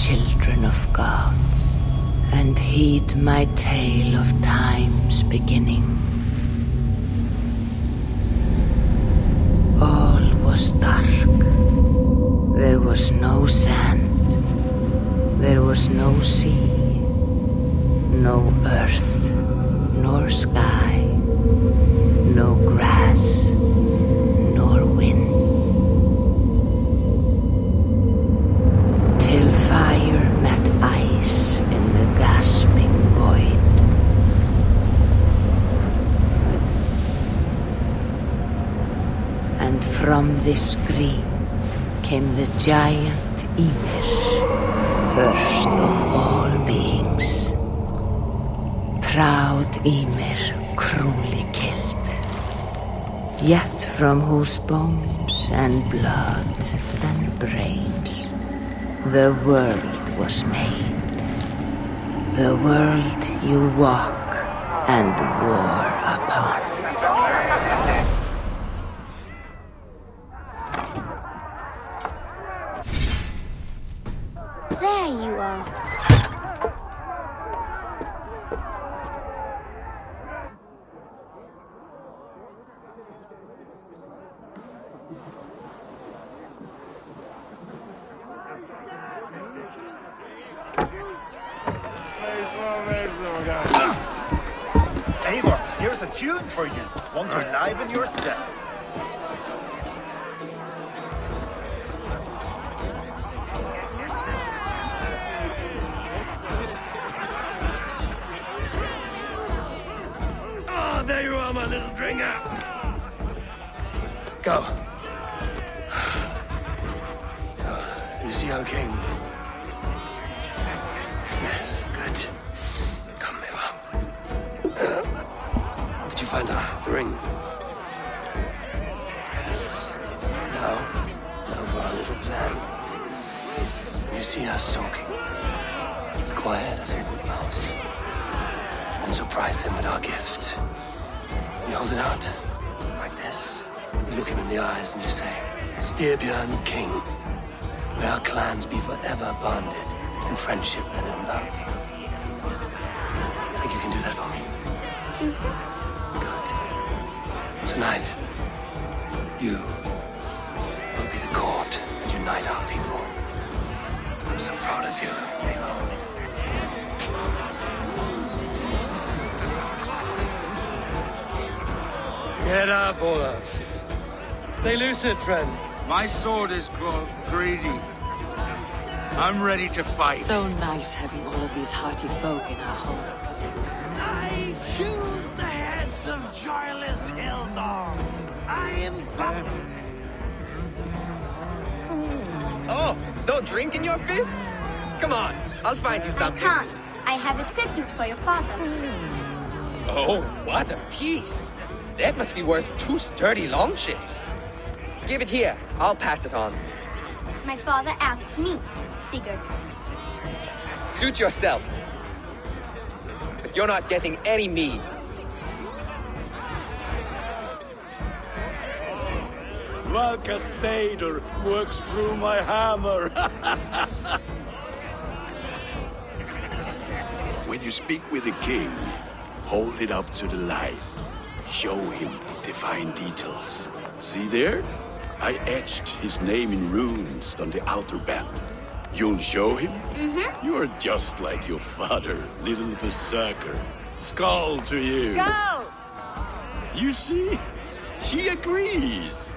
children of gods, and heed my tale of time's beginning. All was dark. There was no sand. There was no sea. No earth, nor sky. No grass, nor wind. Till fire met ice in the gasping void. And from this scream came the giant Ymir, first of all beings. Proud Ymir, cruelly killed. Yet from whose bones and blood and brains the world was made. The world you walk and war upon. There you are. Eivor, here's a tune for you. Want to liven your step. Oh, there you are, my little dringer. Go. So, you see our king? Yes, good. Come, Eivor. Did you find the ring? Yes. Now for our little plan. You see us talking. Be quiet as a wood mouse. And surprise him with our gift. You hold it out, like this. You look him in the eyes and you say, Styrbjörn King. May our clans be forever bonded in friendship and in love. Think you can do that for me? Good. Tonight, you will be the cord that unite our people. I'm so proud of you, Eivor. Get up, Olaf. Stay lucid, friend. My sword is grown greedy. I'm ready to fight. So nice having all of these hearty folk in our home. I choose the heads of joyless hill dogs. I am Oh, no drink in your fist? Come on, I'll find you something. I can't. I have a tribute for your father. Oh, what a piece. That must be worth 2 sturdy longships. Give it here. I'll pass it on. My father asked me, Sigurd. Suit yourself. But you're not getting any mead. Valka Seder works through my hammer. When you speak with the king, hold it up to the light. Show him the fine details. See there? I etched his name in runes on the outer band. You'll show him? Mm-hmm. You're just like your father, little berserker. Skull to you. Skull! You see? She agrees.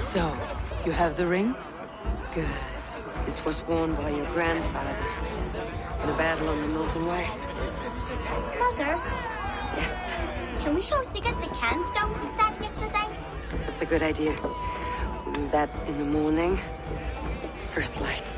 So, you have the ring? Good. This was worn by your grandfather in a battle on the Northern Way. Mother, Yes, can we show Sigurd the canstones he stabbed yesterday? that's a good idea. We'll do that in the morning. First light.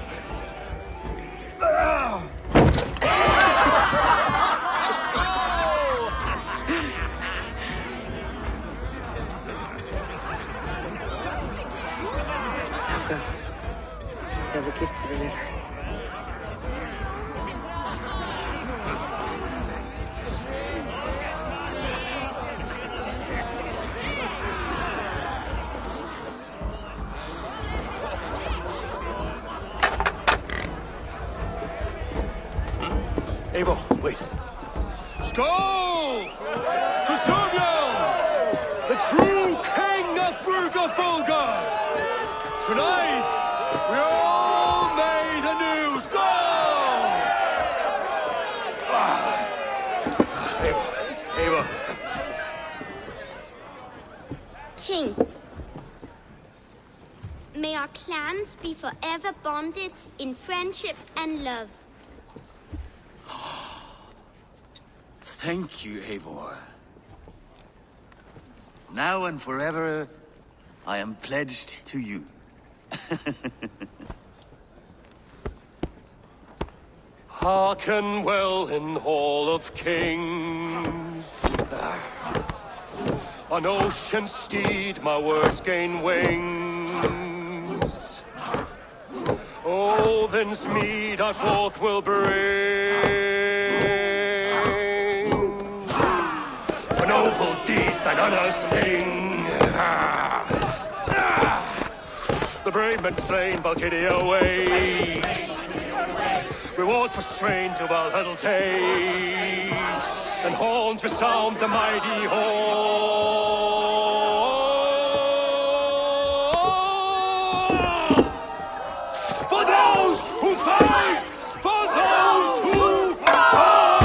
Skål! To Styrbjörn, the true king of Brugafulga! Tonight, we all made anew. Skål! Eivor. King, may our clans be forever bonded in friendship and love. Thank you, Eivor. Now and forever, I am pledged to you. Hearken well in Hall of Kings. On ocean steed my words gain wings. Odin's mead I forth will bring. For noble deeds thine honor sing. The brave men slain Valkyria waits. Rewards for strain to Valhalla takes, and horns resound the mighty horn. For those who fight! For those who fight!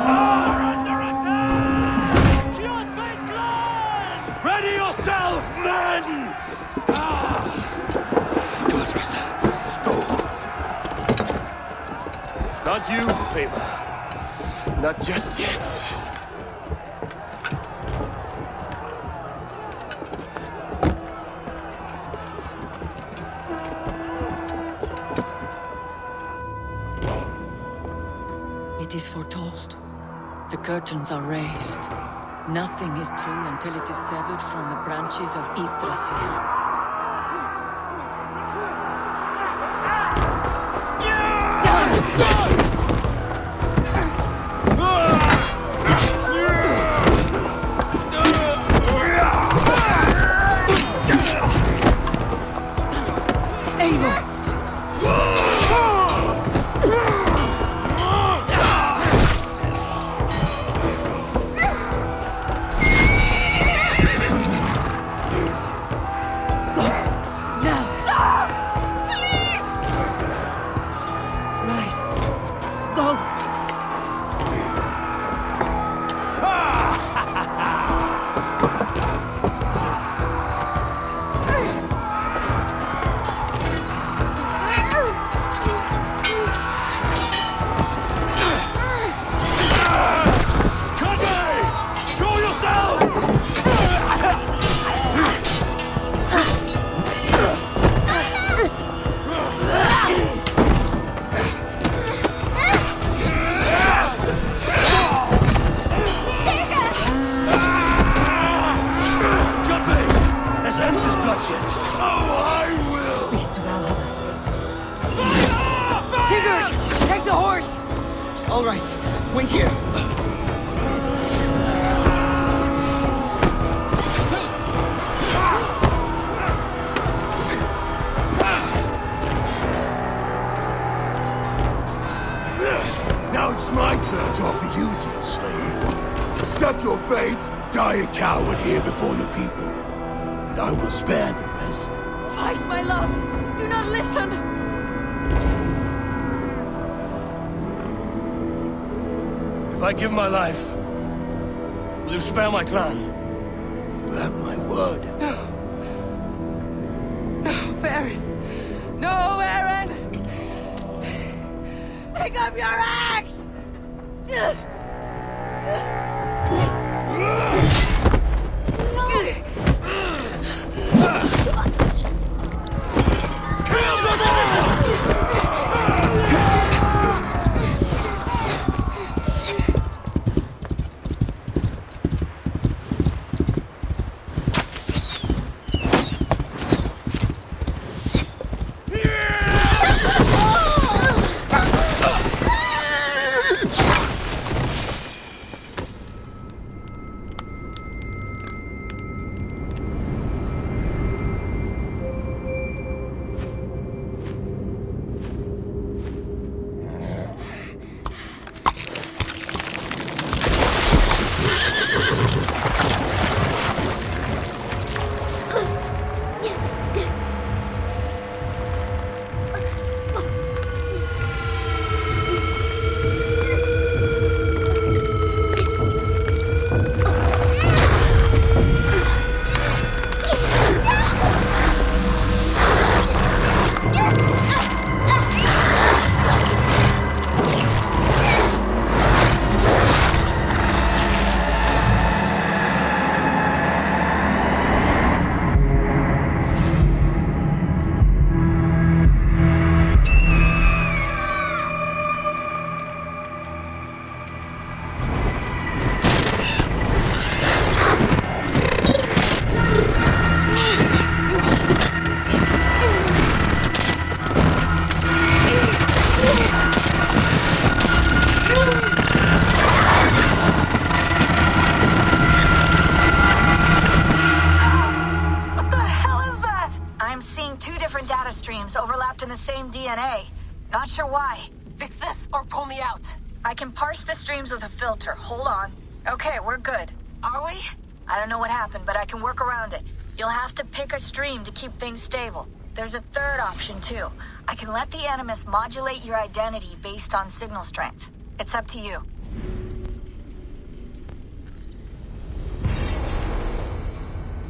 Are under attack! Kyoto's clan! Ready yourself, men! Good, Rasta. Go. Not you, Eivor. Not just yet. It is foretold. The curtains are raised. Nothing is true until it is severed from the branches of Yggdrasil. Sigurd! Take the horse! All right, wait here. Now it's my turn to offer you, dear slave. Accept your fate, die a coward here before your people, and I will spare the rest. Fight, my love! Do not listen! If I give my life, will you spare my clan? You have my word. No, Aaron! No, Aaron! Pick up your axe! Kill them all! the same DNA. Not sure why. Fix this or pull me out. I can parse the streams with a filter. Hold on. Okay, we're good. Are we? I don't know what happened, but I can work around it. You'll have to pick a stream to keep things stable. There's a third option, too. I can let the Animus modulate your identity based on signal strength. It's up to you.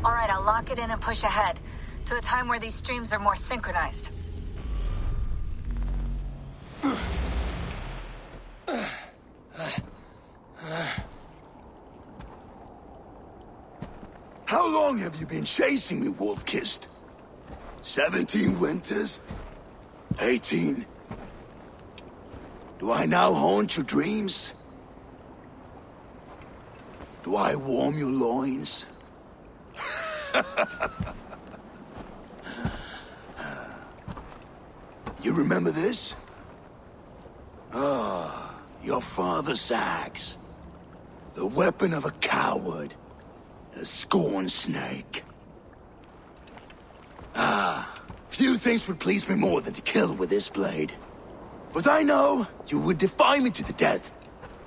Alright, I'll lock it in and push ahead, to a time where these streams are more synchronized. How long have you been chasing me, Wolf-Kissed? 17 winters? 18? Do I now haunt your dreams? Do I warm your loins? You remember this? Ah, your father's axe. The weapon of a coward. A scorned snake. Ah, few things would please me more than to kill with this blade. But I know you would defy me to the death,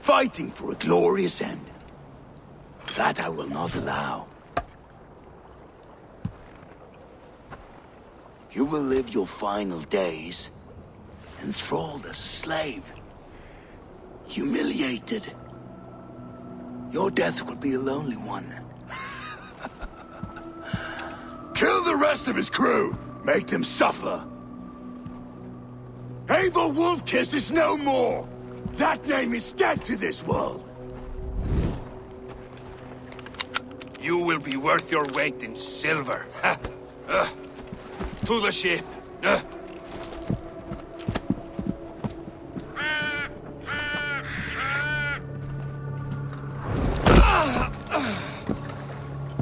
fighting for a glorious end. That I will not allow. You will live your final days enthralled as a slave. Humiliated. Your death will be a lonely one. Kill the rest of his crew! Make them suffer! Eivor Wolf-Kissed is no more! That name is dead to this world! You will be worth your weight in silver. To the ship.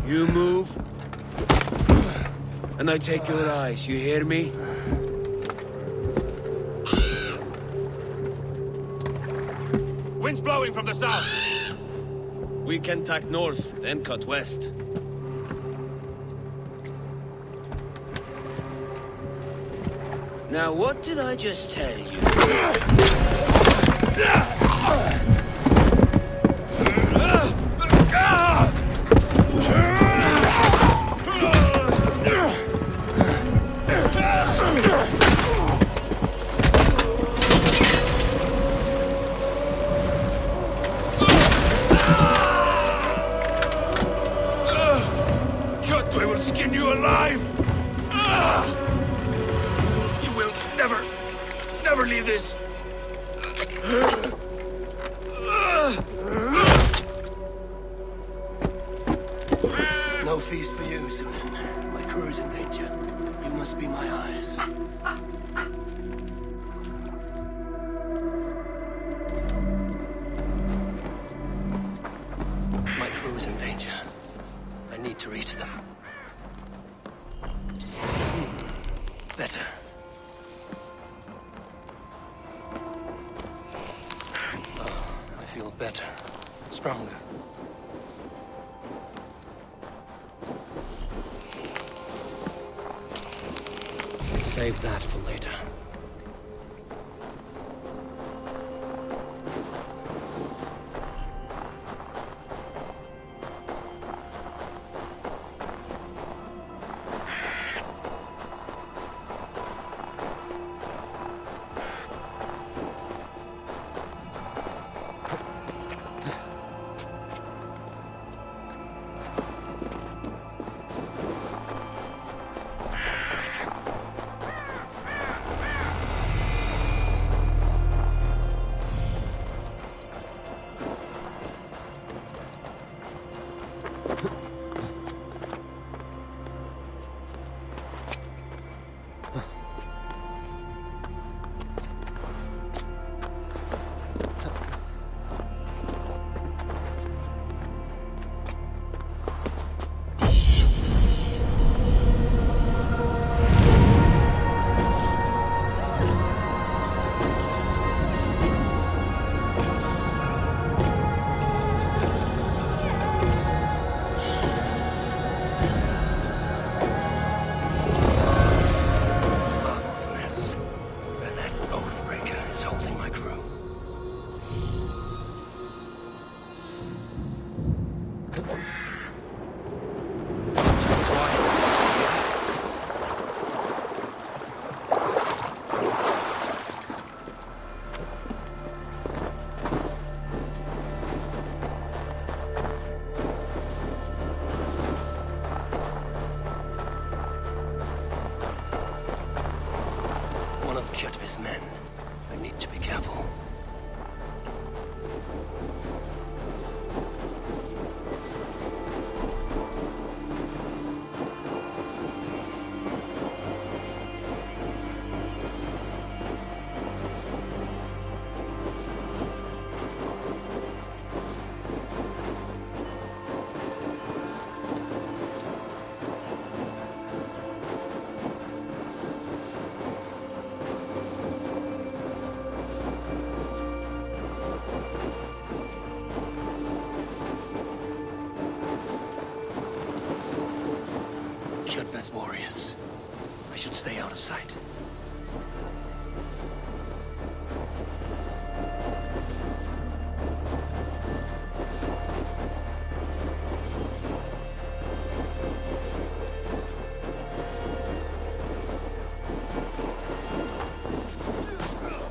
You move, and I take your eyes, you hear me? Wind's blowing from the south. We can tack north, then cut west. Now, what did I just tell you? Cut, I will skin you alive! You will never leave this! No feast for you, Sunan. My crew is in danger. You must be my eyes. My crew is in danger. I need to reach them. Better. Oh, I feel better. Stronger. Save that for later. Kjotve's warriors. I should stay out of sight.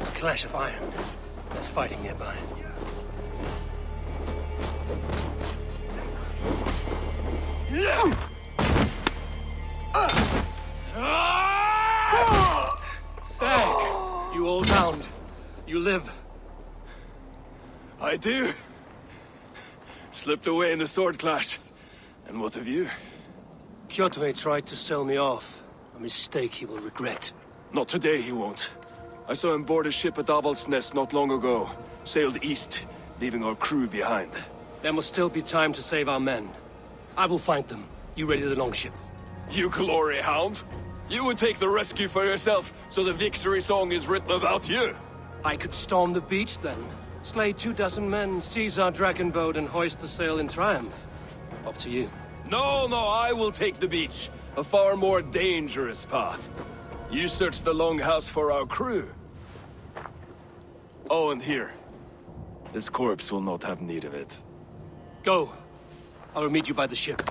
A clash of iron. There's fighting nearby. Hey, you old hound. You live. I do. Slipped away in the sword clash. And what of you? Kjotve tried to sell me off. A mistake he will regret. Not today, he won't. I saw him board a ship at Avaldsnes not long ago. Sailed east, leaving our crew behind. There must still be time to save our men. I will find them. You ready the longship? You glory hound? You would take the rescue for yourself, so the victory song is written about you. I could storm the beach then. Slay 24 men, seize our dragon boat and hoist the sail in triumph. Up to you. No, I will take the beach. A far more dangerous path. You search the longhouse for our crew. Oh, and here. This corpse will not have need of it. Go. I will meet you by the ship.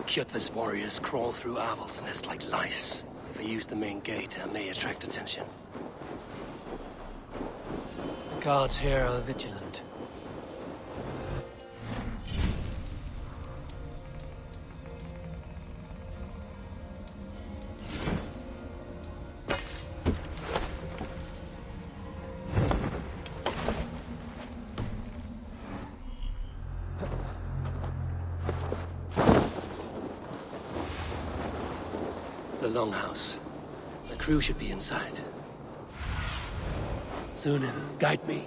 Kjotve's warriors crawl through Avaldsnes like lice. If I use the main gate, I may attract attention. The guards here are vigilant. The longhouse. The crew should be inside. Sunan, guide me.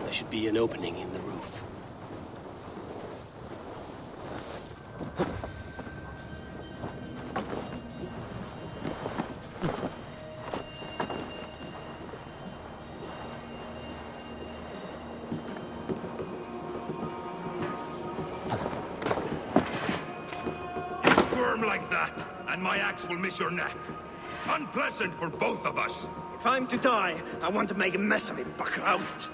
There should be an opening in the roof. Like that, and my axe will miss your neck. Unpleasant for both of us. If I'm to die, I want to make a mess of it, Bakraut.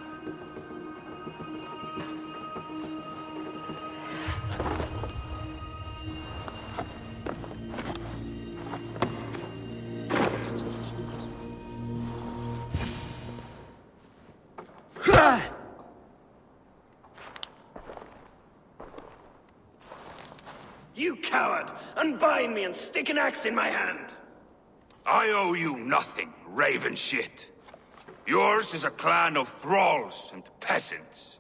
You coward! Unbind me and stick an axe in my hand! I owe you nothing, raven shit. Yours is a clan of thralls and peasants.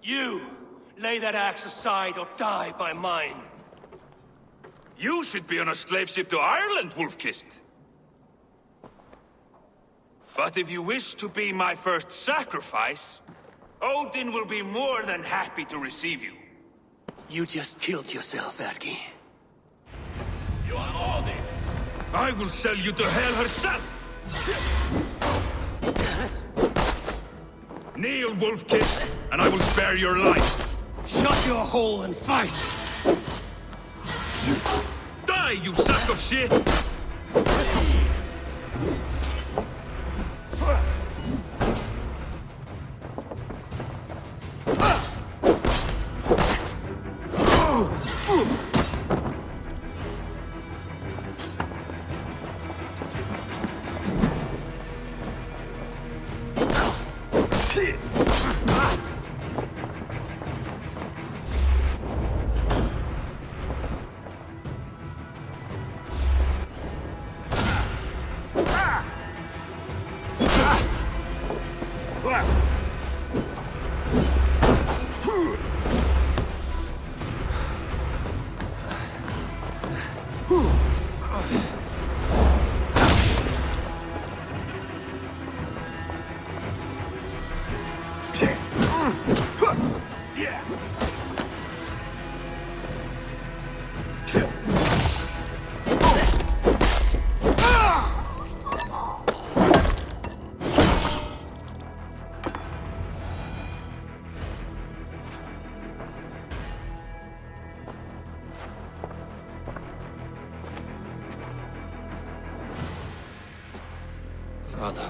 You! Lay that axe aside or die by mine. You should be on a slave ship to Ireland, Wolf-Kissed. But if you wish to be my first sacrifice, Odin will be more than happy to receive you. You just killed yourself, Erki. You are Odin! I will sell you to Hel herself! Kneel, Wolf-Kissed, and I will spare your life. Shut your hole and fight! Die, you sack of shit! Brother,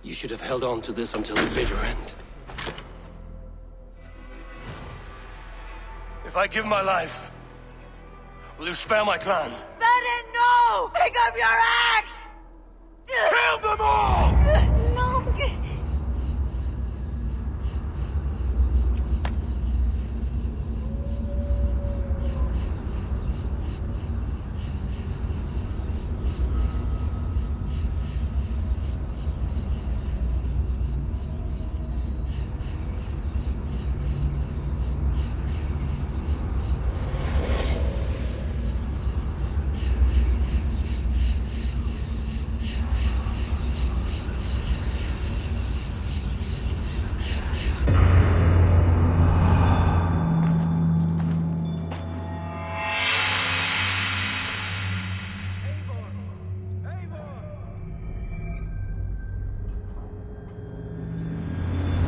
you should have held on to this until the bitter end. If I give my life, will you spare my clan? Then no! Pick up your axe! Kill them all! No!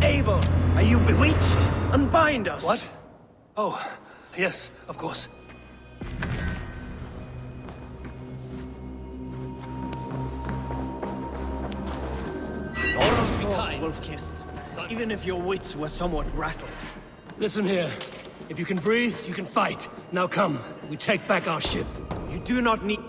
Eivor, are you bewitched? Unbind us! What? Oh, yes, of course. Almost be kind, wolf-kissed. Even if your wits were somewhat rattled. Listen here. If you can breathe, you can fight. Now come, we take back our ship. You do not need...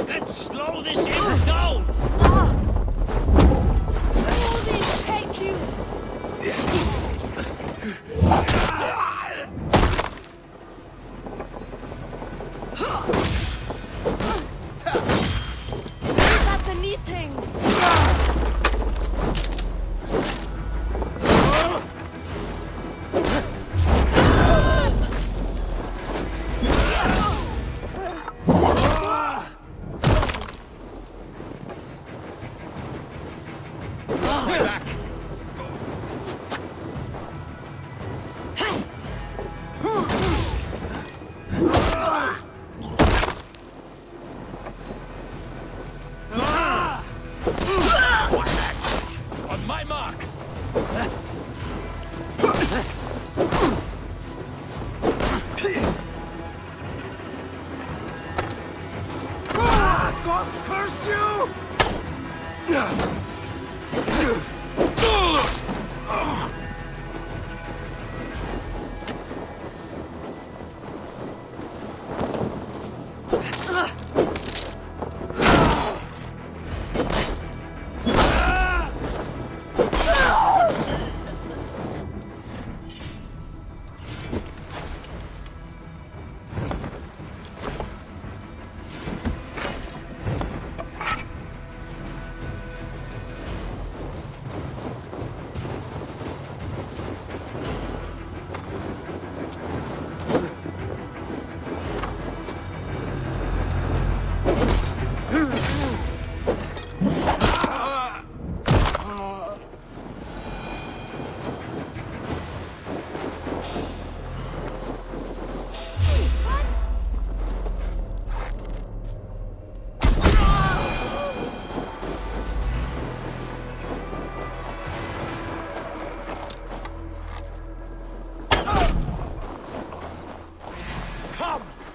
Let's slow this engine down! Take you! Is that the neat thing? On my mark! God curse you!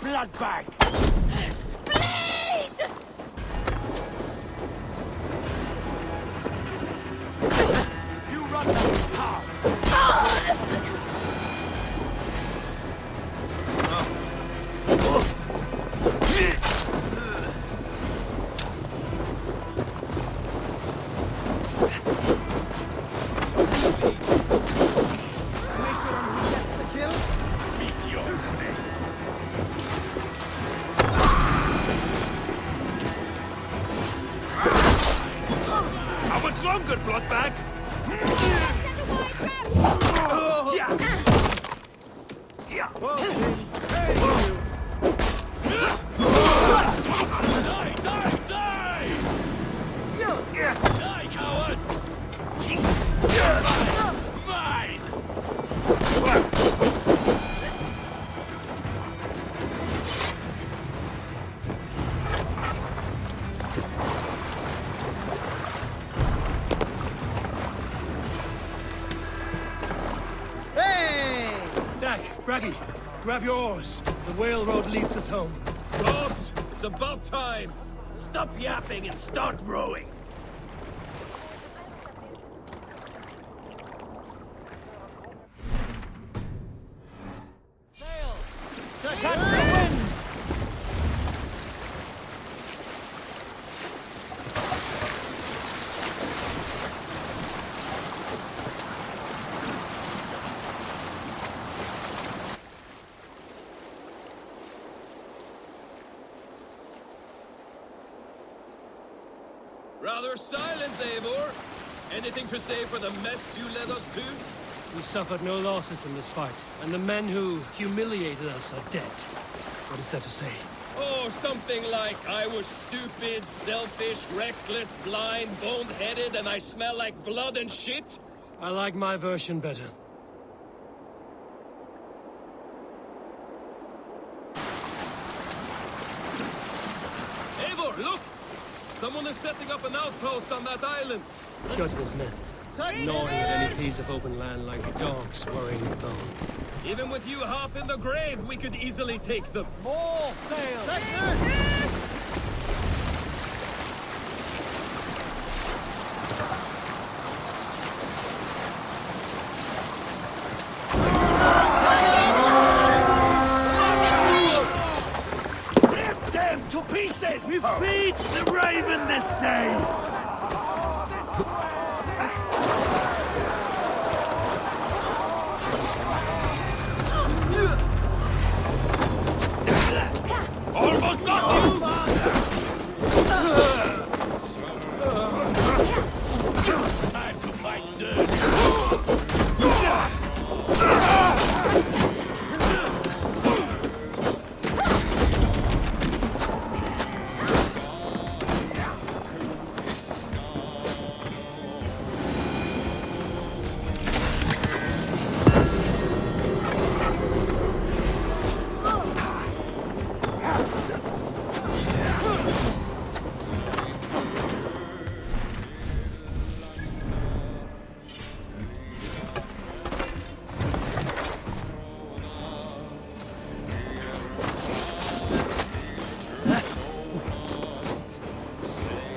Bloodbag! Bleed! You run that car! How much longer, Bloodbag? Set a wide trap! Die, coward! Mine! Hey! Dak, Braggy, grab your oars. The whale road leads us home. Ross, it's about time! Stop yapping and start rowing! Sail! To catch the wind! Rather silent, Eivor. Anything to say for the mess you led us to? We suffered no losses in this fight, and the men who humiliated us are dead. What is there to say? Oh, something like, I was stupid, selfish, reckless, blind, bone-headed, and I smell like blood and shit? I like my version better. Eivor, look! Someone is setting up an outpost on that island. Judge his men. Gnawing at any piece of open land like dogs worrying the bone. Even with you half in the grave, we could easily take them. More sail! Rip them to pieces! We feed the raven this day! Almost got you! Time to fight dirt!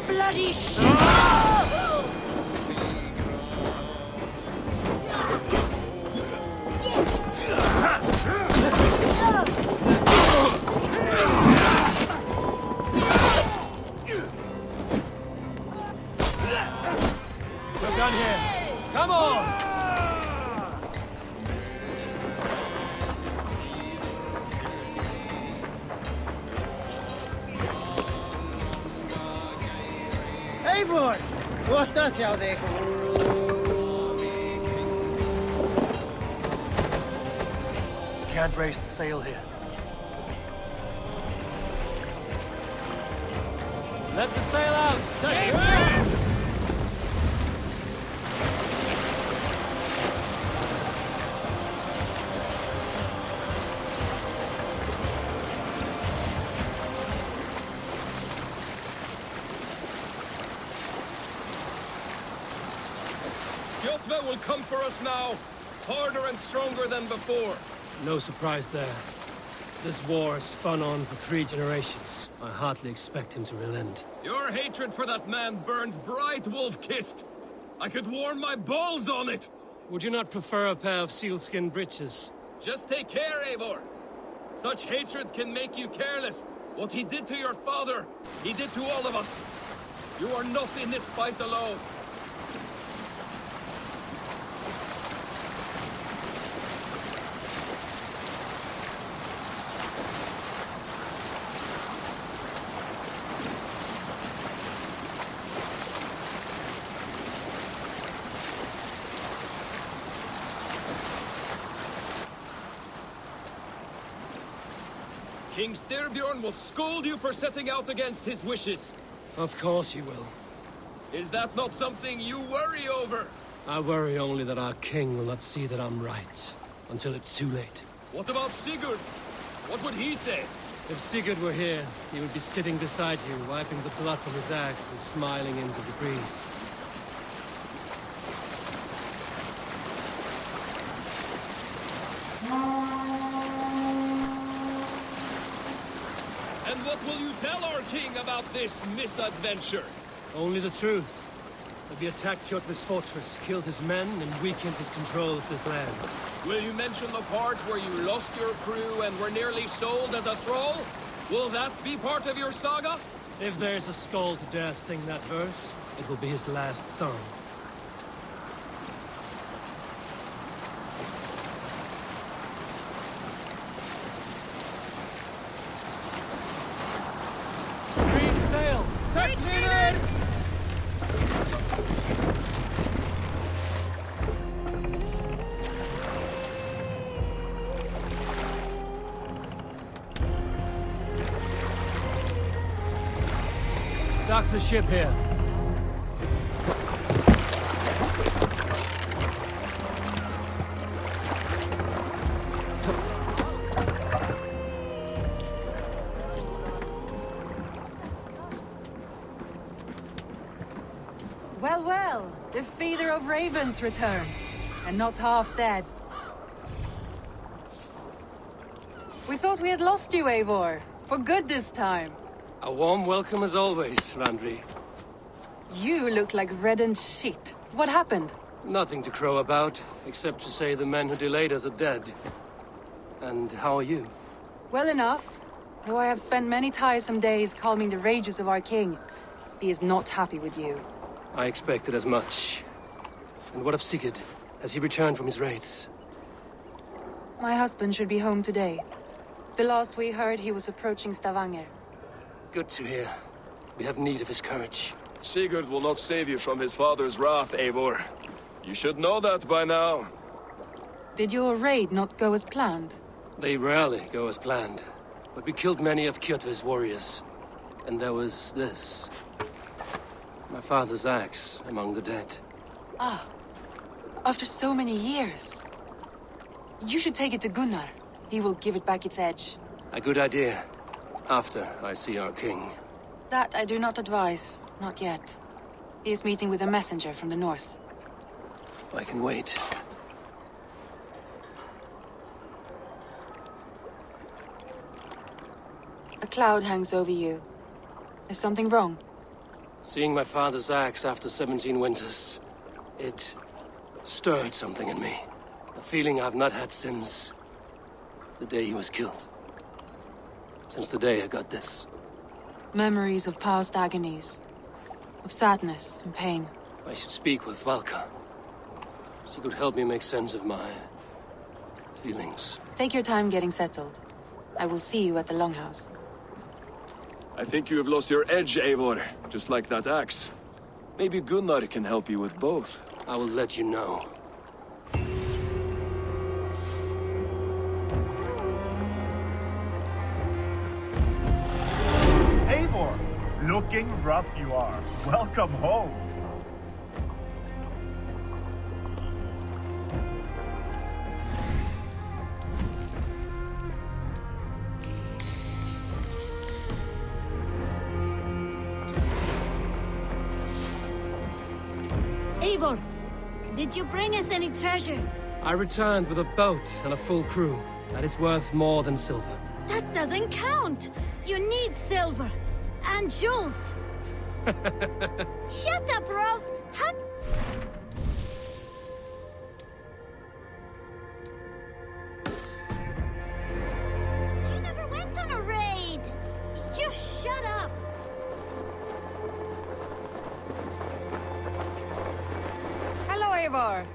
Bloody shit! We're done here. Come on! Eivor! Borta sjá þig! Can't raise the sail here. Let the sail out! Jotva will come for us now, harder and stronger than before. No surprise there. This war has spun on for 3 generations. I hardly expect him to relent. Your hatred for that man burns bright, wolf-kissed. I could warm my balls on it. Would you not prefer a pair of sealskin breeches? Just take care, Eivor. Such hatred can make you careless. What he did to your father, he did to all of us. You are not in this fight alone. King Styrbjorn will scold you for setting out against his wishes. Of course you will. Is that not something you worry over? I worry only that our king will not see that I'm right, until it's too late. What about Sigurd? What would he say? If Sigurd were here, he would be sitting beside you, wiping the blood from his axe and smiling into the breeze. And what will you tell our king about this misadventure? Only the truth. That we attacked Kjotve's fortress, killed his men, and weakened his control of this land. Will you mention the part where you lost your crew and were nearly sold as a thrall? Will that be part of your saga? If there's a skull to dare sing that verse, it will be his last song. Green sail! Set leader! Dock the ship here. Well, well, the feeder of ravens returns, and not half dead. We thought we had lost you, Eivor. For good this time. A warm welcome as always, Randvi. You look like reddened shit. What happened? Nothing to crow about, except to say the men who delayed us are dead. And how are you? Well enough. Though I have spent many tiresome days calming the rages of our king. He is not happy with you. I expected as much. And what of Sigurd? Has he returned from his raids? My husband should be home today. The last we heard, he was approaching Stavanger. Good to hear. We have need of his courage. Sigurd will not save you from his father's wrath, Eivor. You should know that by now. Did your raid not go as planned? They rarely go as planned. But we killed many of Kjotve's warriors. And there was this. My father's axe among the dead. Ah. After so many years. You should take it to Gunnar. He will give it back its edge. A good idea. After I see our king. That I do not advise. Not yet. He is meeting with a messenger from the north. I can wait. A cloud hangs over you. Is something wrong? Seeing my father's axe after 17 winters, it stirred something in me. A feeling I've not had since the day he was killed. Since the day I got this. Memories of past agonies. Of sadness and pain. I should speak with Valka. She could help me make sense of my feelings. Take your time getting settled. I will see you at the Longhouse. I think you have lost your edge, Eivor, just like that axe. Maybe Gunnar can help you with both. I will let you know. Eivor, looking rough you are. Welcome home. Eivor, did you bring us any treasure? I returned with a boat and a full crew. That is worth more than silver. That doesn't count. You need silver. And jewels. Shut up, Rolf. You never went on a raid. You shut up. Hello, Eivor.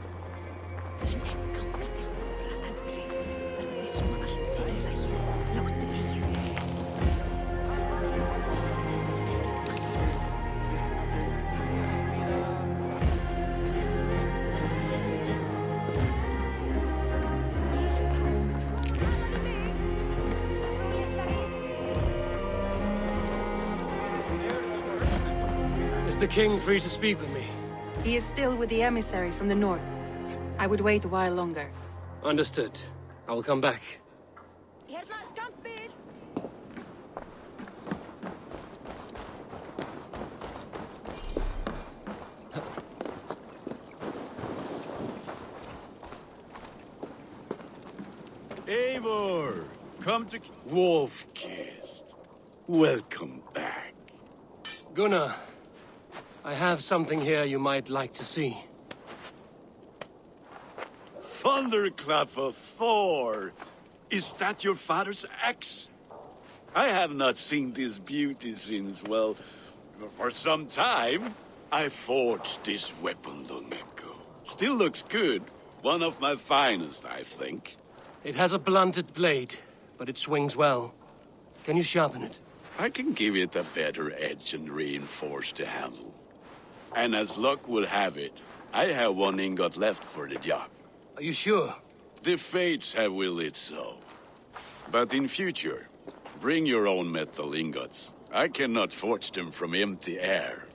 Is the king free to speak with me? He is still with the emissary from the north. I would wait a while longer. Understood. I will come back. Eivor! Come to... Wolf-Kissed. Welcome back. Gunnar, I have something here you might like to see. Thunderclap of Thor! Is that your father's axe? I have not seen this beauty since, well, for some time. I forged this weapon long ago. Still looks good. One of my finest, I think. It has a blunted blade, but it swings well. Can you sharpen it? I can give it a better edge and reinforce the handle. And as luck would have it, I have one ingot left for the job. Are you sure? The fates have willed it so. But in future, bring your own metal ingots. I cannot forge them from empty air.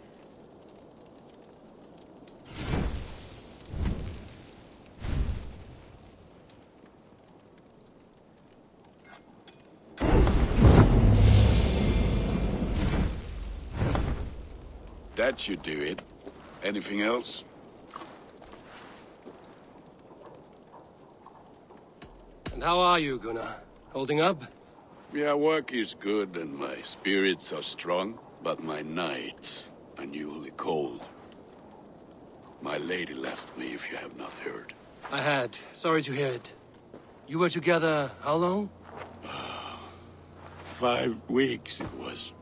That should do it. Anything else? And how are you, Gunnar? Holding up? Yeah, work is good and my spirits are strong, but my nights are newly cold. My lady left me, if you have not heard. I had. Sorry to hear it. You were together how long? 5 weeks it was.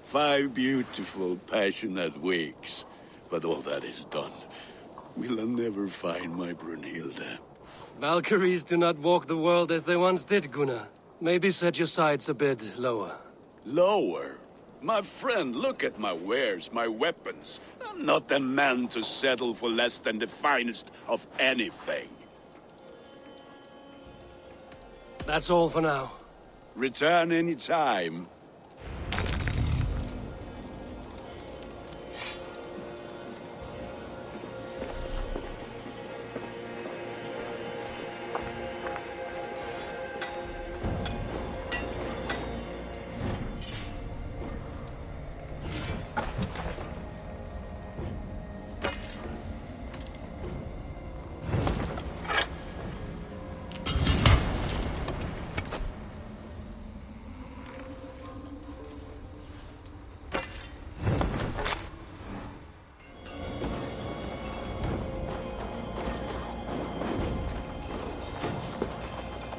5 beautiful, passionate weeks. But all that is done. Will I never find my Brunhilde? Valkyries do not walk the world as they once did, Gunnar. Maybe set your sights a bit lower. Lower? My friend, look at my wares, my weapons. I'm not a man to settle for less than the finest of anything. That's all for now. Return any time.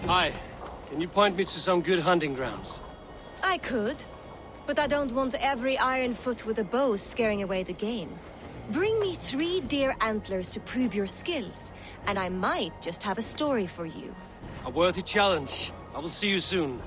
Hi. Can you point me to some good hunting grounds? I could, but I don't want every iron foot with a bow scaring away the game. Bring me 3 deer antlers to prove your skills, and I might just have a story for you. A worthy challenge. I will see you soon.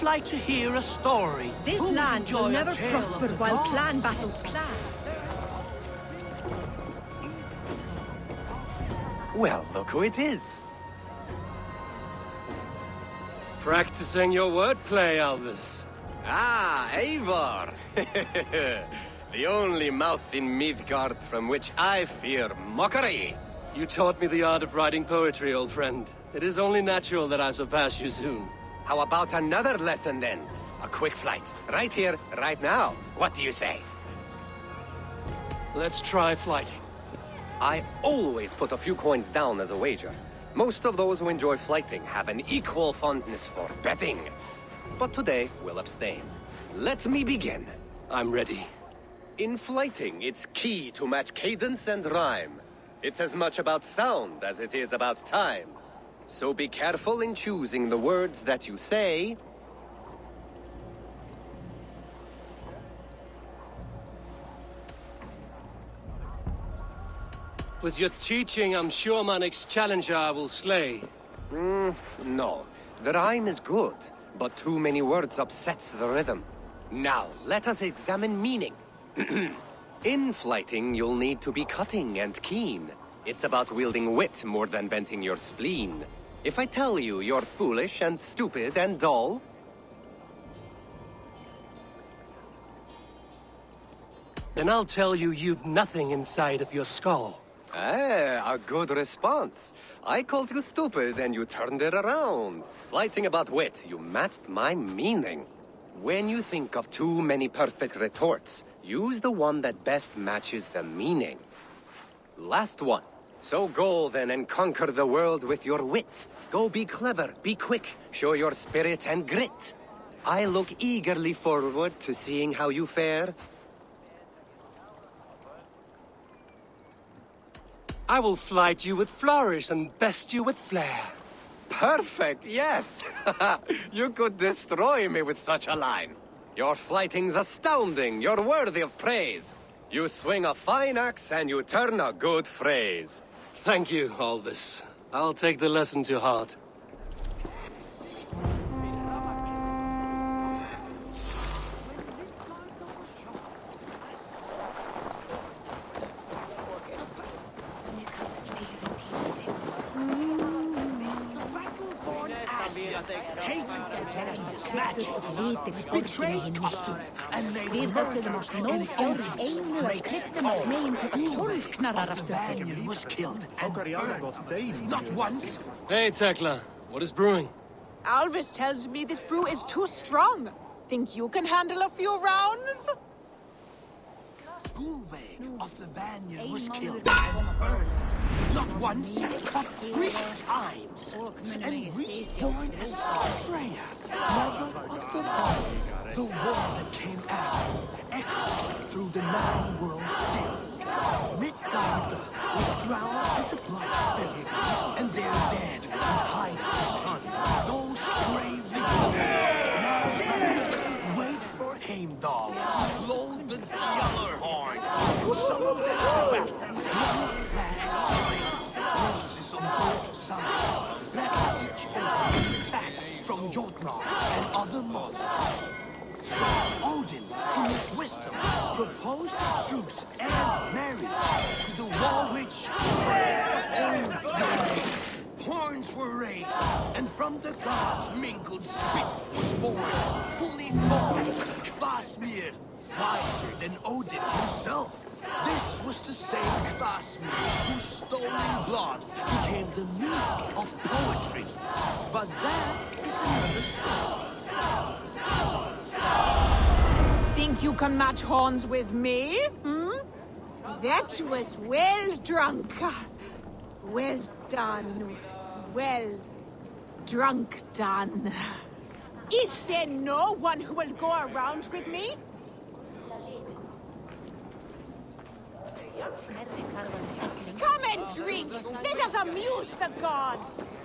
Like to hear a story. This Who land will enjoy a never tale prosper of the while gods? clan battles clash. Well, look who it is. Practicing your wordplay, Albus. Ah, Eivor! The only mouth in Midgard from which I fear mockery. You taught me the art of writing poetry, old friend. It is only natural that I surpass you soon. How about another lesson then? A quick flight. Right here, right now. What do you say? Let's try flighting. I always put a few coins down as a wager. Most of those who enjoy flighting have an equal fondness for betting. But today, we'll abstain. Let me begin. I'm ready. In flighting, it's key to match cadence and rhyme. It's as much about sound as it is about time. So be careful in choosing the words that you say. With your teaching, I'm sure my next challenger I will slay. No. The rhyme is good, but too many words upsets the rhythm. Now, let us examine meaning. In flighting, you'll need to be cutting and keen. It's about wielding wit more than venting your spleen. If I tell you you're foolish and stupid and dull, then I'll tell you you've nothing inside of your skull. Ah, a good response. I called you stupid and you turned it around. Flighting about wit, you matched my meaning. When you think of too many perfect retorts, use the one that best matches the meaning. Last one. So go then and conquer the world with your wit. Go be clever, be quick, show your spirit and grit. I look eagerly forward to seeing how you fare. I will flight you with flourish and best you with flair. Perfect, yes! You could destroy me with such a line. Your flighting's astounding, you're worthy of praise. You swing a fine axe and you turn a good phrase. Thank you, Alvis. I'll take the lesson to heart. Hated began this magic, betrayed custom, and made murder in Odin's great home. Ulfek of the Vanir was killed and burned, not once. Hey, Tekla. What is brewing? Alvis tells me this brew is too strong. Think you can handle a few rounds? Ulfek of the Vanir was killed and burned, not once, but 3 times. And reborn as Freya, mother of the Valhalla. The war that came after echoes through the 9 worlds still. Midgard was drowned in the blood spill, and their dead would hide the sun. Those bravely fallen, now buried, wait for Heimdall to load the Gjallarhorn. And some of them to battle one last time. Losses on both sides left each open to attacks from Jotnar and other monsters. So Odin, in his wisdom, proposed truce and marriage to the war witch Freya. Horns were raised, and from the gods' mingled spit was born, fully formed, Kvasmir, wiser than Odin himself. This was the same Kvasmir whose stolen blood became the meaning of poetry. But that is another story. Think you can match horns with me? Hmm? That was well drunk. Well done. Well drunk done. Is there no one who will go around with me? Come and drink! Let us amuse the gods!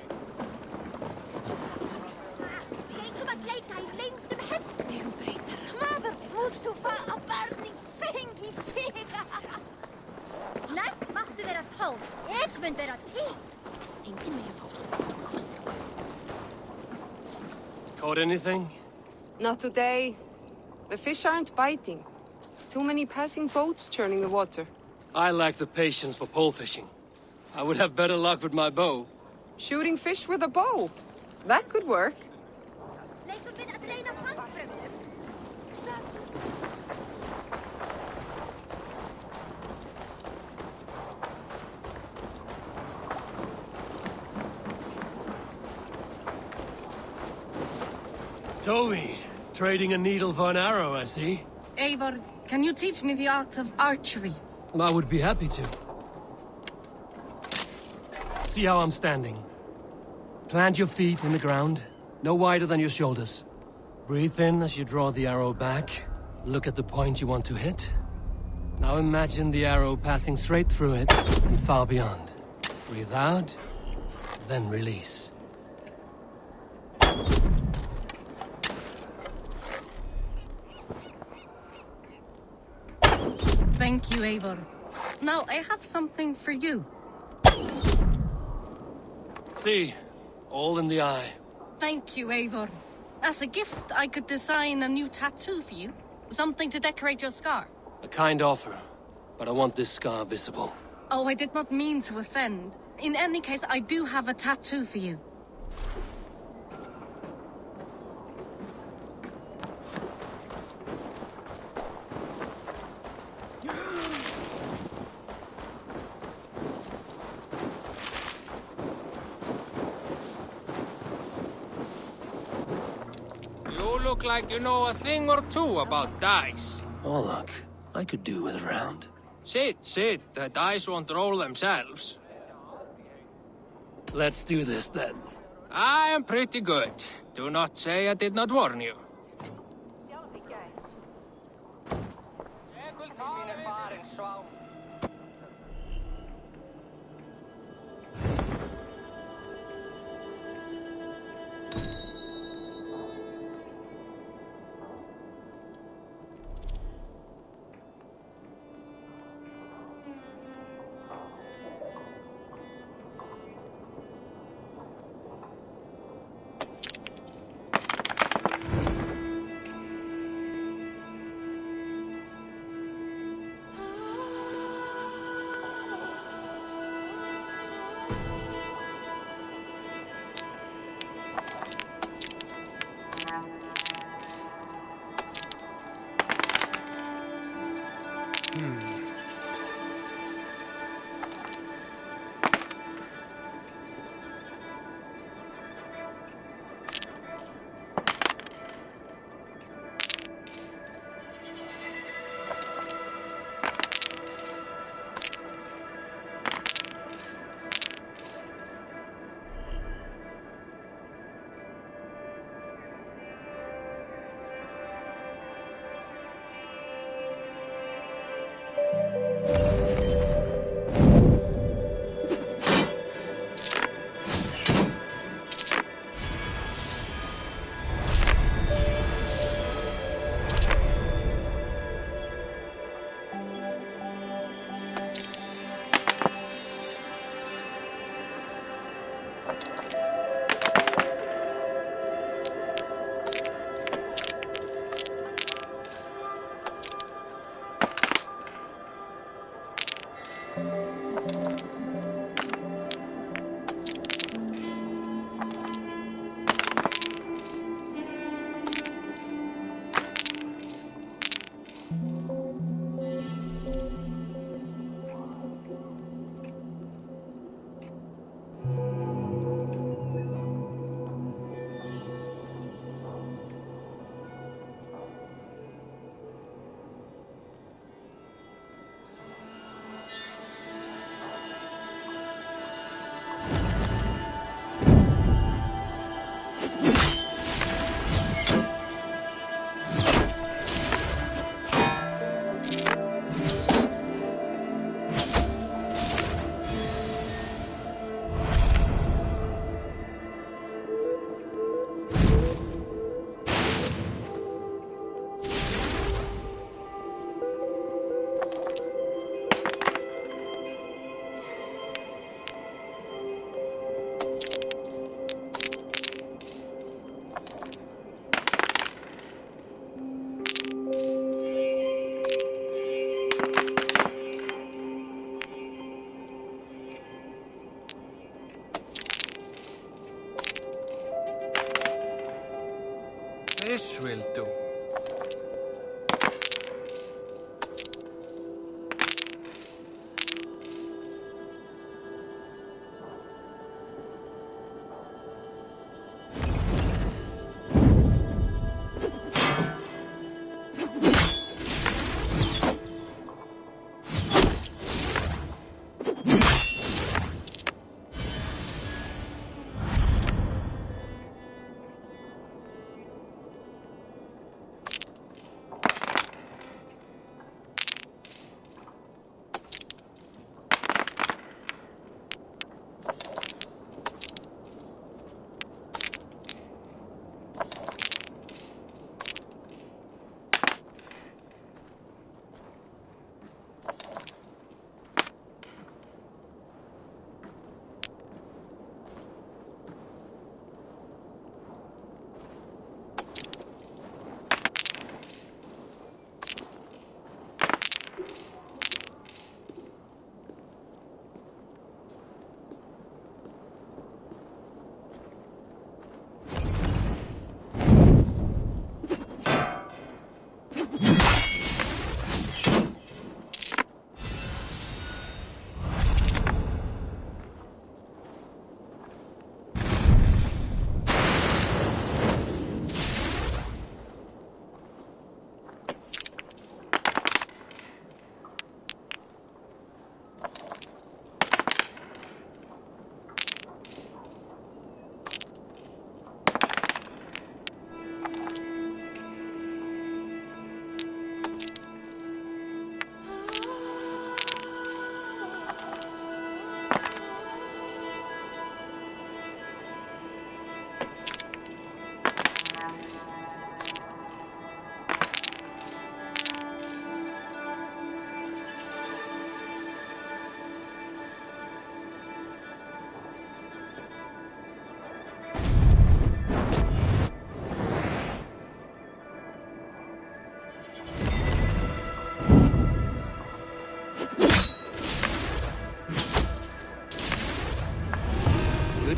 Næst máttu vera 12. Ég mun vera 10. Engin megi fá kosti. Caught anything? Not today. The fish aren't biting. Too many passing boats churning the water. I lack the patience for pole fishing. I would have better luck with my bow. Shooting fish with a bow. That could work. Toby, trading a needle for an arrow, I see. Eivor, can you teach me the art of archery? I would be happy to. See how I'm standing. Plant your feet in the ground, no wider than your shoulders. Breathe in as you draw the arrow back. Look at the point you want to hit. Now imagine the arrow passing straight through it and far beyond. Breathe out, then release. Thank you, Eivor. Now, I have something for you. See, all in the eye. Thank you, Eivor. As a gift, I could design a new tattoo for you. Something to decorate your scar. A kind offer, but I want this scar visible. Oh, I did not mean to offend. In any case, I do have a tattoo for you. You look like you know a thing or two about dice. Oh, look. I could do with a round. Sit. The dice won't roll themselves. Let's do this then. I am pretty good. Do not say I did not warn you. This will do.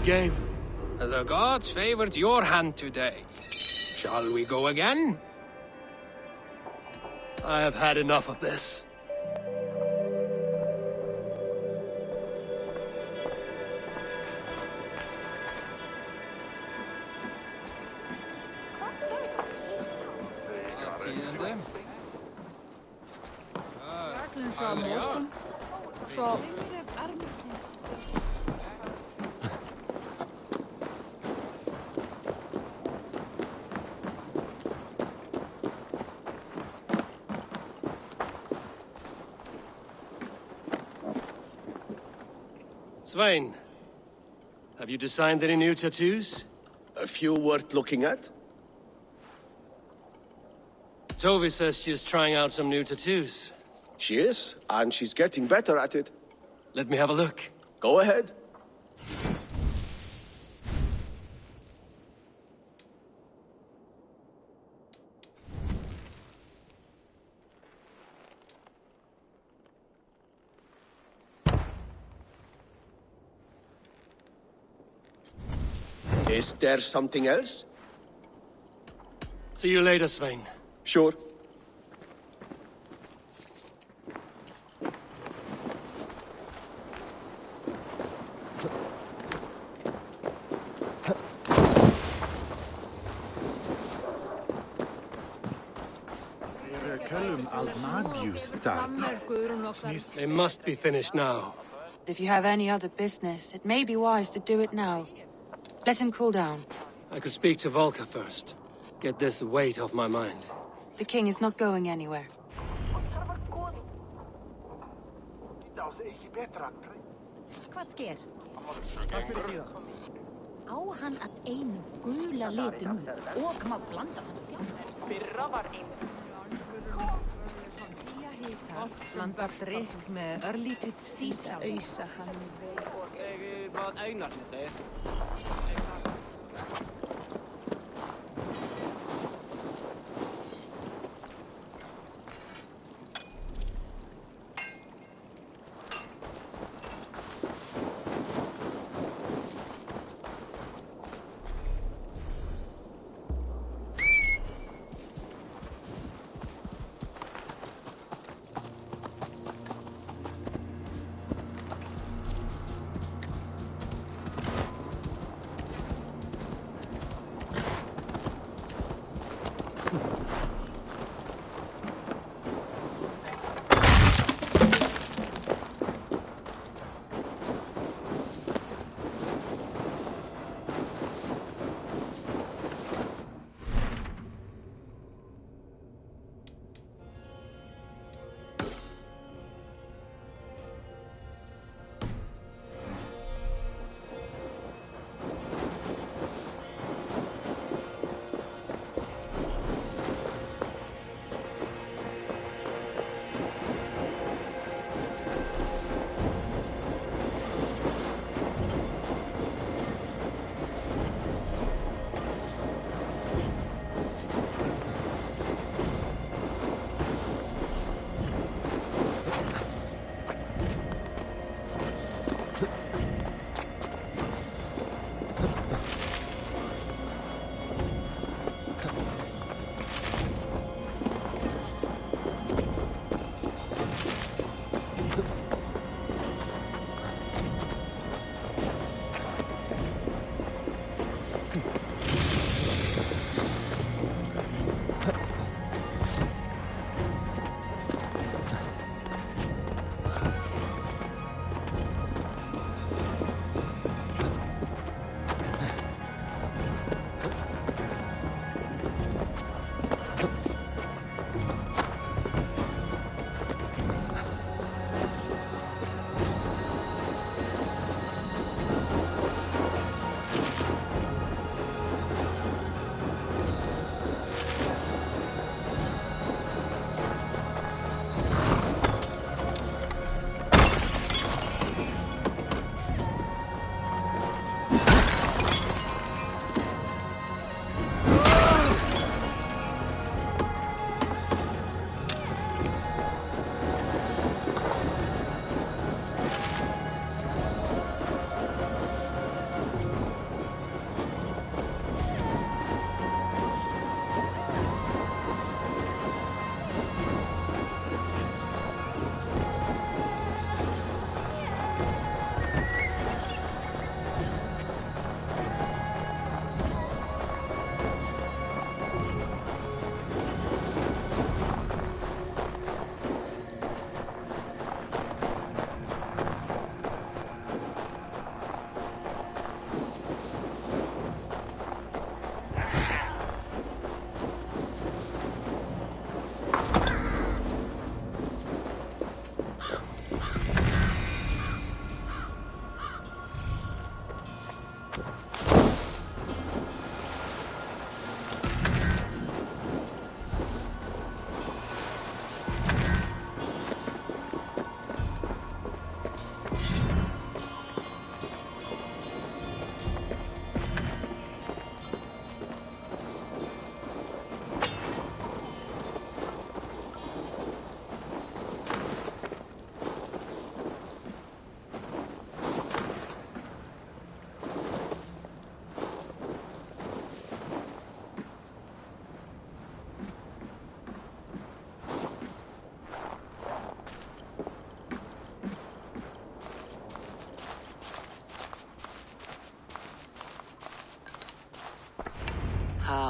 game. The gods favored your hand today. Shall we go again? I have had enough of this. Svein, have you designed any new tattoos? A few worth looking at? Tovi says she is trying out some new tattoos. She is, and she's getting better at it. Let me have a look. Go ahead. Is there something else? See you later, Svein. Sure. They must be finished now. If you have any other business, it may be wise to do it now. Let him cool down. I could speak to Volker first. Get this weight off my mind. The king is not going anywhere. Hvað sker? Takk fyrir síðast. Á hann að einu gula litum og má blanda hann sjálf. Fyrra var eins. Blandar drikk með örlítið stísa ausa hann. Segir hvað Einar þetta er.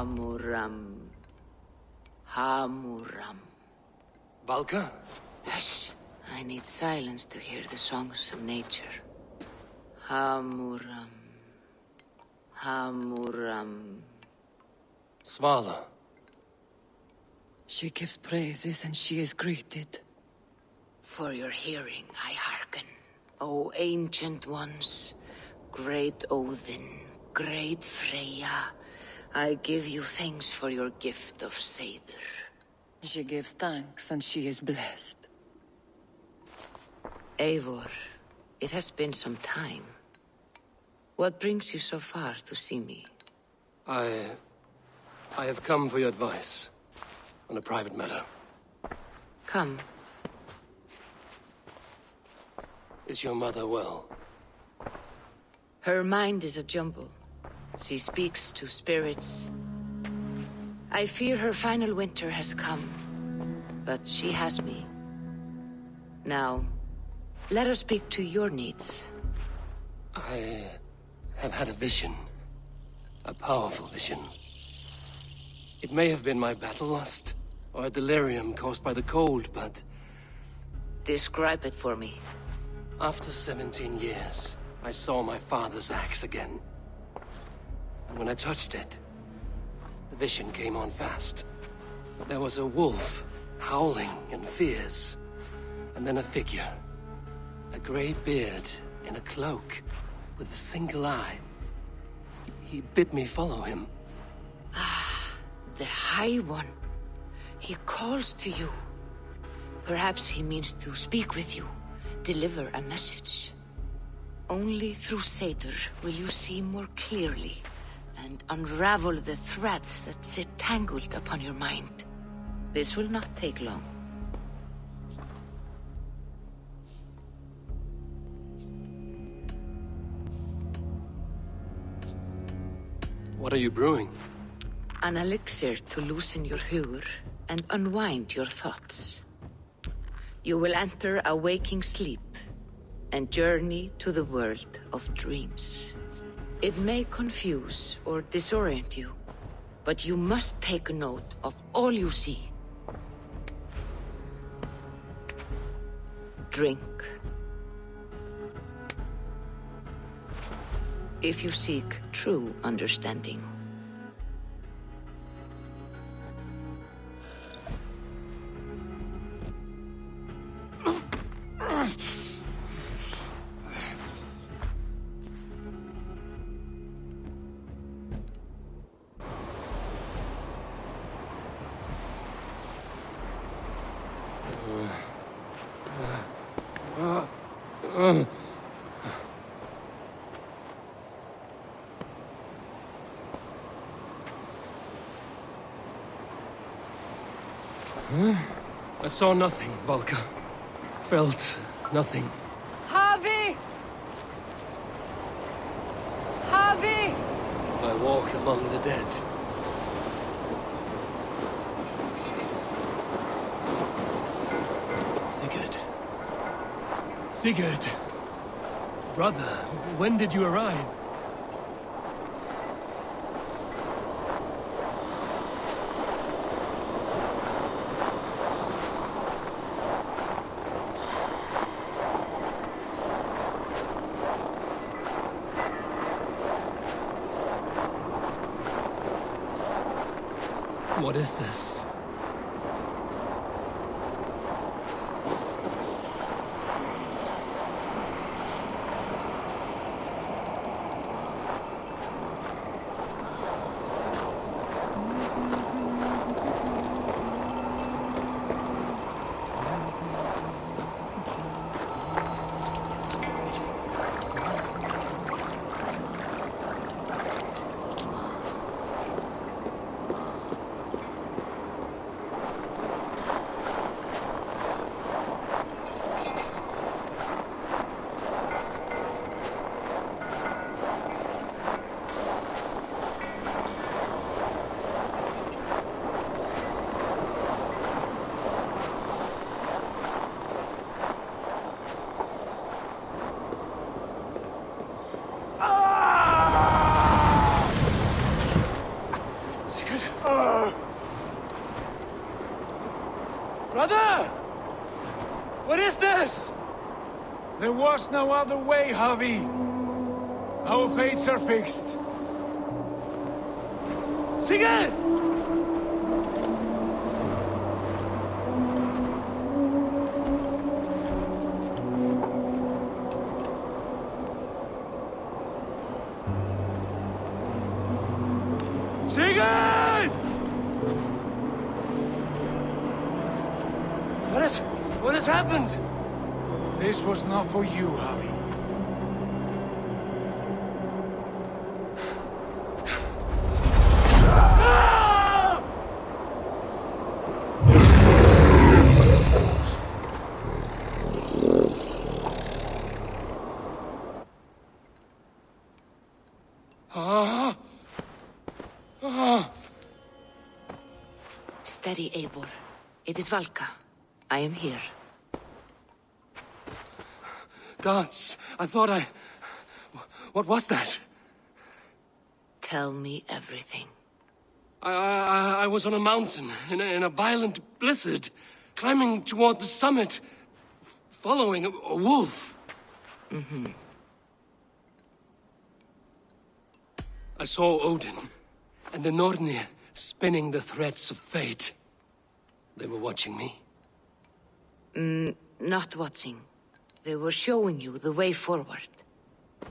Hamuram. Hamuram. Valka? Hush. I need silence to hear the songs of nature. Hamuram. Hamuram. Svala. She gives praises and she is greeted. For your hearing, I hearken. O ancient ones, great Odin, great Freya, I give you thanks for your gift of Seder. She gives thanks and she is blessed. Eivor, it has been some time. What brings you so far to see me? I have come for your advice on a private matter. Come. Is your mother well? Her mind is a jumble. She speaks to spirits. I fear her final winter has come, but she has me. Now, let her speak to your needs. I have had a vision. A powerful vision. It may have been my battle lust, or a delirium caused by the cold, but... Describe it for me. After 17 years, I saw my father's axe again. And when I touched it, the vision came on fast. There was a wolf, howling and fierce, and then a figure. A grey beard in a cloak, with a single eye. He bid me follow him. Ah, the High One. He calls to you. Perhaps he means to speak with you, deliver a message. Only through Seder will you see more clearly and unravel the threads that sit tangled upon your mind. This will not take long. What are you brewing? An elixir to loosen your hugur and unwind your thoughts. You will enter a waking sleep and journey to the world of dreams. It may confuse or disorient you, but you must take note of all you see. Drink. If you seek true understanding. I saw nothing, Valka. Felt nothing. Harvey! Harvey! I walk among the dead. Sigurd. Sigurd! Brother, when did you arrive? What is this? Brother! What is this? There was no other way, Javi. Our fates are fixed. Sigurd! Sigurd! What has happened? This was not for you, Javi. Steady, Eivor. It is Valka. I am here. Gods, I thought I... What was that? Tell me everything. I was on a mountain, in a violent blizzard, climbing toward the summit, following a wolf. Mm-hmm. I saw Odin, and the Nornir spinning the threads of fate. They were watching me. Not watching. They were showing you the way forward.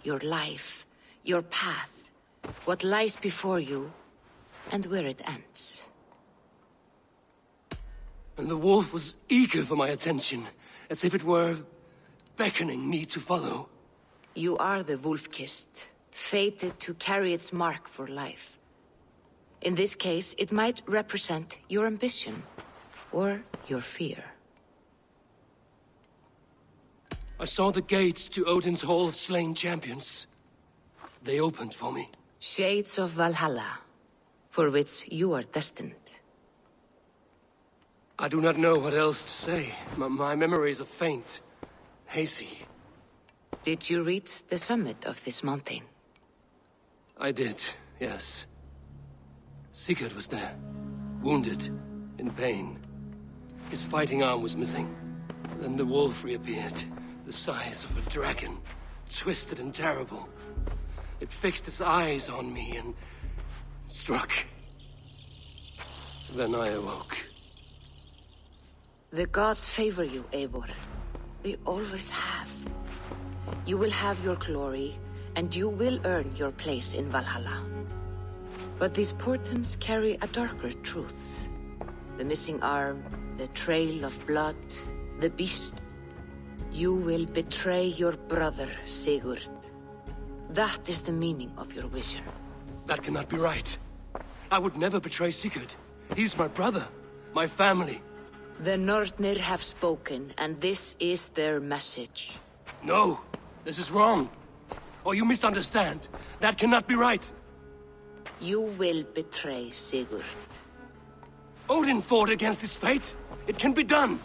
Your life, your path, what lies before you, and where it ends. And the wolf was eager for my attention, as if it were beckoning me to follow. You are the wolf-kissed, fated to carry its mark for life. In this case, it might represent your ambition, or your fear. I saw the gates to Odin's Hall of Slain Champions. They opened for me. Shades of Valhalla, for which you are destined. I do not know what else to say. My memories are faint, hazy. Did you reach the summit of this mountain? I did, yes. Sigurd was there, wounded, in pain. His fighting arm was missing. Then the wolf reappeared, the size of a dragon, twisted and terrible. It fixed its eyes on me and struck. Then I awoke. The gods favor you, Eivor. They always have. You will have your glory, and you will earn your place in Valhalla. But these portents carry a darker truth. The missing arm, the trail of blood, the beast. You will betray your brother, Sigurd. That is the meaning of your vision. That cannot be right. I would never betray Sigurd. He's my brother, my family. The Nornir have spoken, and this is their message. No, this is wrong. Or you misunderstand. That cannot be right. You will betray Sigurd. Odin fought against his fate. It can be done.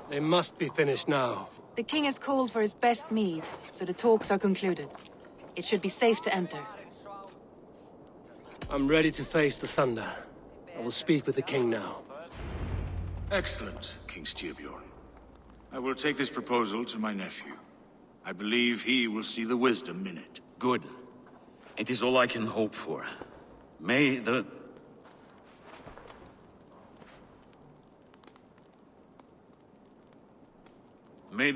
They must be finished now. The king has called for his best mead, so the talks are concluded. It should be safe to enter. I'm ready to face the thunder. I will speak with the king now. Excellent, King Styrbjorn. I will take this proposal to my nephew. I believe he will see the wisdom in it. Good. It is all I can hope for. May the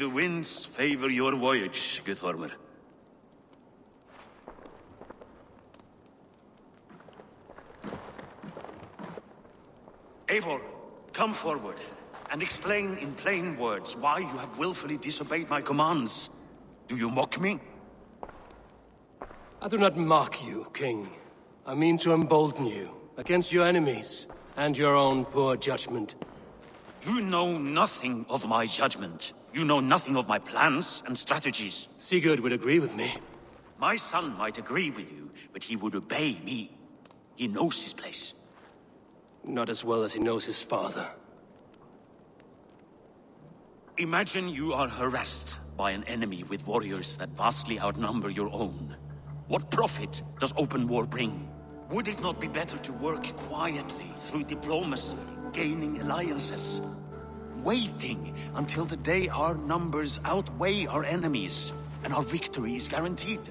winds favor your voyage, Guthormer. Eivor, come forward and explain in plain words why you have willfully disobeyed my commands. Do you mock me? I do not mock you, King. I mean to embolden you against your enemies and your own poor judgment. You know nothing of my judgment. You know nothing of my plans and strategies. Sigurd would agree with me. My son might agree with you, but he would obey me. He knows his place. Not as well as he knows his father. Imagine you are harassed by an enemy with warriors that vastly outnumber your own. What profit does open war bring? Would it not be better to work quietly through diplomacy, gaining alliances? Waiting until the day our numbers outweigh our enemies, and our victory is guaranteed.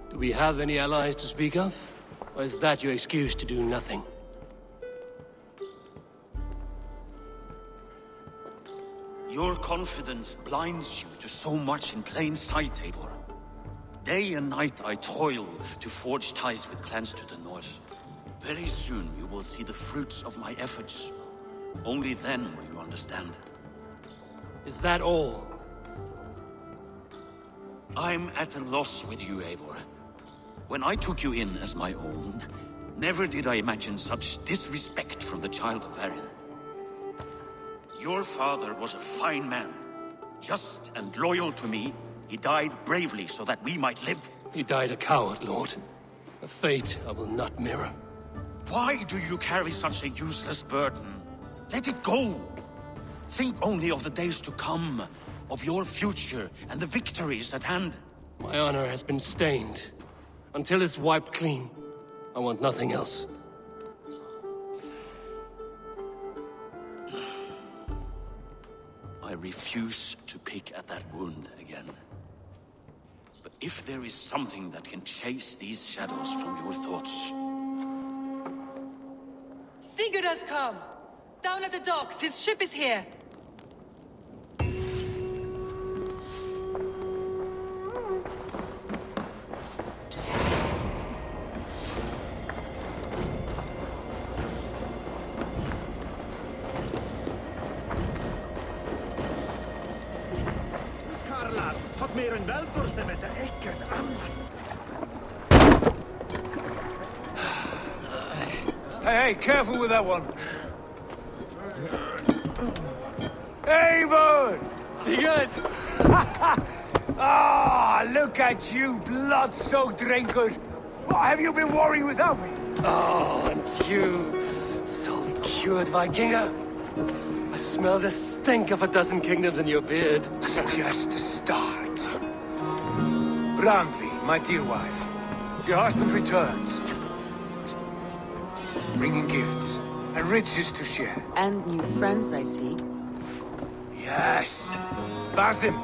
Do we have any allies to speak of? Or is that your excuse to do nothing? Your confidence blinds you to so much in plain sight, Eivor. Day and night I toil to forge ties with clans to the north. Very soon you will see the fruits of my efforts. Only then will you understand. Is that all? I'm at a loss with you, Eivor. When I took you in as my own, never did I imagine such disrespect from the child of Varin. Your father was a fine man. Just and loyal to me, he died bravely so that we might live. He died a coward, Lord. A fate I will not mirror. Why do you carry such a useless burden? Let it go! Think only of the days to come, of your future and the victories at hand. My honor has been stained. Until it's wiped clean, I want nothing else. I refuse to pick at that wound again. But if there is something that can chase these shadows from your thoughts... Sigurd has come! Down at the docks, his ship is here! Hey, careful with that one. Eivor! Sigurd! Ah, look at you, blood-soaked drinker. What have you been worrying without me? Oh, and you, salt-cured Vikinger. I smell the stink of a dozen kingdoms in your beard. It's just a start. Randvi, my dear wife, your husband returns. Bringing gifts and riches to share. And new friends, I see. Yes. Basim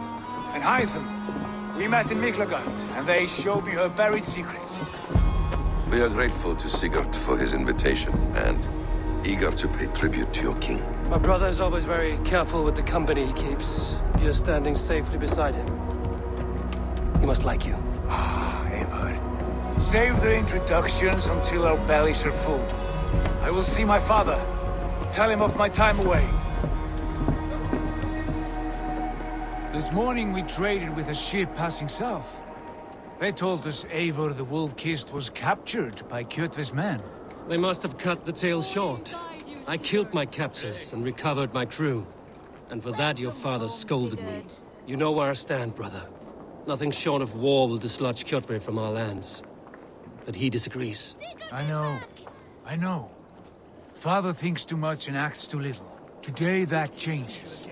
and Hytham. We met in Miklagard, and they showed me her buried secrets. We are grateful to Sigurd for his invitation, and eager to pay tribute to your king. My brother is always very careful with the company he keeps. If you're standing safely beside him, he must like you. Ah, Eivor. Save the introductions until our bellies are full. I will see my father. Tell him of my time away. This morning we traded with a ship passing south. They told us Eivor the Wolf-Kissed was captured by Kjotve's men. They must have cut the tale short. I killed my captors and recovered my crew. And for that your father scolded me. You know where I stand, brother. Nothing short of war will dislodge Kjotve from our lands. But he disagrees. I know. Father thinks too much and acts too little. Today that changes.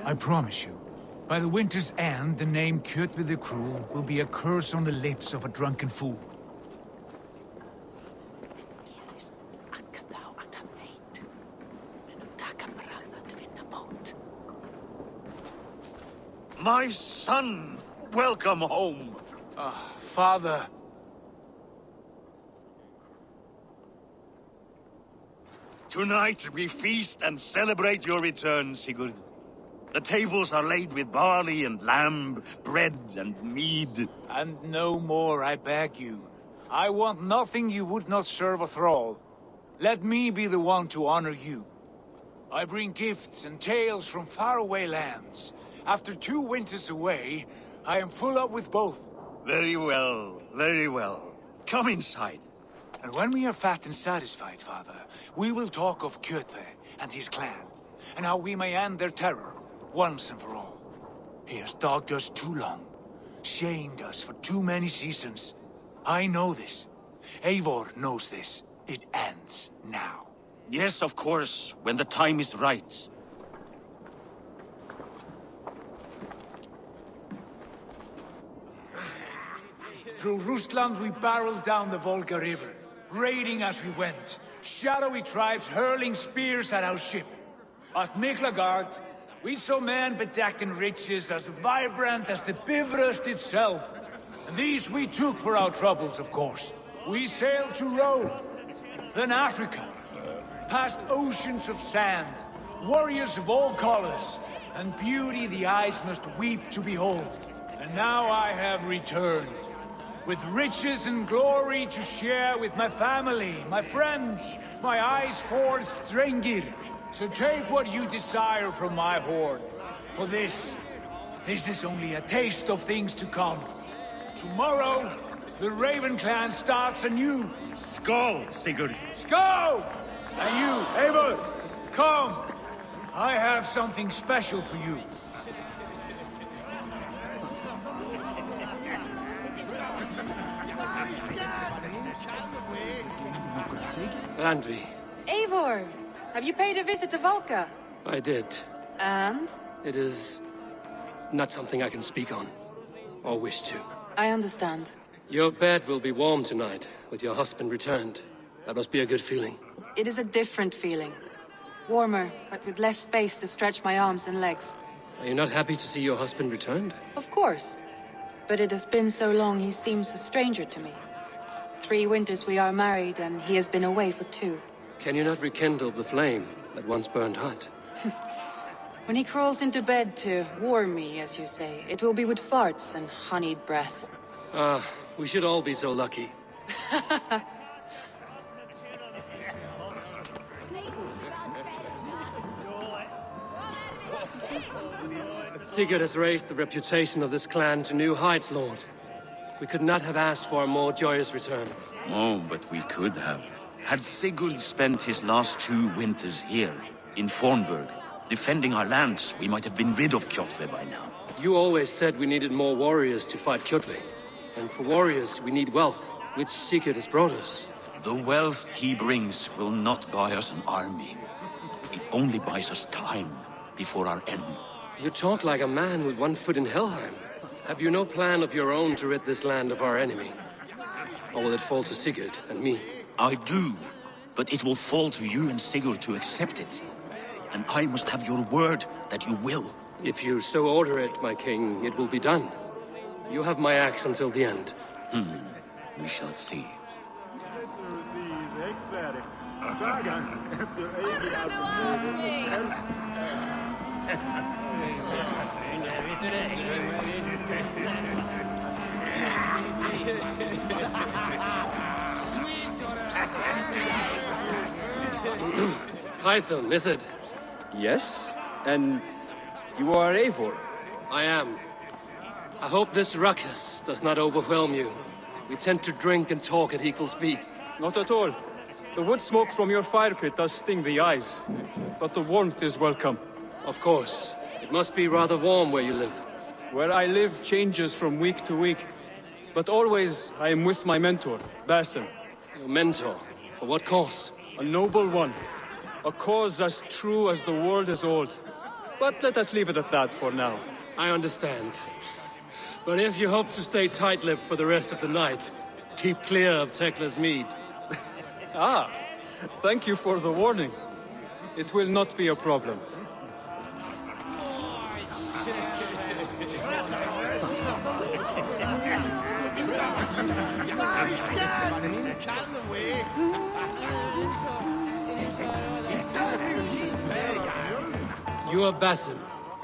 I promise you. By the winter's end, the name Kjotve the Cruel will be a curse on the lips of a drunken fool. My son! Welcome home! Father. Tonight we feast and celebrate your return, Sigurd. The tables are laid with barley and lamb, bread and mead. And no more, I beg you. I want nothing you would not serve a thrall. Let me be the one to honor you. I bring gifts and tales from faraway lands. After 2 winters away, I am full up with both. Very well, very well. Come inside. And when we are fat and satisfied, Father, we will talk of Kjotve and his clan, and how we may end their terror, once and for all. He has dogged us too long, shamed us for too many seasons. I know this. Eivor knows this. It ends now. Yes, of course, when the time is right. Through Rusland we barreled down the Volga River, raiding as we went, shadowy tribes hurling spears at our ship. At Miklagard, we saw men bedecked in riches as vibrant as the Bifrost itself. And these we took for our troubles, of course. We sailed to Rome, then Africa, past oceans of sand, warriors of all colors, and beauty the eyes must weep to behold. And now I have returned, with riches and glory to share with my family, my friends, my eyes-forged Strengir. So take what you desire from my hoard. For this is only a taste of things to come. Tomorrow, the Raven clan starts anew. Skål, Sigurd. Skål! And you, Eivor, come. I have something special for you. Randvi, Eivor, have you paid a visit to Valka? I did. And? It is not something I can speak on, or wish to. I understand. Your bed will be warm tonight, with your husband returned. That must be a good feeling. It is a different feeling. Warmer, but with less space to stretch my arms and legs. Are you not happy to see your husband returned? Of course. But it has been so long he seems a stranger to me. 3 winters we are married, and he has been away for 2. Can you not rekindle the flame that once burned hot? When he crawls into bed to warm me, as you say, it will be with farts and honeyed breath. Ah, we should all be so lucky. Sigurd has raised the reputation of this clan to new heights, Lord. We could not have asked for a more joyous return. Oh, but we could have. Had Sigurd spent his last 2 winters here, in Fornburg, defending our lands, we might have been rid of Kjotve by now. You always said we needed more warriors to fight Kjotve. And for warriors, we need wealth, which Sigurd has brought us. The wealth he brings will not buy us an army. It only buys us time before our end. You talk like a man with one foot in Helheim. Have you no plan of your own to rid this land of our enemy? Or will it fall to Sigurd and me? I do, but it will fall to you and Sigurd to accept it. And I must have your word that you will. If you so order it, my king, it will be done. You have my axe until the end. We shall see. Hytham, is it? Yes? And you are Eivor? I am. I hope this ruckus does not overwhelm you. We tend to drink and talk at equal speed. Not at all. The wood smoke from your fire pit does sting the eyes, but the warmth is welcome. Of course. It must be rather warm where you live. Where I live changes from week to week, but always I am with my mentor, Basim. Your mentor? For what cause? A noble one. A cause as true as the world is old. But let us leave it at that for now. I understand. But if you hope to stay tight-lipped for the rest of the night, keep clear of Tekla's mead. Ah, thank you for the warning. It will not be a problem. You are Basim.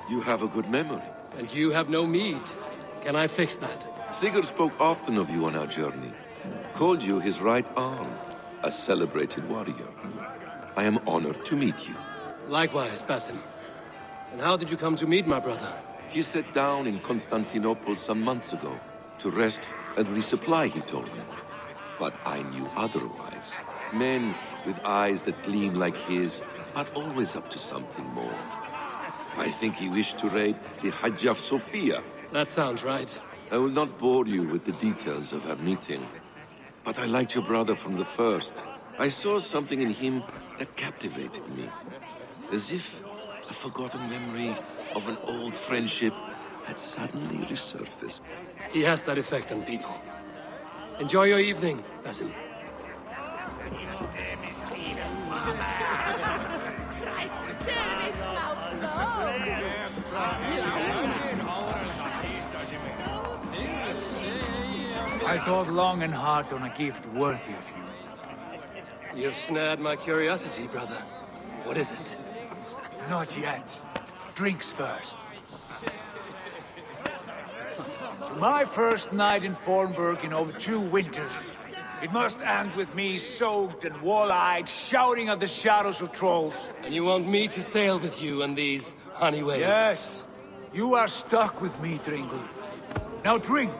You have a good memory. And you have no mead. Can I fix that? Sigurd spoke often of you on our journey. Called you his right arm, a celebrated warrior. I am honored to meet you. Likewise, Basim. And how did you come to meet my brother? He sat down in Constantinople some months ago to rest and resupply, he told me. But I knew otherwise. Men with eyes that gleam like his are always up to something more. I think he wished to raid the Hagia Sophia. That sounds right. I will not bore you with the details of our meeting. But I liked your brother from the first. I saw something in him that captivated me. As if a forgotten memory of an old friendship had suddenly resurfaced. He has that effect on people. Enjoy your evening, Basim. I thought long and hard on a gift worthy of you. You've snared my curiosity, brother. What is it? Not yet. Drinks first. To my first night in Fornburg in over 2 winters. It must end with me soaked and wall-eyed, shouting at the shadows of trolls. And you want me to sail with you on these honey waves? Yes. You are stuck with me, Dringle. Now drink.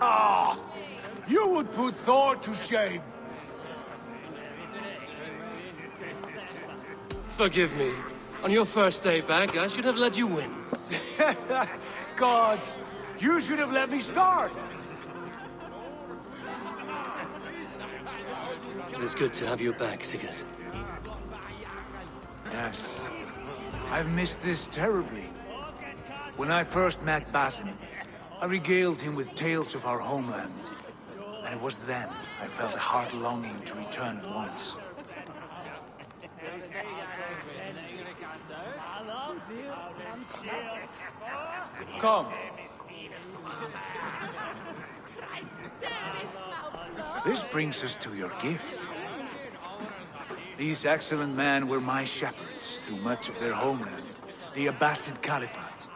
Ah, you would put Thor to shame. Forgive me. On your first day back, I should have let you win. Gods, you should have let me start. It is good to have you back, Sigurd. Yes. I've missed this terribly. When I first met Basim, I regaled him with tales of our homeland. And it was then I felt a heart longing to return at once. Come. This brings us to your gift. These excellent men were my shepherds through much of their homeland, the Abbasid Caliphate.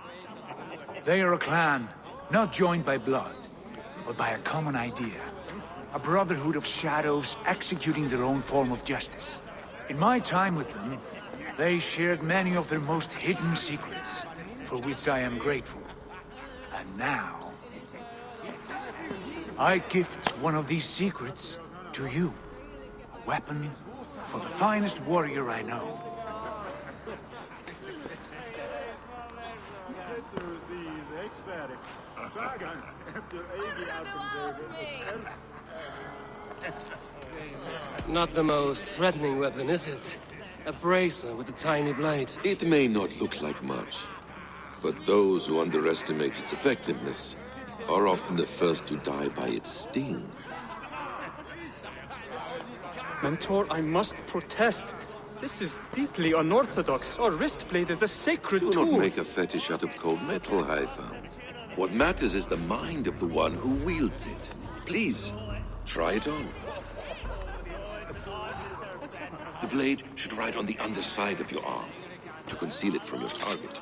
They are a clan, not joined by blood, but by a common idea. A brotherhood of shadows executing their own form of justice. In my time with them, they shared many of their most hidden secrets, for which I am grateful. And now, I gift one of these secrets to you. A weapon for the finest warrior I know. Not the most threatening weapon, is it? A bracer with a tiny blade. It may not look like much, but those who underestimate its effectiveness are often the first to die by its sting. Mentor, I must protest. This is deeply unorthodox. Our wrist blade is a sacred tool. Do not make a fetish out of cold metal, Hytham. What matters is the mind of the one who wields it. Please, try it on. The blade should ride on the underside of your arm, to conceal it from your target.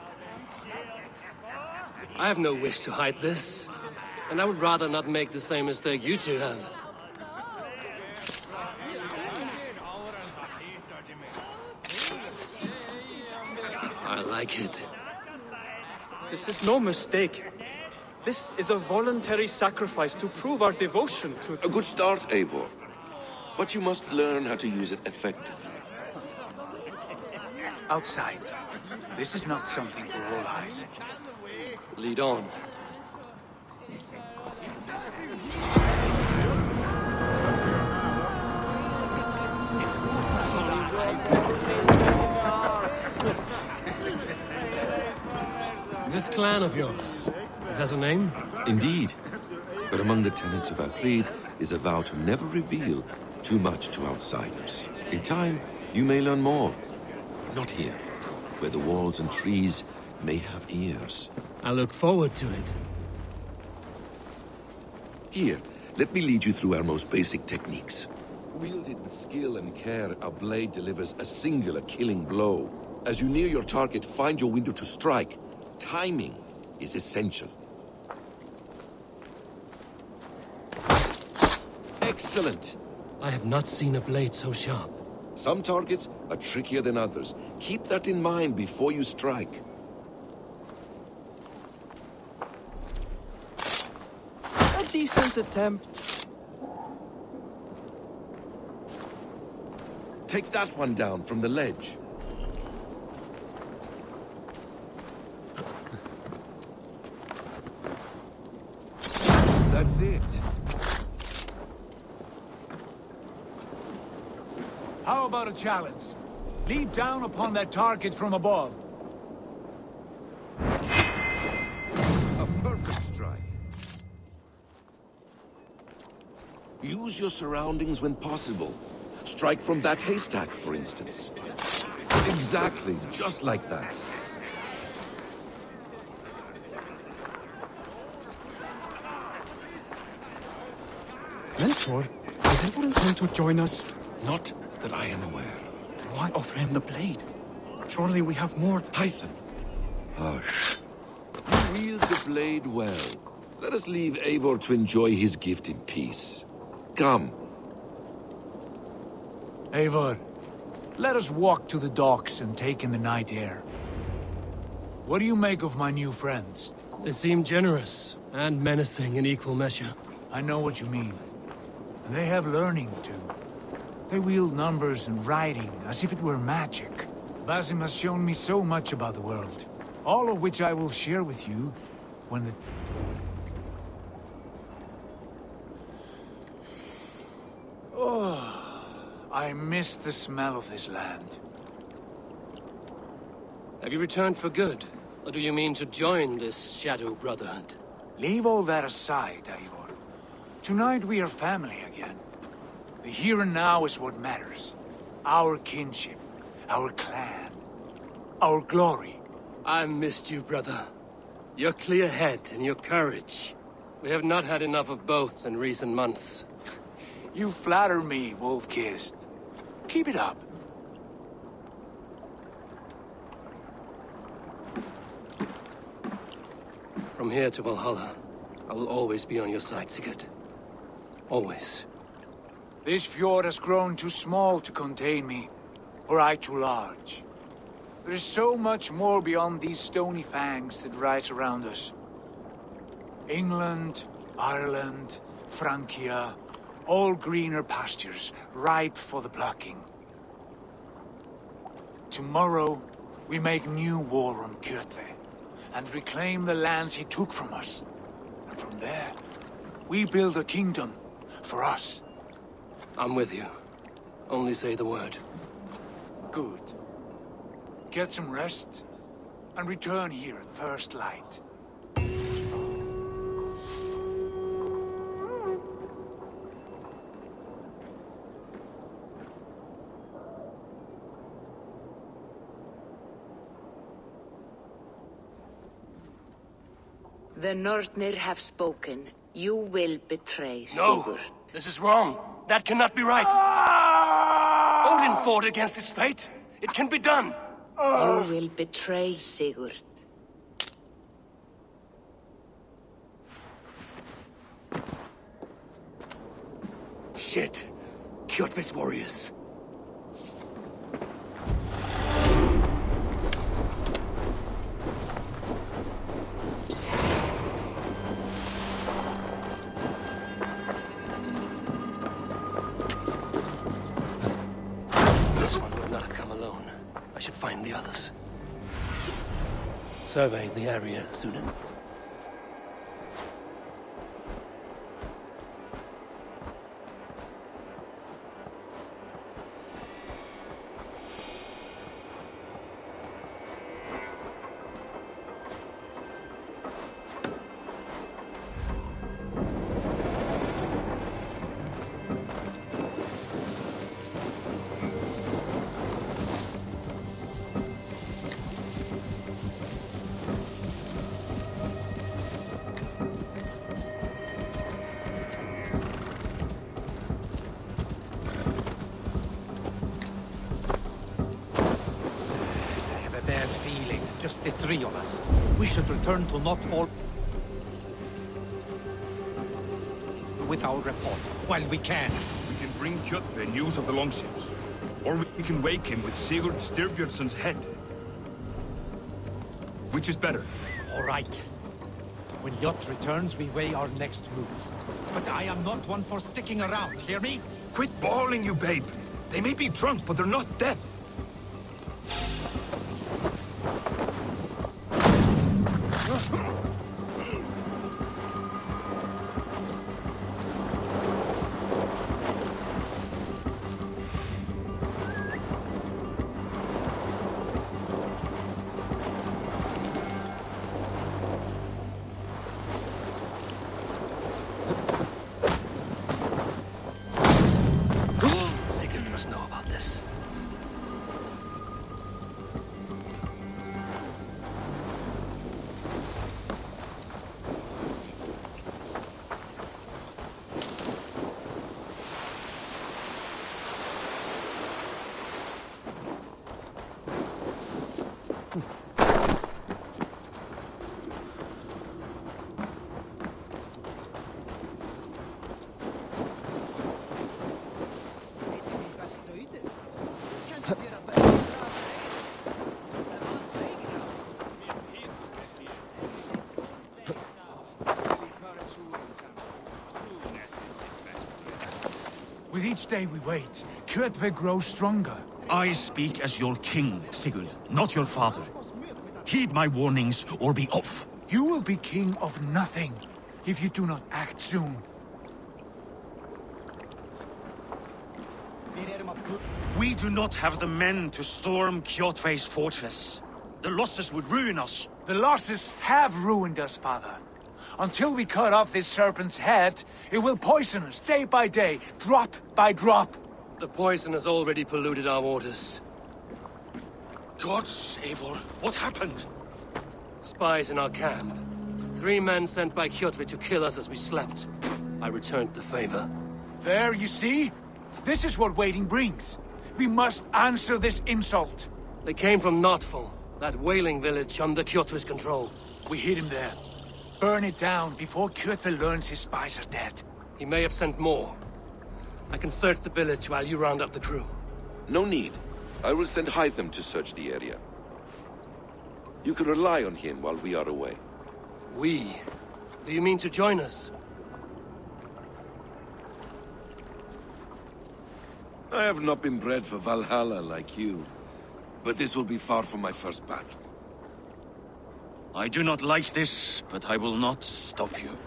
I have no wish to hide this. And I would rather not make the same mistake you two have. I like it. This is no mistake. This is a voluntary sacrifice to prove our devotion to... A good start, Eivor. But you must learn how to use it effectively. Outside. This is not something for all eyes. Lead on. This clan of yours, it has a name? Indeed. But among the tenets of our creed is a vow to never reveal too much to outsiders. In time, you may learn more. But not here, where the walls and trees may have ears. I look forward to it. Here, let me lead you through our most basic techniques. Wielded with skill and care, our blade delivers a singular killing blow. As you near your target, find your window to strike. Timing is essential. Excellent! I have not seen a blade so sharp. Some targets are trickier than others. Keep that in mind before you strike. A decent attempt. Take that one down from the ledge. That's it. How about a challenge? Leap down upon that target from above. A perfect strike. Use your surroundings when possible. Strike from that haystack, for instance. Exactly, just like that. Mentor, is Eivor going to join us? Not that I am aware. Then why offer him the blade? Surely we have more... Hytham. Hush. You wield the blade well. Let us leave Eivor to enjoy his gift in peace. Come. Eivor, let us walk to the docks and take in the night air. What do you make of my new friends? They seem generous and menacing in equal measure. I know what you mean. And they have learning, too. They wield numbers and writing as if it were magic. Basim has shown me so much about the world, all of which I will share with you when the... Oh, I miss the smell of this land. Have you returned for good? Or do you mean to join this Shadow Brotherhood? Leave all that aside, Eivor. Tonight we are family again. The here and now is what matters. Our kinship, our clan, our glory. I missed you, brother. Your clear head and your courage. We have not had enough of both in recent months. You flatter me, Wolf-Kissed. Keep it up. From here to Valhalla, I will always be on your side, Sigurd. Always. This fjord has grown too small to contain me, or I too large. There is so much more beyond these stony fangs that rise around us. England, Ireland, Francia, all greener pastures, ripe for the plucking. Tomorrow, we make new war on Kjotve, and reclaim the lands he took from us. And from there, we build a kingdom for us. I'm with you. Only say the word. Good. Get some rest, and return here at first light. The Nornir have spoken. You will betray No! Sigurd. This is wrong. That cannot be right. Odin fought against his fate. It can be done. You will betray Sigurd. Shit. Kjotve's warriors. This one would not have come alone. I should find the others. Survey the area, Sunan. 3 of us. We should return to Notfall with our report, while we can. We can bring Kjotve news of the longships. Or we can wake him with Sigurd Styrbjörnsson's head. Which is better? All right. When Jot returns, we weigh our next move. But I am not one for sticking around, hear me? Quit bawling, you babe! They may be drunk, but they're not dead. Sigurd must know about this. With each day we wait, Kjotve grows stronger. I speak as your king, Sigurd, not your father. Heed my warnings or be off. You will be king of nothing if you do not act soon. We do not have the men to storm Kjotve's fortress. The losses would ruin us. The losses have ruined us, father. Until we cut off this serpent's head, it will poison us day by day, drop by drop. The poison has already polluted our waters. Gods, Eivor, what happened? Spies in our camp. 3 men sent by Kjotve to kill us as we slept. I returned the favor. There, you see? This is what waiting brings. We must answer this insult. They came from Notfall, that whaling village under Kjotve's control. We hid him there. Burn it down before Kjotve learns his spies are dead. He may have sent more. I can search the village while you round up the crew. No need. I will send Hytham to search the area. You can rely on him while we are away. We? Do you mean to join us? I have not been bred for Valhalla like you, but this will be far from my first battle. I do not like this, but I will not stop you.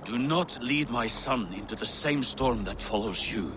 Do not lead my son into the same storm that follows you.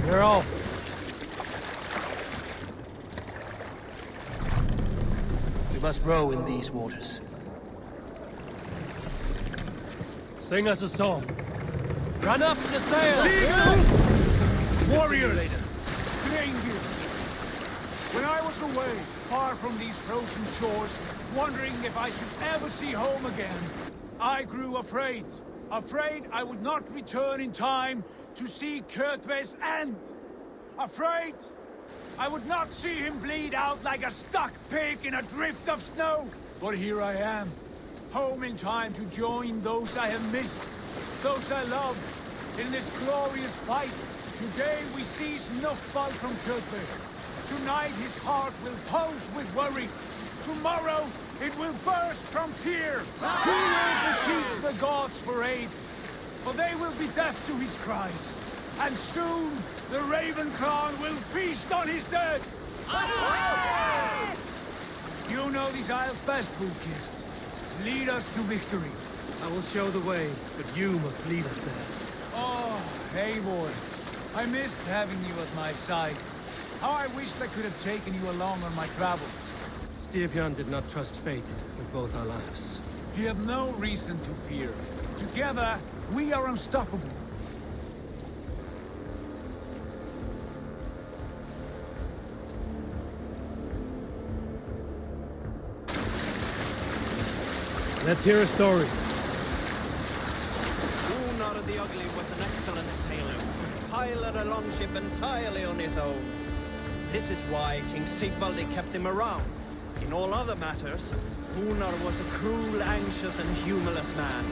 We're off. We must row in these waters. Sing us a song. Run up the sail! Warriors! Stranger! When I was away, far from these frozen shores, wondering if I should ever see home again, I grew afraid. Afraid I would not return in time to see Kjotve's end. Afraid I would not see him bleed out like a stuck pig in a drift of snow. But here I am, home in time to join those I have missed, those I love, in this glorious fight. Today we seize Notfall from Kjotve. Tonight his heart will pulse with worry. Tomorrow it will burst from fear. He will beseech the gods for aid, for they will be deaf to his cries. And soon, the Raven Clan will feast on his dead! You know these isles best, Bookist. Lead us to victory. I will show the way, but you must lead us there. Oh, Eivor. I missed having you at my side. How I wished I could have taken you along on my travels. Styrbjörn did not trust fate with both our lives. You have no reason to fear. Together, we are unstoppable. Let's hear a story. Gunnar the Ugly was an excellent sailor, pilot a longship entirely on his own. This is why King Sigvaldi kept him around. In all other matters, Gunnar was a cruel, anxious and humorless man.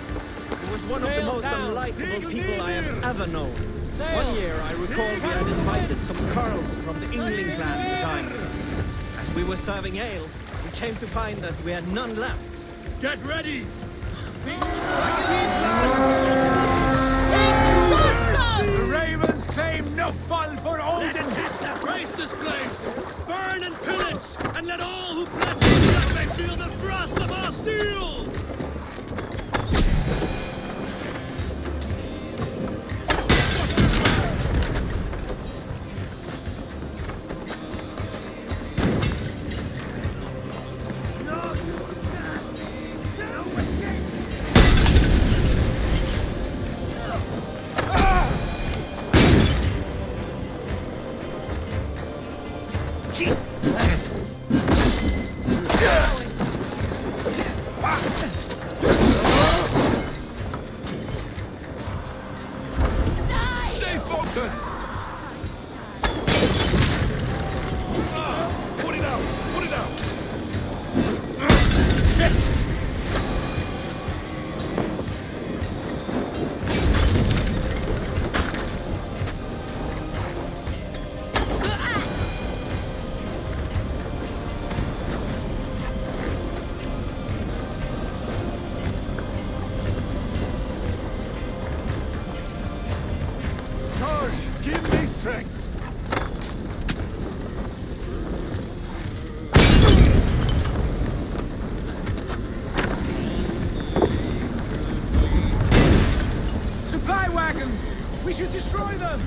He was one of the most unlikable people I have ever known. One year, I recall we had invited some Carls from the Yngling clan to dine with us. As we were serving ale, we came to find that we had none left. Get ready! The Ravens claim no fall for Odin! Raise this place! Burn and pillage! And let all who pledge themselves may feel the frost of our steel! Supply wagons! We should destroy them!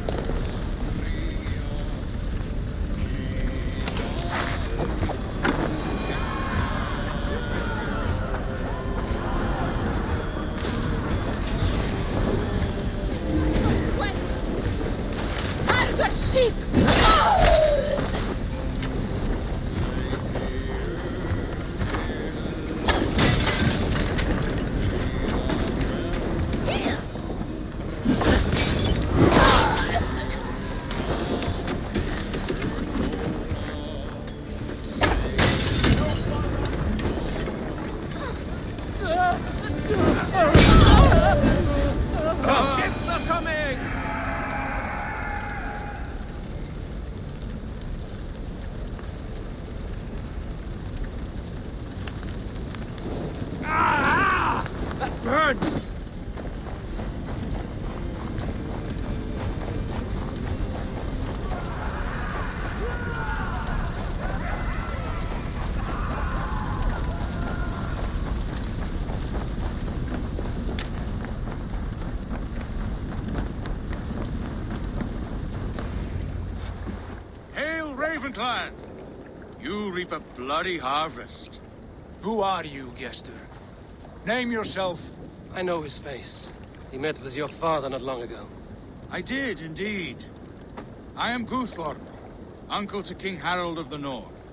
Ships are coming! That burns! Hail, Ravenclan! You reap a bloody harvest. Who are you, Gester? Name yourself. I know his face. He met with your father not long ago. I did, indeed. I am Guthorm, uncle to King Harold of the North.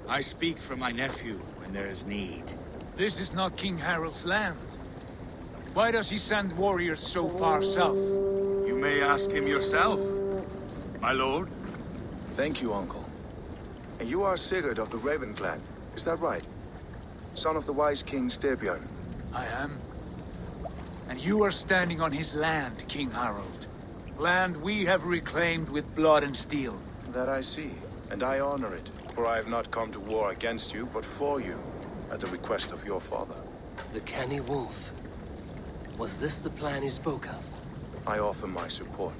I speak for my nephew when there is need. This is not King Harold's land. Why does he send warriors so far south? You may ask him yourself, my lord. Thank you, uncle. And you are Sigurd of the Raven clan, is that right? Son of the wise King Styrbjörn. I am. And you are standing on his land, King Harold. Land we have reclaimed with blood and steel. That I see, and I honor it, for I have not come to war against you, but for you, at the request of your father. The canny wolf. Was this the plan he spoke of? I offer my support.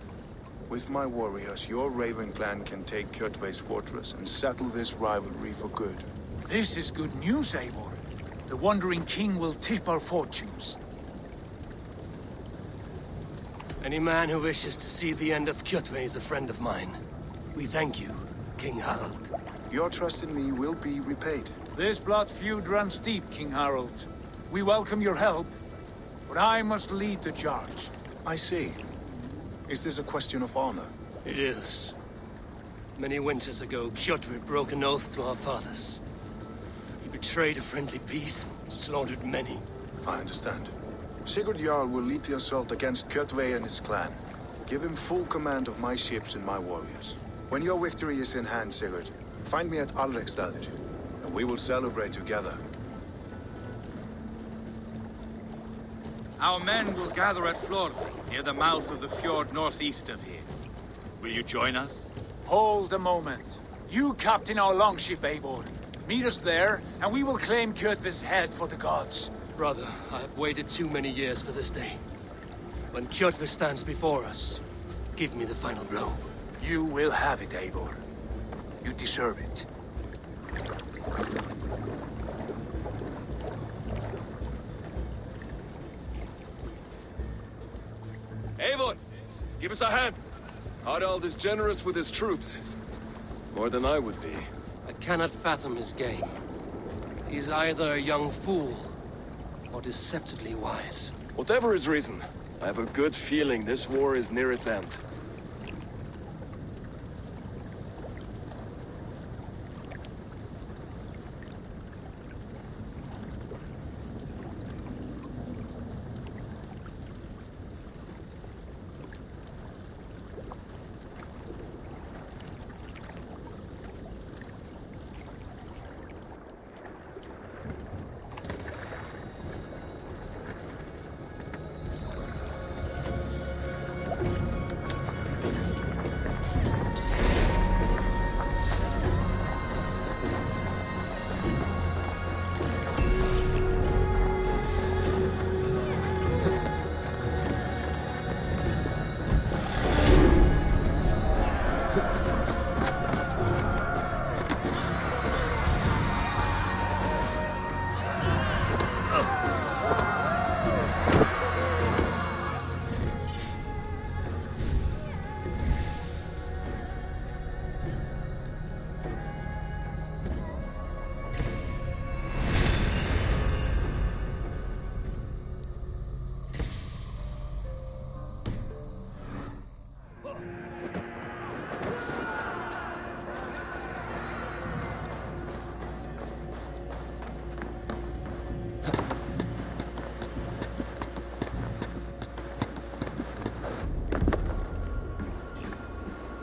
With my warriors, your Raven clan can take Kjotve's fortress and settle this rivalry for good. This is good news, Eivor. The Wandering King will tip our fortunes. Any man who wishes to see the end of Kjotve is a friend of mine. We thank you, King Harald. Your trust in me will be repaid. This blood feud runs deep, King Harald. We welcome your help, but I must lead the charge. I see. Is this a question of honor? It is. Many winters ago, Kjotve broke an oath to our fathers. He betrayed a friendly peace and slaughtered many. I understand. Sigurd Jarl will lead the assault against Kjotve and his clan. Give him full command of my ships and my warriors. When your victory is in hand, Sigurd, find me at Alrekstadir, and we will celebrate together. Our men will gather at Florø, near the mouth of the fjord northeast of here. Will you join us? Hold a moment. You captain our longship, Eivor. Meet us there, and we will claim Kjotve's head for the gods. Brother, I have waited too many years for this day. When Kjotve stands before us, give me the final blow. You will have it, Eivor. You deserve it. Eivor, give us a hand. Harald is generous with his troops. More than I would be. I cannot fathom his game. He is either a young fool or deceptively wise. Whatever his reason, I have a good feeling this war is near its end.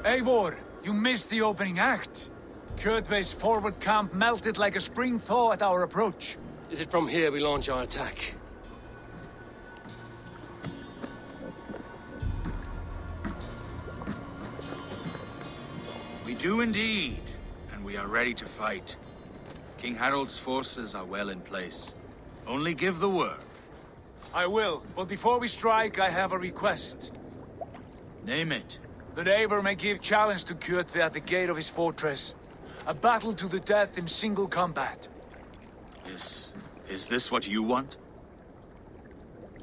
Eivor, you missed the opening act. Kjotve's forward camp melted like a spring thaw at our approach. Is it from here we launch our attack? We do indeed, and we are ready to fight. King Harald's forces are well in place. Only give the word. I will, but before we strike, I have a request. Name it. That Eivor may give challenge to Kjotve at the gate of his fortress. A battle to the death in single combat. Is this what you want?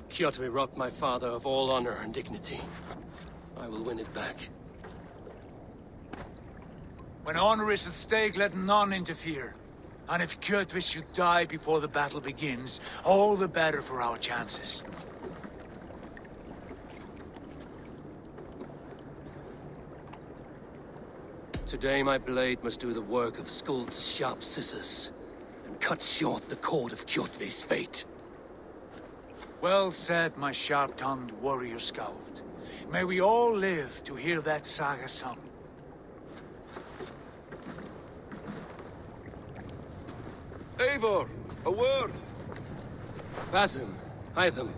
Kjotve robbed my father of all honor and dignity. I will win it back. When honor is at stake, let none interfere. And if Kjotve should die before the battle begins, all the better for our chances. Today my blade must do the work of Skuld's sharp scissors, and cut short the cord of Kjotve's fate. Well said, my sharp-tongued warrior Skald. May we all live to hear that saga sung. Eivor, a word! Basim, Hytham.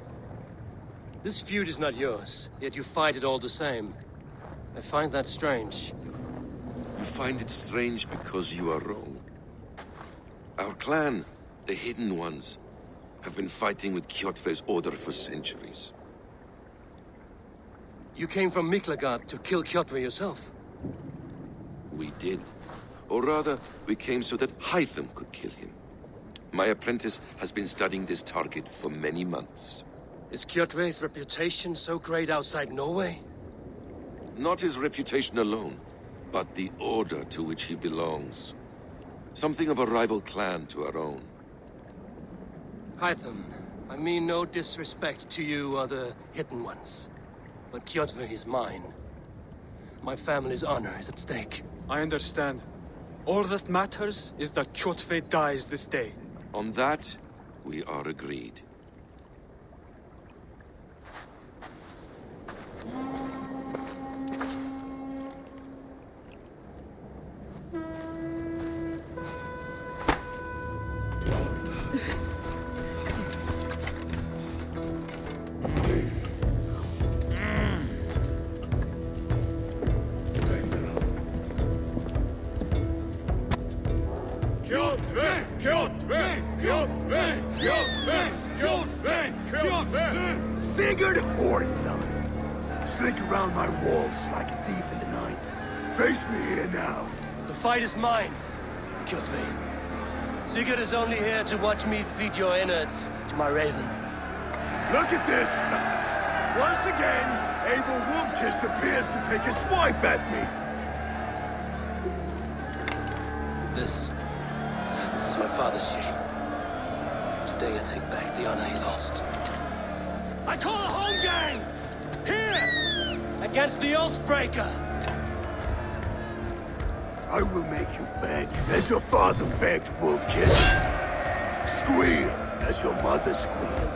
This feud is not yours, yet you fight it all the same. I find that strange. You find it strange because you are wrong. Our clan, the Hidden Ones, have been fighting with Kjotve's order for centuries. You came from Miklagard to kill Kjotve yourself. We did. Or rather, we came so that Hytham could kill him. My apprentice has been studying this target for many months. Is Kjotve's reputation so great outside Norway? Not his reputation alone, but the order to which he belongs. Something of a rival clan to our own. Hytham, I mean no disrespect to you or the hidden ones. But Kjotve is mine. My family's honor is at stake. I understand. All that matters is that Kjotve dies this day. On that, we are agreed. Sigurd Whoreson! Slink around my walls like a thief in the night. Face me here now. The fight is mine, Kjotve. Sigurd is only here to watch me feed your innards to my raven. Look at this! Once again, Eivor Wolfkiss appears to take a swipe at me. This is my father's shame. Today I take back the honor he lost. I call a home game! Here! Against the Oathbreaker! I will make you beg, as your father begged, Wolfkiss. Squeal, as your mother squealed.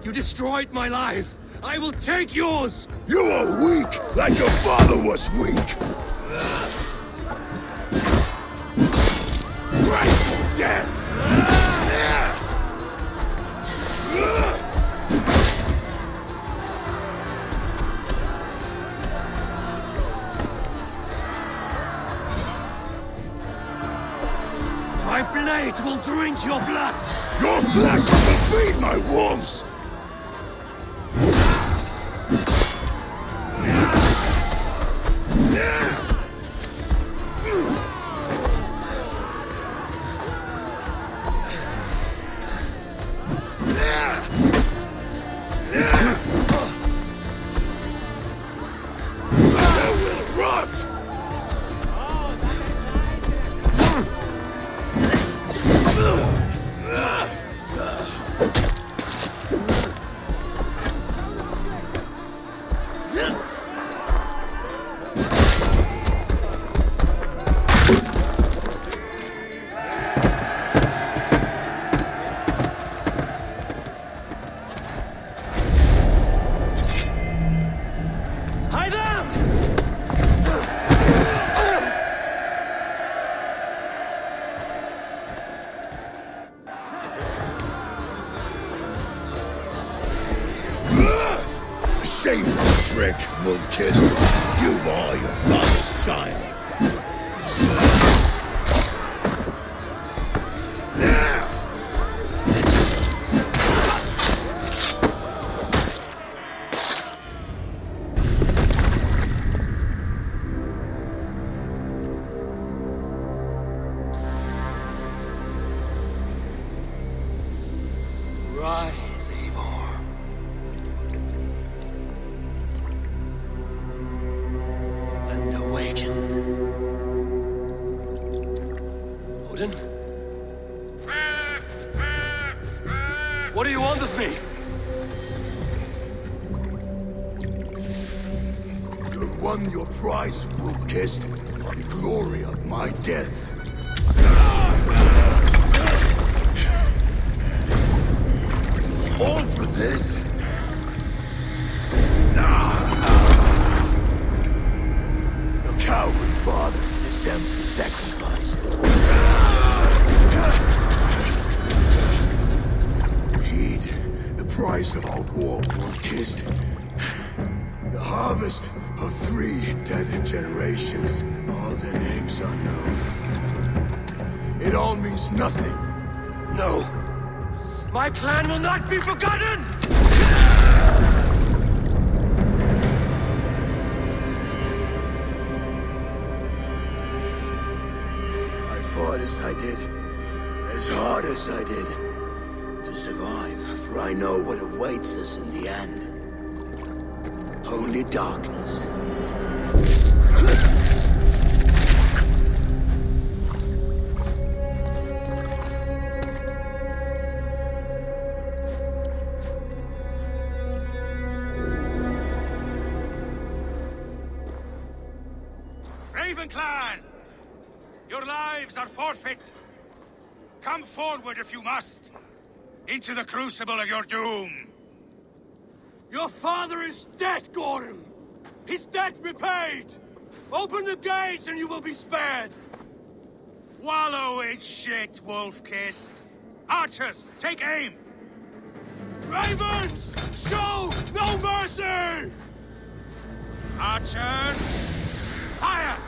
You destroyed my life! I will take yours! You are weak, like your father was weak! Right death! My blade will drink your blood! Your flesh will feed my wolves! Shameful trick, Wolfkiss. You are your father's child. Rise, Eivor. And awaken. Odin? What do you want of me? You've won your prize, Wolfkiss. The glory of my death. All for this? Your coward father is empty sacrifice. Heed the price of our war, Wolfkiss. The harvest of 3 dead generations. All their names are known. It all means nothing. No. My clan will not be forgotten! I fought as I did, as hard as I did, to survive, for I know what awaits us in the end. Only darkness. Raven Clan! Your lives are forfeit! Come forward if you must! Into the crucible of your doom! Your father is dead, Gordon! His debt repaid! Open the gates and you will be spared! Wallow in shit, wolf-kissed! Archers, take aim! Ravens! Show no mercy! Archers, fire!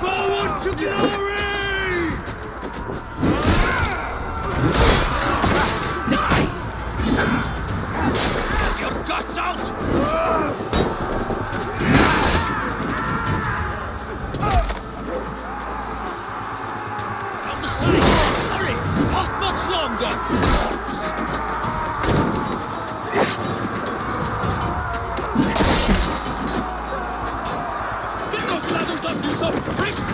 Forward to glory! Your guts out! On the side! Hurry! Not much longer! Get those ladders up, you soft bricks!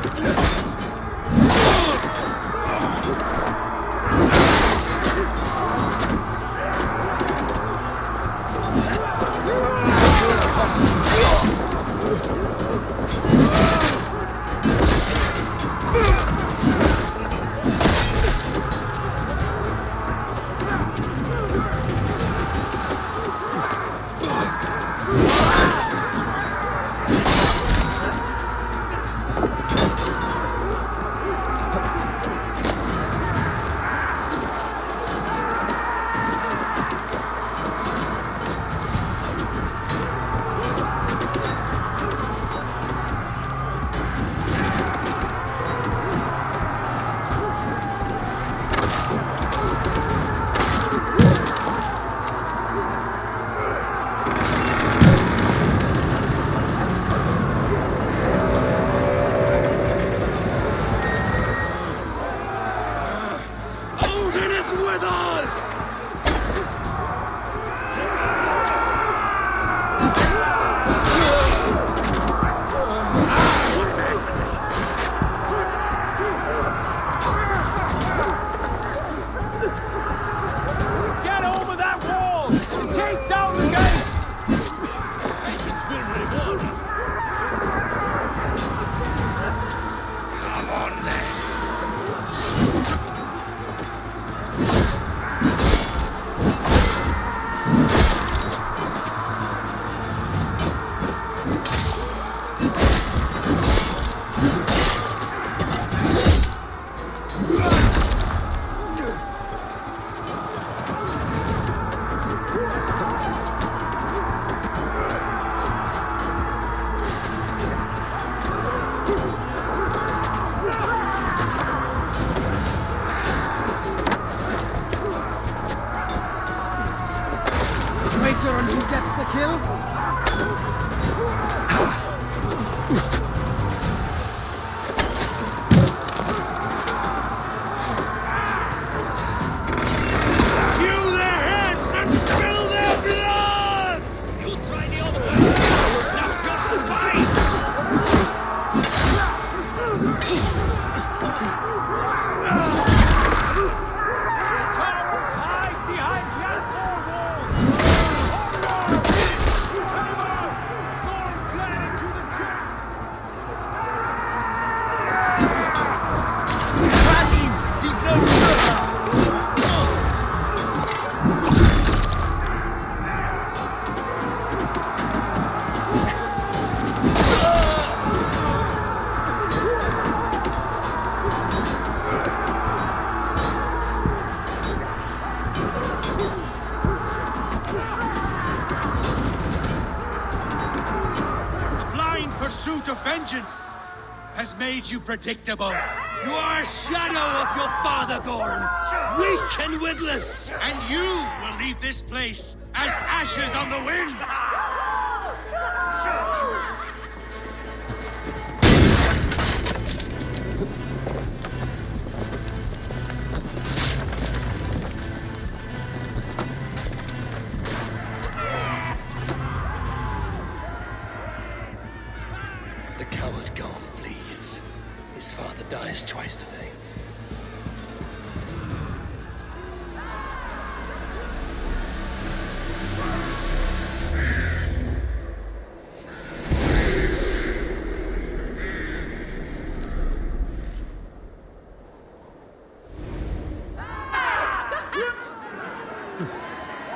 Odin is with us! Get over that wall! And take down the gate! Patience will reward us. Come on then! Wager on who gets the kill? Hew their heads and spill their blood! You try the other way! Now your spine! Cowards hide behind yet more walls! Onward! vengeance has made you predictable. You are a shadow of your father, Gorm. Weak and witless. And you will leave this place as ashes on the wind. The coward Gorm flees. His father dies twice today.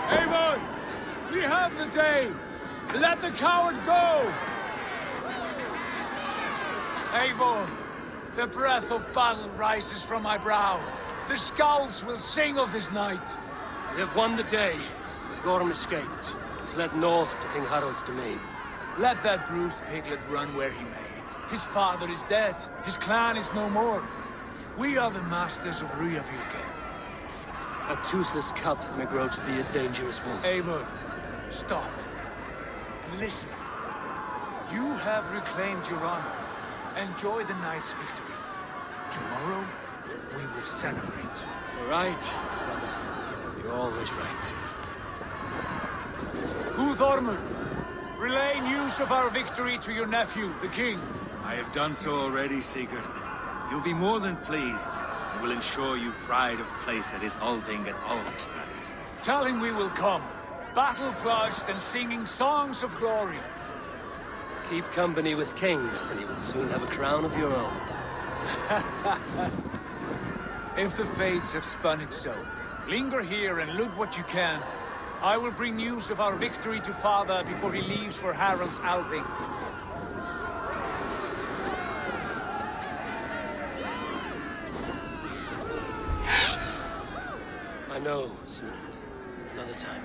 Eivor! We have the day! Let the coward go! Eivor, the breath of battle rises from my brow. The scouts will sing of this night. We have won the day. Gorm escaped. He fled north to King Harald's domain. Let that bruised piglet run where he may. His father is dead. His clan is no more. We are the masters of Ryjavík. A toothless cub may grow to be a dangerous wolf. Eivor, stop. Listen. You have reclaimed your honor. Enjoy the night's victory. Tomorrow, we will celebrate. You're right, brother. You're always right. Guthormur, relay news of our victory to your nephew, the king. I have done so already, Sigurd. He'll be more than pleased. He will ensure you pride of place at his Althing at Alvekstad. Tell him we will come, battle-flushed and singing songs of glory. Keep company with kings, and you will soon have a crown of your own. If the fates have spun it so, linger here and loot what you can. I will bring news of our victory to father before he leaves for Harald's Althing. I know, soon. Another time.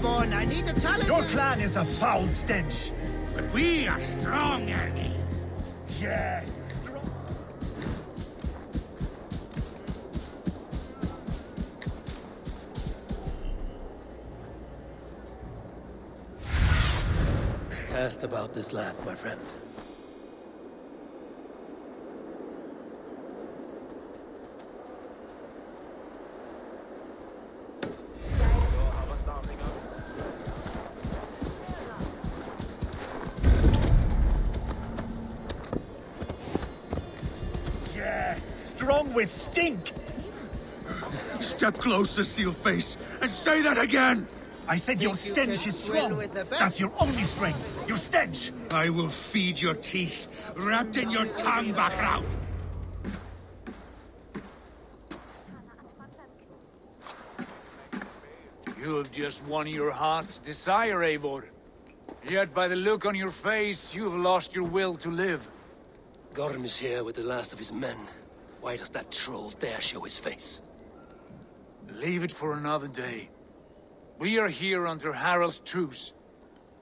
on, I need a challenge. Your clan is a foul stench. But we are strong, Ernie. Yes. Cast about this land, my friend. Yes, strong with stink. Step closer, Sealface, and say that again! I said your stench is strong. That's your only strength. Your stench. I will feed your teeth, wrapped in your tongue, Backraut! You have just won your heart's desire, Eivor. Yet by the look on your face, you have lost your will to live. Gorm is here with the last of his men. Why does that troll dare show his face? Leave it for another day. We are here under Harald's truce,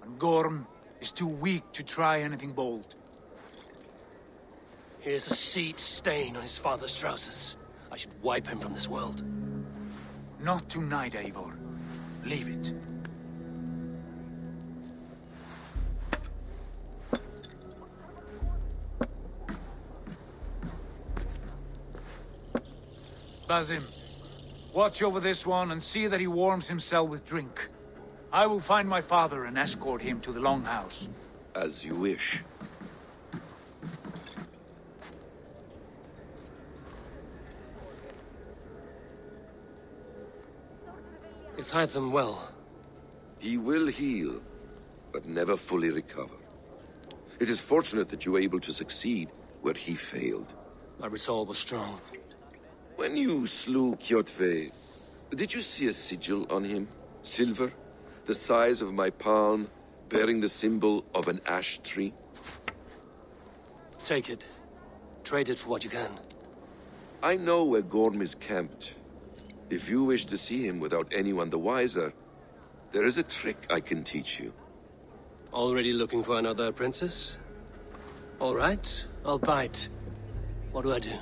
and Gorm is too weak to try anything bold. Here's a seed stain on his father's trousers. I should wipe him from this world. Not tonight, Eivor. Leave it. Basim, watch over this one and see that he warms himself with drink. I will find my father and escort him to the Longhouse. As you wish. Is Hytham well? He will heal, but never fully recover. It is fortunate that you were able to succeed where he failed. My resolve was strong. When you slew Kjotve, did you see a sigil on him? Silver? The size of my palm, bearing the symbol of an ash tree? Take it. Trade it for what you can. I know where Gorm is camped. If you wish to see him without anyone the wiser, there is a trick I can teach you. Already looking for another princess? All right, I'll bite. What do I do?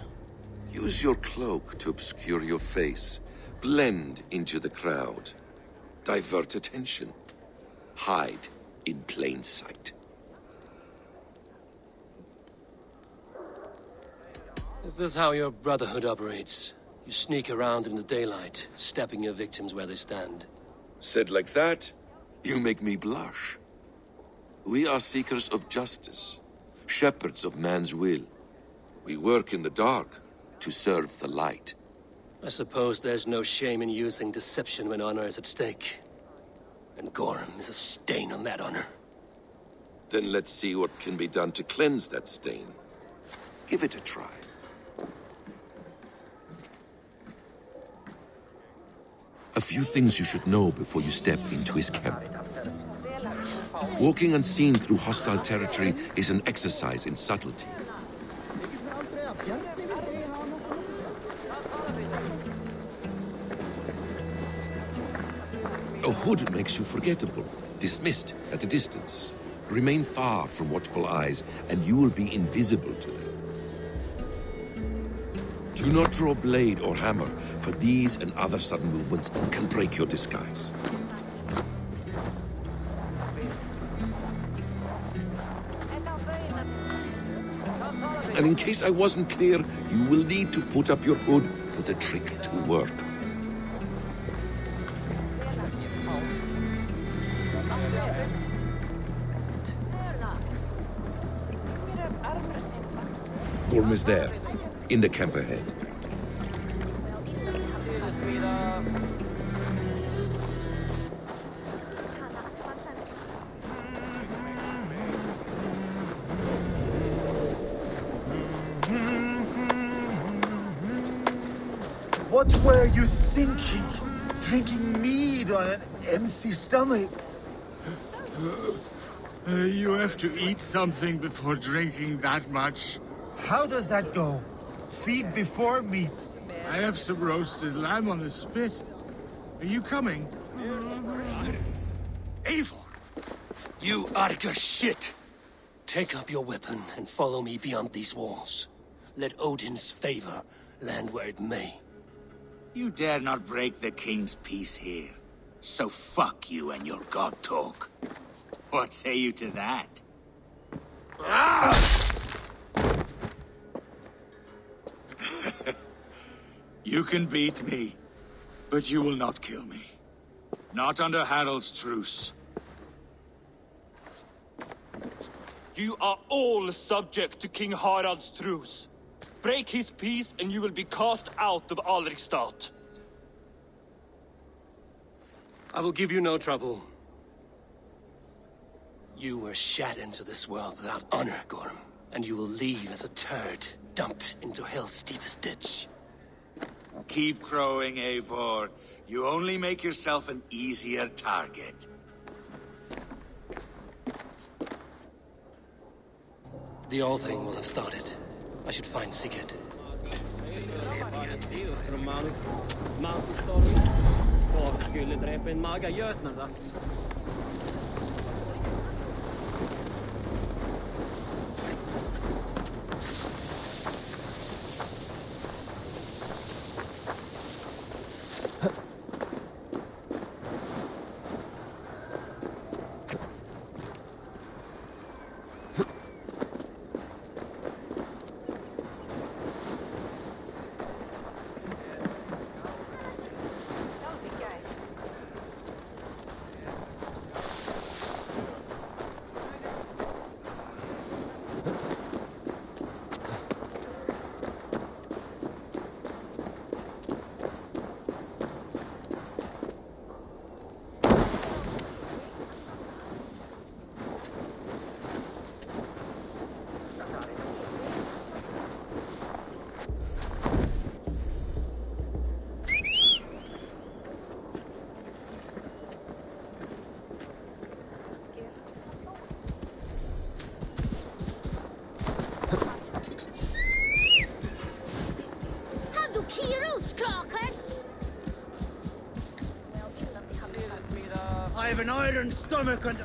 Use your cloak to obscure your face. Blend into the crowd. Divert attention. Hide in plain sight. Is this how your brotherhood operates? You sneak around in the daylight, stepping your victims where they stand. Said like that, you make me blush. We are seekers of justice, shepherds of man's will. We work in the dark to serve the light. I suppose there's no shame in using deception when honor is at stake. And Gorm is a stain on that honor. Then let's see what can be done to cleanse that stain. Give it a try. A few things you should know before you step into his camp. Walking unseen through hostile territory is an exercise in subtlety. A hood makes you forgettable, dismissed at a distance. Remain far from watchful eyes, and you will be invisible to them. Do not draw blade or hammer, for these and other sudden movements can break your disguise. And in case I wasn't clear, you will need to put up your hood for the trick to work. Gorm is there, in the camp ahead. What were you thinking? Drinking mead on an empty stomach? You have to eat something before drinking that much. How does that go? Feed before meat. I have some roasted lamb on the spit. Are you coming? Eivor! You Arga shit! Take up your weapon and follow me beyond these walls. Let Odin's favor land where it may. You dare not break the king's peace here. So fuck you and your god talk. What say you to that? You can beat me, but you will not kill me. Not under Harald's truce. You are all subject to King Harald's truce. Break his peace and you will be cast out of Alrikstad. I will give you no trouble. You were shat into this world without honor, Gorm, and you will leave as a turd dumped into hell's deepest ditch. Keep crowing, Eivor. You only make yourself an easier target. The All Thing will have started. I should find Sigurd. Og skulle drepe en magagjøtner, da. I have an iron stomach and...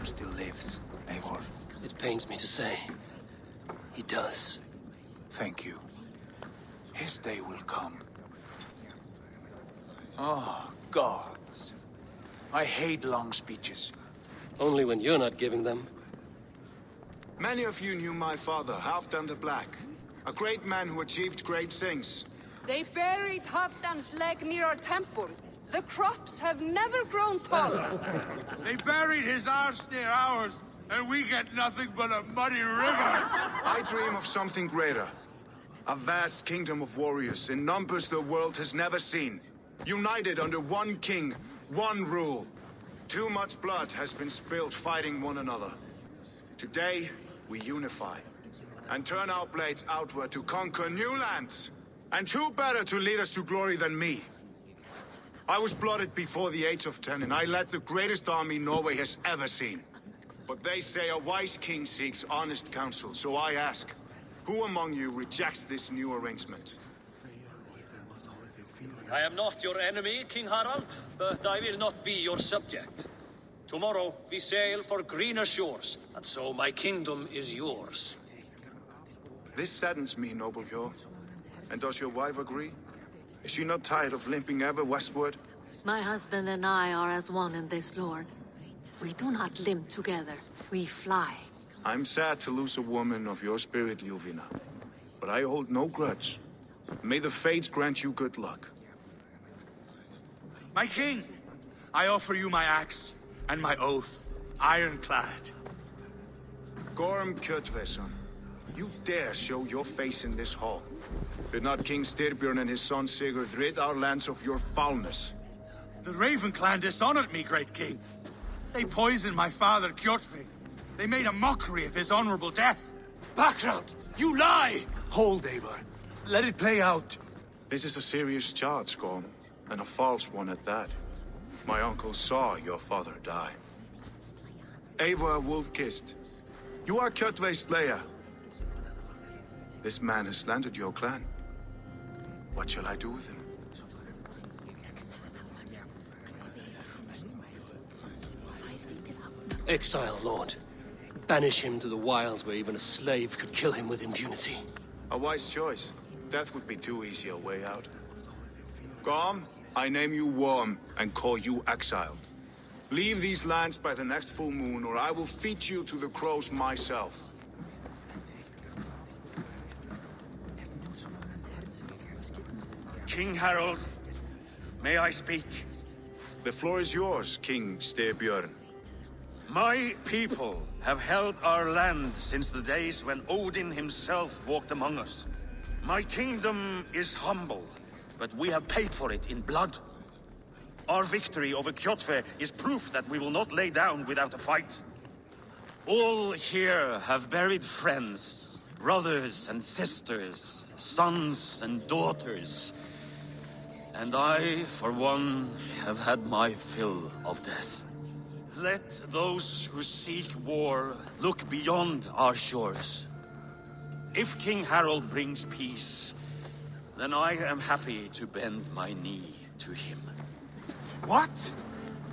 Still lives, Eivor. It pains me to say. He does. Thank you. His day will come. Oh, gods. I hate long speeches. Only when you're not giving them. Many of you knew my father, Halfdan the Black. A great man who achieved great things. They buried Halfdan's leg near our temple. The crops have never grown taller. They buried his arse near ours, and we get nothing but a muddy river. I dream of something greater. A vast kingdom of warriors in numbers the world has never seen. United under one king, one rule. Too much blood has been spilled fighting one another. Today, we unify. And turn our blades outward to conquer new lands. And who better to lead us to glory than me? I was blooded before the age of 10, and I led the greatest army Norway has ever seen. But they say a wise king seeks honest counsel, so I ask, who among you rejects this new arrangement? I am not your enemy, King Harald, but I will not be your subject. Tomorrow we sail for greener shores, and so my kingdom is yours. This saddens me, noble Hjor. And does your wife agree? Is she not tired of limping ever westward? My husband and I are as one in this, Lord. We do not limp together. We fly. I'm sad to lose a woman of your spirit, Ljuvina. But I hold no grudge. May the fates grant you good luck. My king, I offer you my axe and my oath, ironclad. Gorm Kjötveson, you dare show your face in this hall. Did not King Styrbjörn and his son Sigurd rid our lands of your foulness? The Raven clan dishonored me, great king. They poisoned my father, Kjotve. They made a mockery of his honorable death. Background! You lie! Hold, Eivor. Let it play out. This is a serious charge, Gorm, and a false one at that. My uncle saw your father die. Eivor Wolf-Kissed, you are Kjotve's slayer. This man has slandered your clan. What shall I do with him? Exile, Lord. Banish him to the wilds where even a slave could kill him with impunity. A wise choice. Death would be too easy a way out. Gorm, I name you Worm and call you exiled. Leave these lands by the next full moon, or I will feed you to the crows myself. King Harald, may I speak? The floor is yours, King Styrbjörn. My people have held our land since the days when Odin himself walked among us. My kingdom is humble, but we have paid for it in blood. Our victory over Kjotve is proof that we will not lay down without a fight. All here have buried friends, brothers and sisters, sons and daughters. And I, for one, have had my fill of death. Let those who seek war look beyond our shores. If King Harald brings peace, then I am happy to bend my knee to him. What?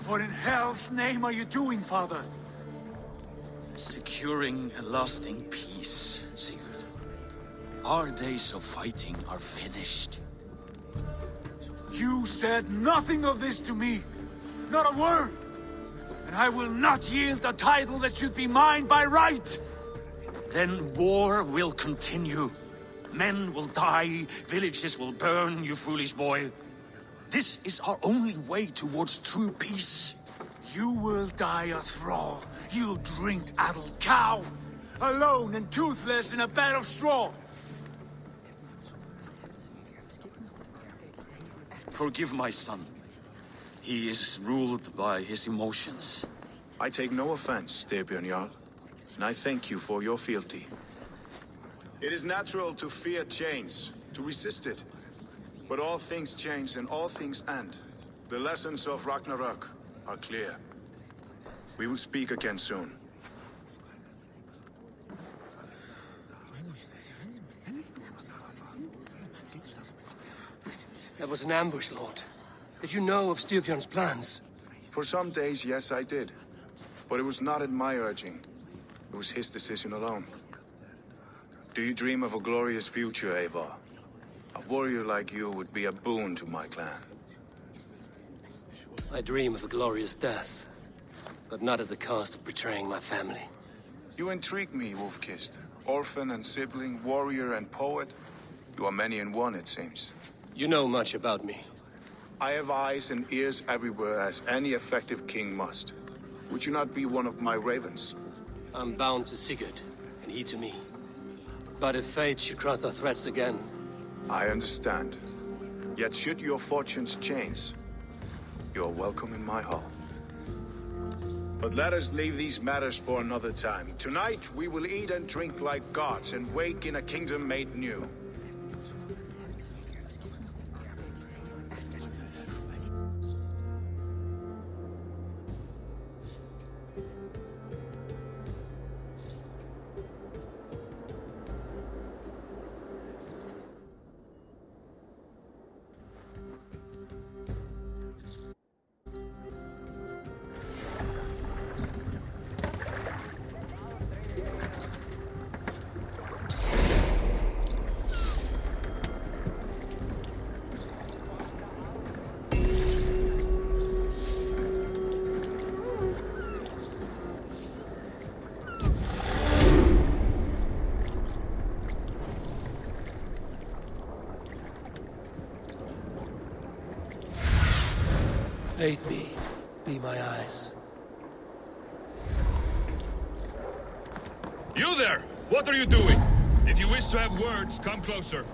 What in hell's name are you doing, father? Securing a lasting peace, Sigurd. Our days of fighting are finished. You said nothing of this to me. Not a word. And I will not yield a title that should be mine by right. Then war will continue. Men will die, villages will burn, you foolish boy. This is our only way towards true peace. You will die a thrall. You drink-addled cow. Alone and toothless in a bed of straw. Forgive my son. He is ruled by his emotions. I take no offense, Styrbjörn Jarl, and I thank you for your fealty. It is natural to fear change, to resist it. But all things change and all things end. The lessons of Ragnarok are clear. We will speak again soon. That was an ambush, Lord. Did you know of Styrbjörn's plans? For some days, yes, I did. But it was not at my urging. It was his decision alone. Do you dream of a glorious future, Eivor? A warrior like you would be a boon to my clan. I dream of a glorious death, but not at the cost of betraying my family. You intrigue me, Wolf-Kissed. Orphan and sibling, warrior and poet. You are many in one, it seems. You know much about me. I have eyes and ears everywhere, as any effective king must. Would you not be one of my ravens? I'm bound to Sigurd, and he to me. But if fate should cross our threads again... I understand. Yet should your fortunes change, you are welcome in my hall. But let us leave these matters for another time. Tonight, we will eat and drink like gods and wake in a kingdom made new. fate be my eyes. You there! What are you doing? If you wish to have words, come closer.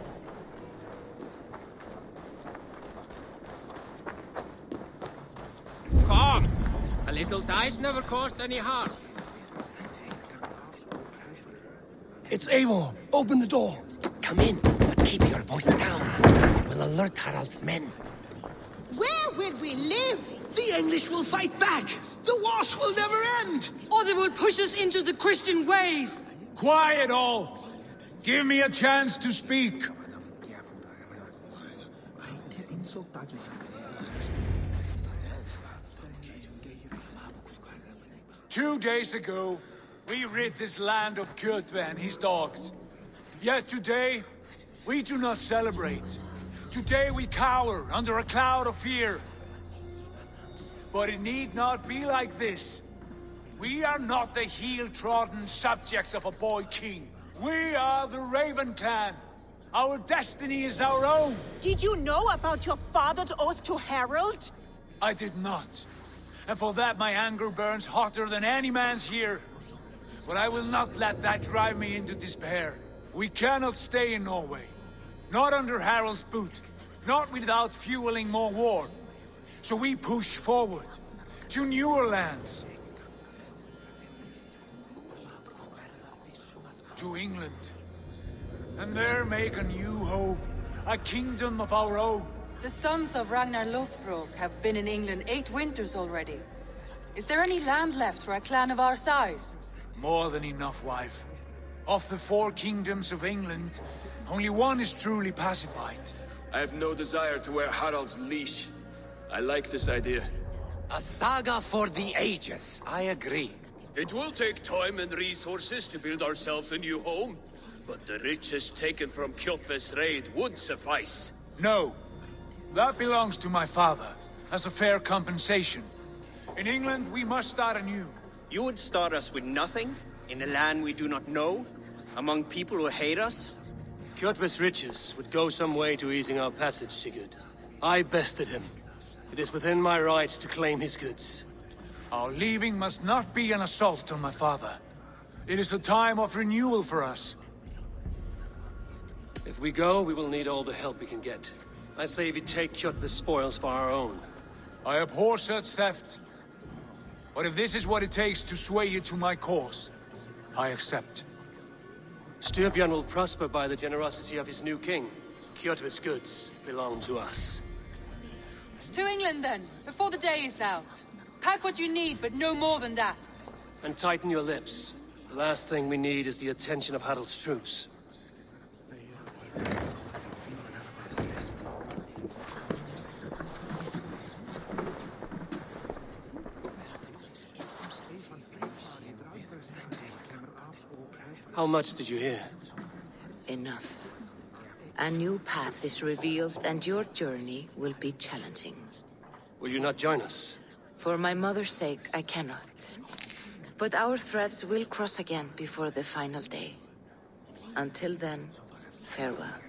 Come! A little dice never caused any harm. It's Eivor. Open the door. Come in, but keep your voice down. It will alert Harald's men. Where will we live? The English will fight back! The wars will never end! Or they will push us into the Christian ways! Quiet all! Give me a chance to speak. 2 days ago, we rid this land of Kjotve and his dogs. Yet today, we do not celebrate. Today we cower under a cloud of fear. But it need not be like this. We are not the heel-trodden subjects of a boy king. We are the Raven clan. Our destiny is our own. Did you know about your father's oath to Harald? I did not. And for that my anger burns hotter than any man's here. But I will not let that drive me into despair. We cannot stay in Norway. Not under Harald's boot. Not without fueling more war. So we push forward. To newer lands. To England. And there make a new hope. A kingdom of our own. The sons of Ragnar Lothbrok have been in England 8 winters already. Is there any land left for a clan of our size? More than enough, wife. Of the 4 kingdoms of England, only one is truly pacified. I have no desire to wear Harald's leash. I like this idea. A saga for the ages, I agree. It will take time and resources to build ourselves a new home, but the riches taken from Kjotve's raid would suffice. No. That belongs to my father, as a fair compensation. In England, we must start anew. You would start us with nothing? In a land we do not know? Among people who hate us? Kjotve's riches would go some way to easing our passage, Sigurd. I bested him. It is within my rights to claim his goods. Our leaving must not be an assault on my father. It is a time of renewal for us. If we go, we will need all the help we can get. I say we take Kjotve's spoils for our own. I abhor such theft. But if this is what it takes to sway you to my cause, I accept. Styrbjörn will prosper by the generosity of his new king. Kjotve's goods belong to us. To England then, before the day is out. Pack what you need, but no more than that. And tighten your lips. The last thing we need is the attention of Harald's troops. How much did you hear? Enough. A new path is revealed, and your journey will be challenging. Will you not join us? For my mother's sake, I cannot. But our threads will cross again before the final day. Until then, farewell.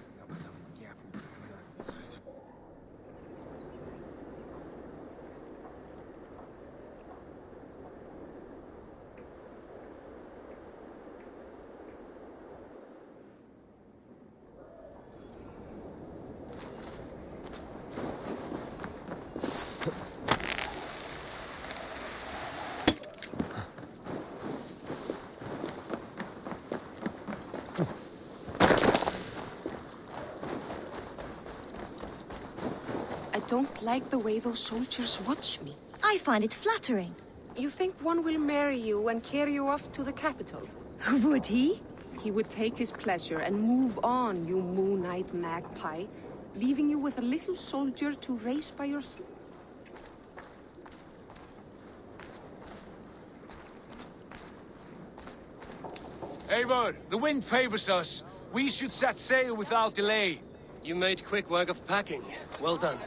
I don't like the way those soldiers watch me. I find it flattering. You think one will marry you and carry you off to the capital? Would he? He would take his pleasure and move on, you moon-eyed magpie, leaving you with a little soldier to race by your side. Eivor, the wind favors us. We should set sail without delay. You made quick work of packing. Well done.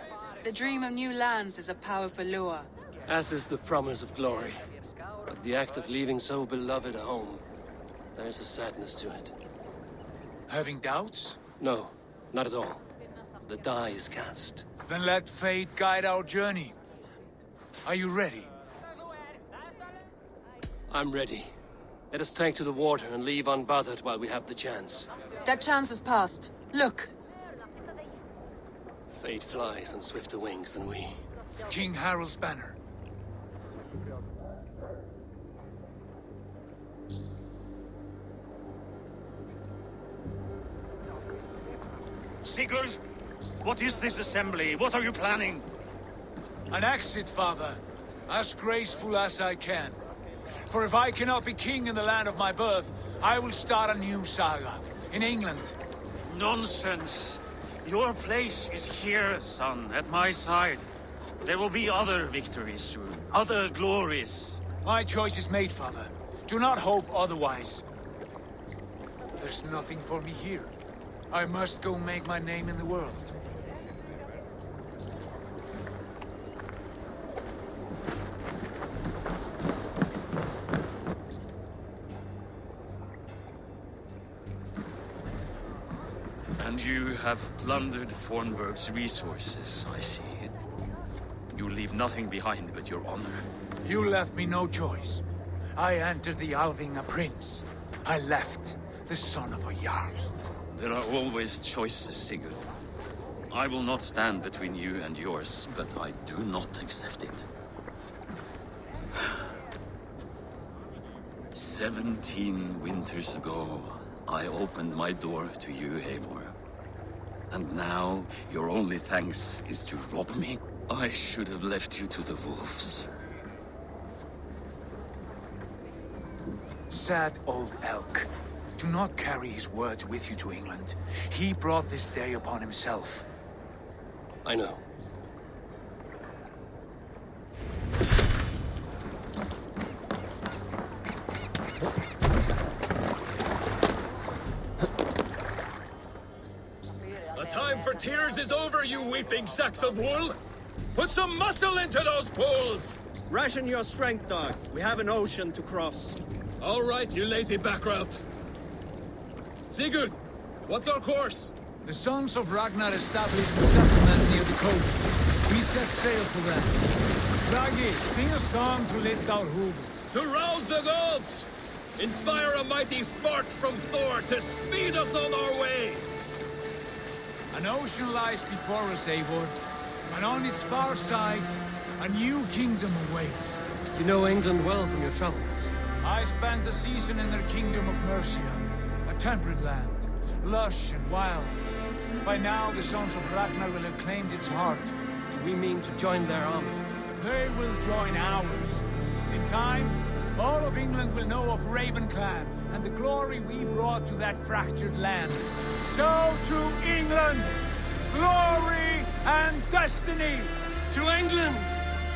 The dream of new lands is a powerful lure. As is the promise of glory. But the act of leaving so beloved a home, there's a sadness to it. Having doubts? No, not at all. The die is cast. Then let fate guide our journey. Are you ready? I'm ready. Let us take to the water and leave unbothered while we have the chance. That chance is past. Look! Fate flies on swifter wings than we. King Harald's banner. Sigurd! What is this assembly? What are you planning? An exit, father. As graceful as I can. For if I cannot be king in the land of my birth, I will start a new saga. In England. Nonsense! Your place is here, son, at my side. There will be other victories soon. Other glories. My choice is made, father. Do not hope otherwise. There's nothing for me here. I must go make my name in the world. And you have plundered Fornburg's resources, I see. You leave nothing behind but your honor. You left me no choice. I entered the Alving a prince. I left the son of a Jarl. There are always choices, Sigurd. I will not stand between you and yours, but I do not accept it. 17 winters ago, I opened my door to you, Eivor. And now, your only thanks is to rob me? I should have left you to the wolves. Sad old elk. Do not carry his words with you to England. He brought this day upon himself. I know. The time for tears is over, you weeping sacks of wool! Put some muscle into those pulls! Ration your strength, dog. We have an ocean to cross. All right, you lazy backrout. Sigurd, what's our course? The sons of Ragnar established a settlement near the coast. We set sail for them. Raggi, sing a song to lift our hood. To rouse the gods! Inspire a mighty fart from Thor to speed us on our way! An ocean lies before us, Eivor. And on its far side, a new kingdom awaits. You know England well from your travels. I spent a season in their kingdom of Mercia. A temperate land, lush and wild. By now, the sons of Ragnar will have claimed its heart. Do we mean to join their army? They will join ours. In time, all of England will know of Raven Clan and the glory we brought to that fractured land. So to England! Glory and destiny! To England!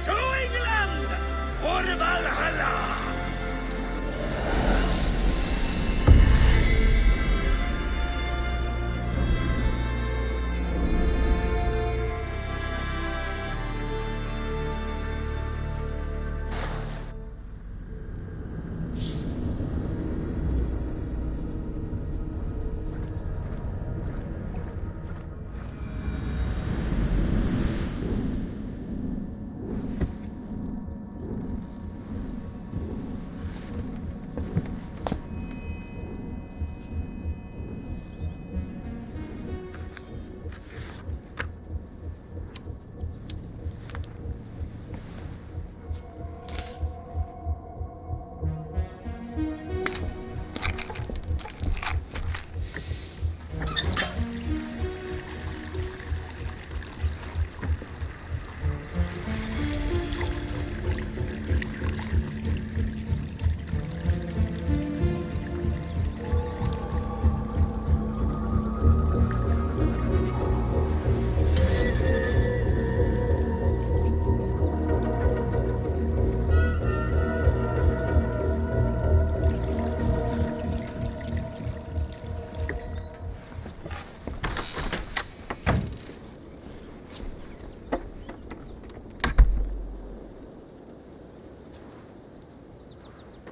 To England! For Valhalla!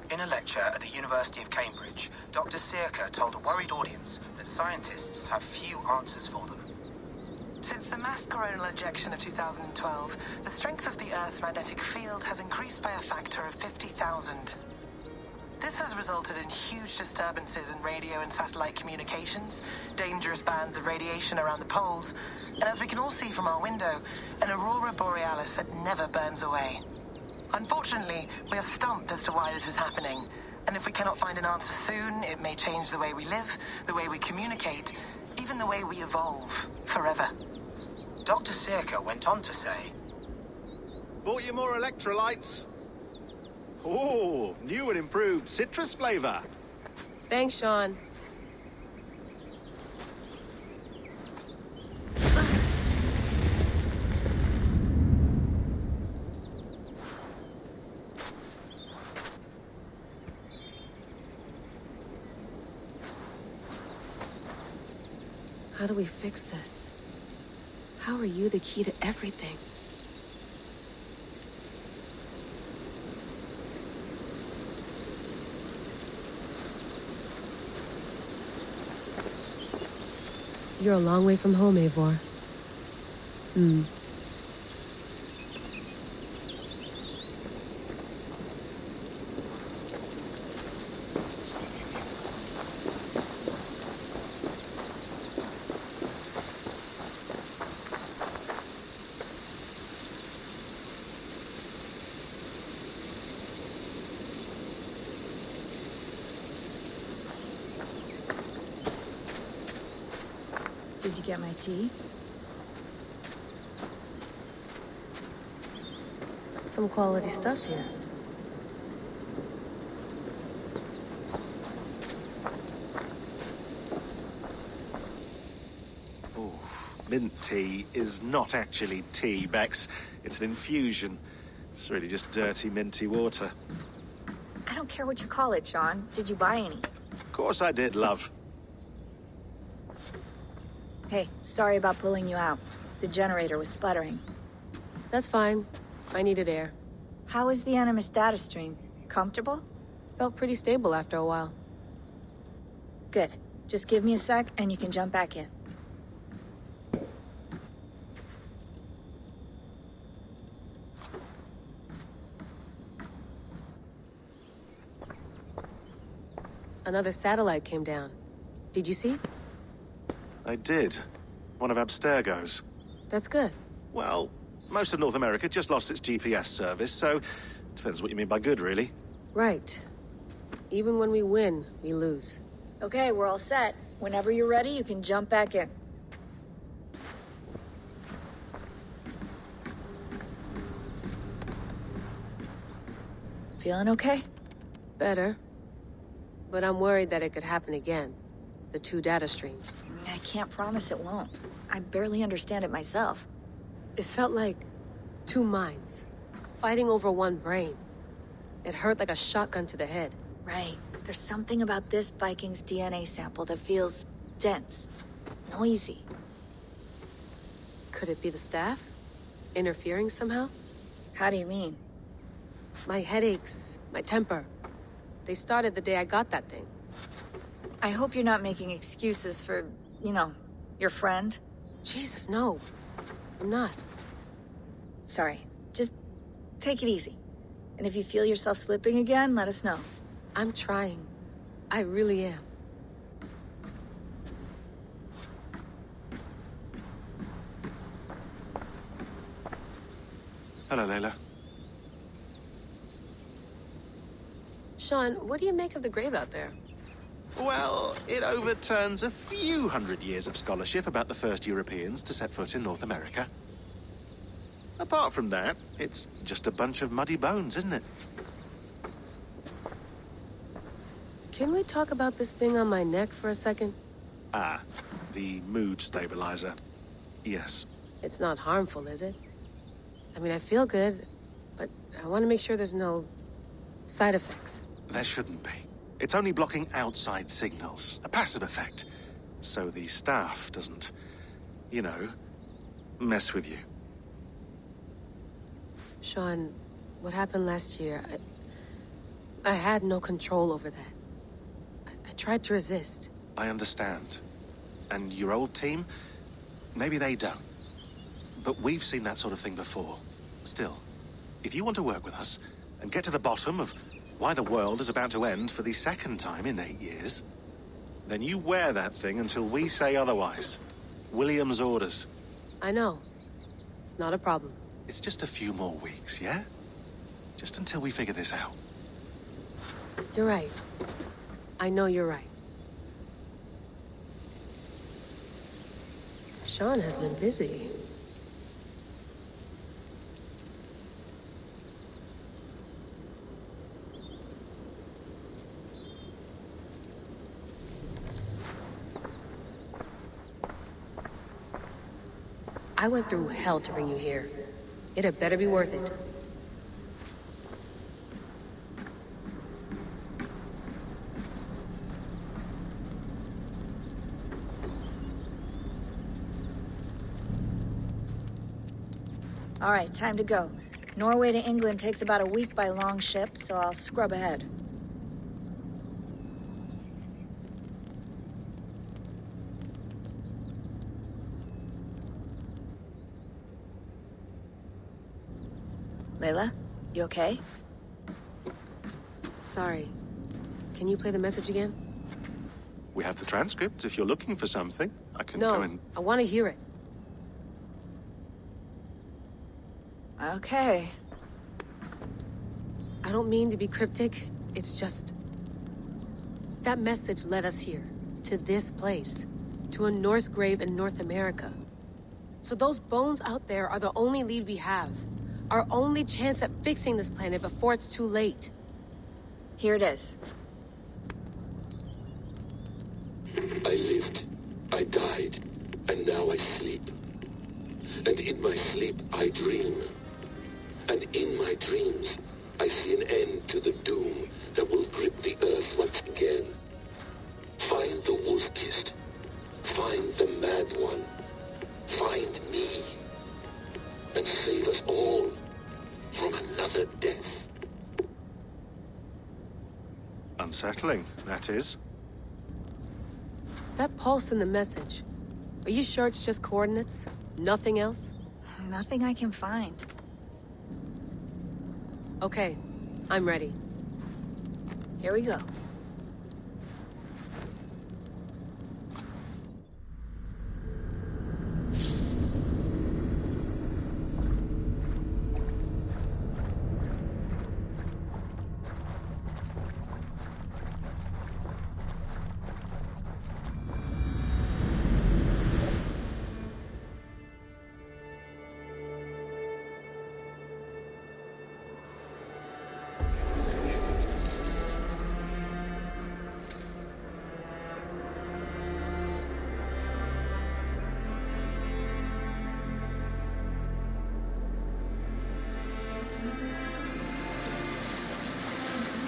In a lecture at the University of Cambridge, Dr. Sigurd told a worried audience that scientists have few answers for them. Since the mass coronal ejection of 2012, the strength of the Earth's magnetic field has increased by a factor of 50,000. This has resulted in huge disturbances in radio and satellite communications, dangerous bands of radiation around the poles, and as we can all see from our window, an aurora borealis that never burns away. Unfortunately, we are stumped as to why this is happening, and if we cannot find an answer soon, it may change the way we live, the way we communicate, even the way we evolve, forever. Dr. Sirka went on to say, Bought you more electrolytes? Oh, new and improved citrus flavor. Thanks, Sean. How do we fix this? How are you the key to everything? You're a long way from home, Eivor. Did you get my tea? Some quality stuff here. Oh, mint tea is not actually tea, Bex. It's an infusion. It's really just dirty, minty water. I don't care what you call it, Sean. Did you buy any? Of course I did, love. Hey, sorry about pulling you out. The generator was sputtering. That's fine. I needed air. How is the Animus data stream? Comfortable? Felt pretty stable after a while. Good. Just give me a sec and you can jump back in. Another satellite came down. Did you see? I did. One of Abstergo's. That's good. Well, most of North America just lost its GPS service, so depends what you mean by good, really. Right. Even when we win, we lose. Okay, we're all set. Whenever you're ready, you can jump back in. Feeling okay? Better. But I'm worried that it could happen again. The two data streams. I can't promise it won't. I barely understand it myself. It felt like two minds, fighting over one brain. It hurt like a shotgun to the head. Right. There's something about this Viking's DNA sample that feels dense, noisy. Could it be the staff? Interfering somehow? How do you mean? My headaches, my temper. They started the day I got that thing. I hope you're not making excuses for, you know, your friend. Jesus, no. I'm not. Sorry. Just take it easy. And if you feel yourself slipping again, let us know. I'm trying. I really am. Hello, Layla. Sean, what do you make of the grave out there? Well, it overturns a few hundred years of scholarship about the first Europeans to set foot in North America. Apart from that, it's just a bunch of muddy bones, isn't it? Can we talk about this thing on my neck for a second? Ah, the mood stabilizer. Yes. It's not harmful, is it? I mean, I feel good, but I want to make sure there's no side effects. There shouldn't be. It's only blocking outside signals, a passive effect. So the staff doesn't, you know, mess with you. Sean, what happened last year, I had no control over that. I tried to resist. I understand. And your old team, maybe they don't. but we've seen that sort of thing before. Still, if you want to work with us and get to the bottom of why the world is about to end for the second time in 8 years, then you wear that thing until we say otherwise. William's orders. I know. It's not a problem. It's just a few more weeks, yeah? Just until we figure this out. You're right. I know you're right. Sean has been busy. I went through hell to bring you here. It had better be worth it. All right, time to go. Norway to England takes about a week by long ship, so I'll scrub ahead. Layla, you okay? Sorry. Can you play the message again? We have the transcript. If you're looking for something, I can go and... No, I want to hear it. Okay. I don't mean to be cryptic. It's just... that message led us here. To this place. To a Norse grave in North America. So those bones out there are the only lead we have. Our only chance at fixing this planet before it's too late. Here it is. I lived, I died, and now I sleep. And in my sleep I dream. And in my dreams I see an end to the doom that will grip the earth once again. Find the wolf-kissed. Find the mad one. Find me. And save us all from another death. Unsettling, that is. That pulse in the message. Are you sure it's just coordinates? Nothing else? Nothing I can find. Okay, I'm ready. Here we go.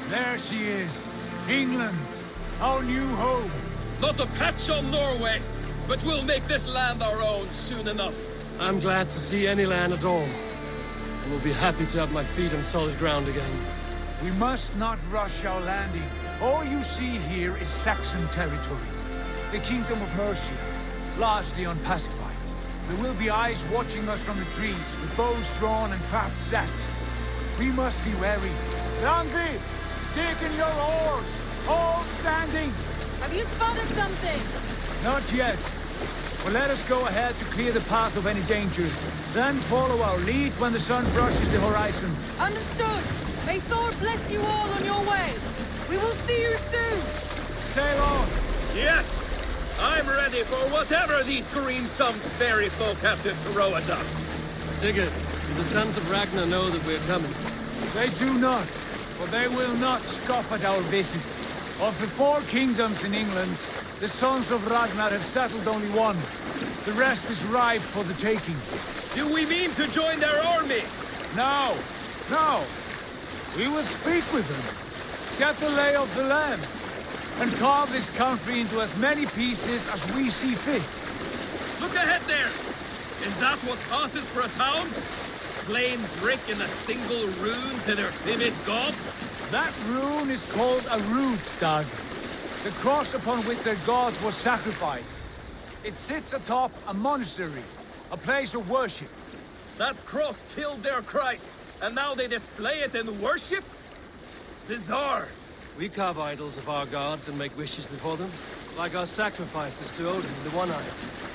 There she is. England. Our new home. Not a patch on Norway, but we'll make this land our own soon enough. I'm glad to see any land at all. And will be happy to have my feet on solid ground again. We must not rush our landing. All you see here is Saxon territory. The Kingdom of Mercia, largely unpacified. There will be eyes watching us from the trees, with bows drawn and traps set. We must be wary. Randi! Dig in your oars! All standing! Have you spotted something? Not yet. But let us go ahead to clear the path of any dangers. Then follow our lead when the sun brushes the horizon. Understood! May Thor bless you all on your way! We will see you soon! Sail on! Yes! I'm ready for whatever these green-thumbed fairy folk have to throw at us. Sigurd, do the sons of Ragnar know that we're coming? They do not, but they will not scoff at our visit. Of the 4 kingdoms in England, the sons of Ragnar have settled only one. The rest is ripe for the taking. Do we mean to join their army? No, no. We will speak with them, get the lay of the land, and carve this country into as many pieces as we see fit. Look ahead there! Is that what passes for a town? Plain brick in a single rune to their timid god? That rune is called a root, Doug. The cross upon which their god was sacrificed. It sits atop a monastery, a place of worship. That cross killed their Christ, and now they display it in worship? Bizarre. We carve idols of our gods and make wishes before them, like our sacrifices to Odin, the One-Eyed.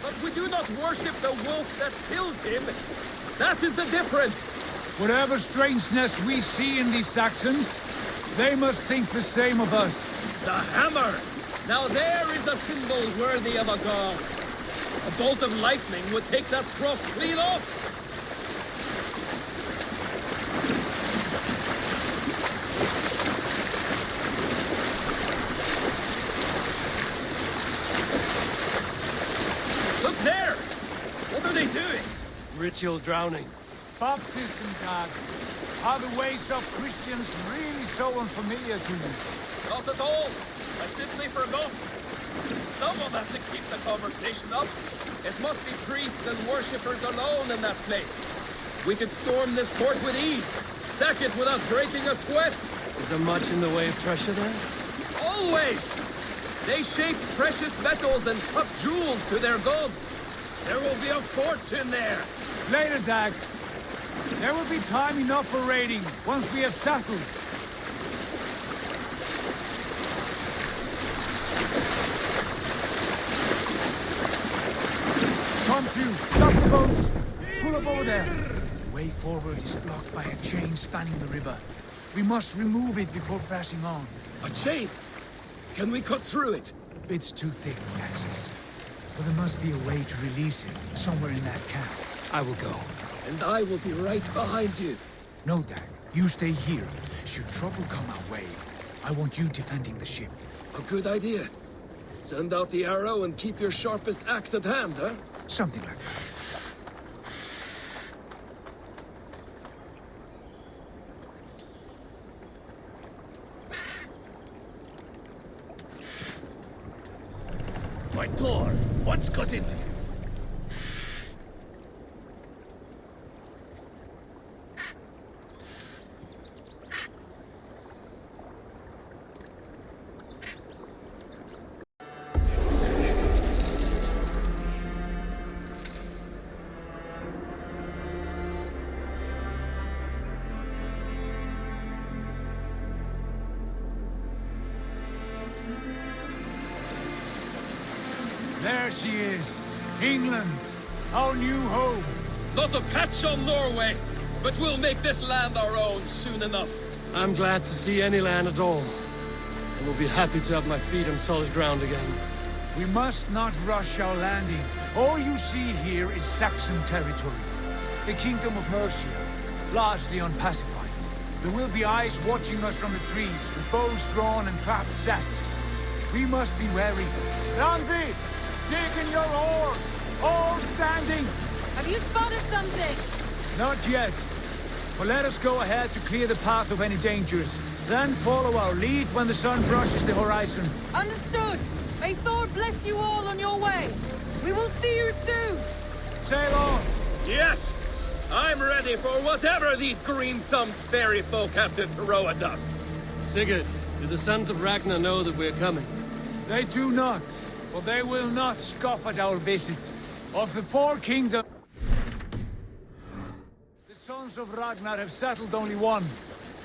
But we do not worship the wolf that kills him. That is the difference. Whatever strangeness we see in these Saxons, they must think the same of us. The hammer! Now there is a symbol worthy of a god. A bolt of lightning would take that cross clean off. Look there! What are they doing? Ritual drowning. Baptism, God. Are the ways of Christians really so unfamiliar to you? Not at all. I simply forgot. Someone has to keep the conversation up. It must be priests and worshippers alone in that place. We could storm this port with ease. Sack it without breaking a sweat. Is there much in the way of treasure there? Always! They shape precious metals and cut jewels to their gods. There will be a fortune there. Later, Dag. There will be time enough for raiding, once we have settled. Come to, stop the boats! Pull up over there. The way forward is blocked by a chain spanning the river. We must remove it before passing on. A chain? Can we cut through it? It's too thick for access. But there must be a way to release it, somewhere in that camp. I will go. And I will be right behind you. No, Dag. You stay here. Should trouble come our way, I want you defending the ship. A good idea. Send out the arrow and keep your sharpest axe at hand, huh? Something like that. My Thor, what's got into you? There she is. England. Our new home. Not a patch on Norway, but we'll make this land our own soon enough. I'm glad to see any land at all. And will be happy to have my feet on solid ground again. We must not rush our landing. All you see here is Saxon territory. The Kingdom of Mercia, largely unpacified. There will be eyes watching us from the trees, with bows drawn and traps set. We must be wary. Randvi! Dig in your oars! All standing! Have you spotted something? Not yet. But let us go ahead to clear the path of any dangers. Then follow our lead when the sun brushes the horizon. Understood! May Thor bless you all on your way! We will see you soon! Sail on! Yes! I'm ready for whatever these green-thumbed fairy folk have to throw at us. Sigurd, do the sons of Ragnar know that we're coming? They do not. But they will not scoff at our visit. Of the four kingdoms, the sons of Ragnar have settled only one.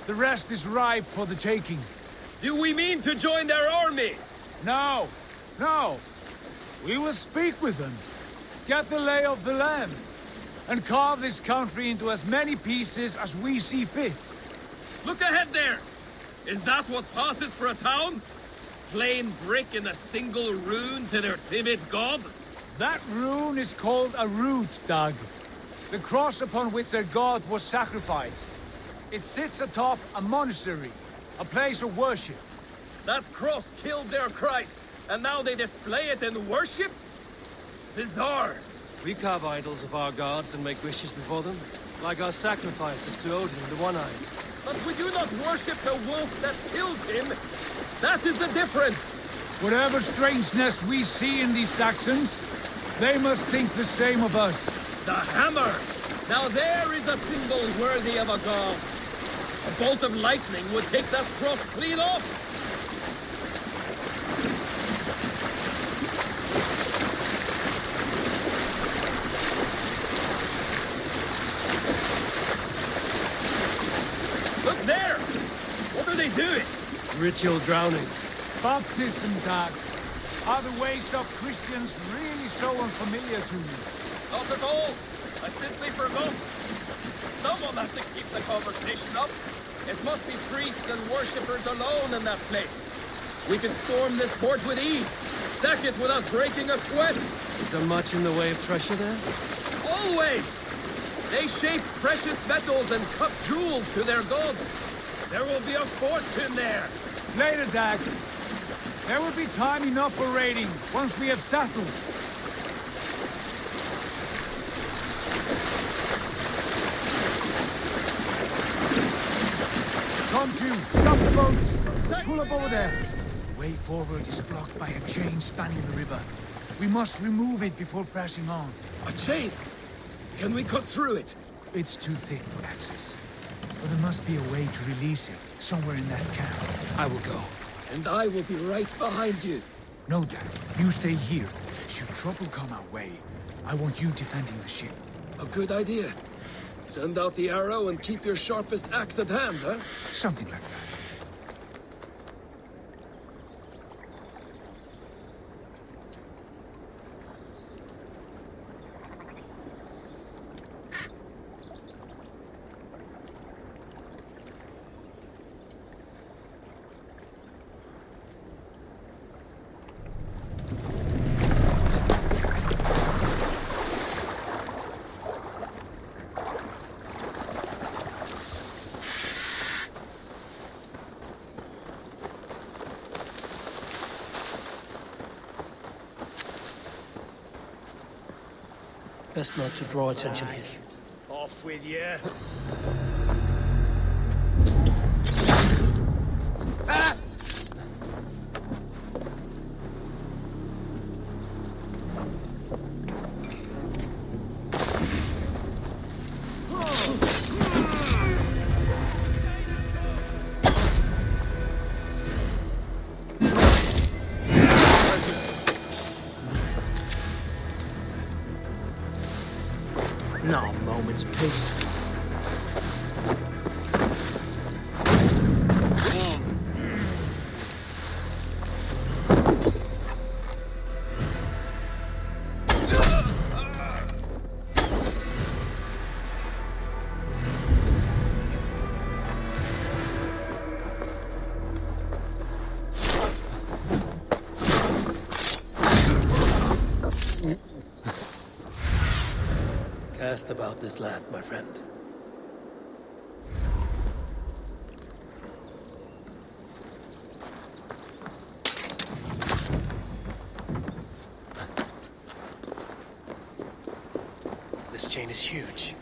The rest is ripe for the taking. Do we mean to join their army? No. No. We will speak with them. Get the lay of the land. And carve this country into as many pieces as we see fit. Look ahead there! Is that what passes for a town? Plain brick in a single rune to their timid god? That rune is called a root, Dag. The cross upon which their god was sacrificed. It sits atop a monastery, a place of worship. That cross killed their Christ, and now they display it in worship? Bizarre. We carve idols of our gods and make wishes before them, like our sacrifices to Odin, the One-Eyed. But we do not worship the wolf that kills him. That is the difference! Whatever strangeness we see in these Saxons, they must think the same of us. The hammer! Now there is a symbol worthy of a god. A bolt of lightning would take that cross clean off! Ritual drowning. Baptism, Dad. Are the ways of Christians really so unfamiliar to you? Not at all. I simply forgot. Someone has to keep the conversation up. It must be priests and worshippers alone in that place. We can storm this port with ease. Sack it without breaking a sweat. Is there much in the way of treasure there? Always! They shape precious metals and cut jewels to their gods. There will be a fortune there. Later, Dag. There will be time enough for raiding once we have settled. Come to, stop the boats. Pull up over there. The way forward is blocked by a chain spanning the river. We must remove it before pressing on. A chain? Can we cut through it? It's too thick for access. But there must be a way to release it, somewhere in that camp. I will go. And I will be right behind you. No, Dad. You stay here. Should trouble come our way, I want you defending the ship. A good idea. Send out the arrow and keep your sharpest axe at hand, huh? Something like that. Best not to draw attention here. Off with you. Ah! Not a moment's peace. Cast about this land, my friend. This chain is huge,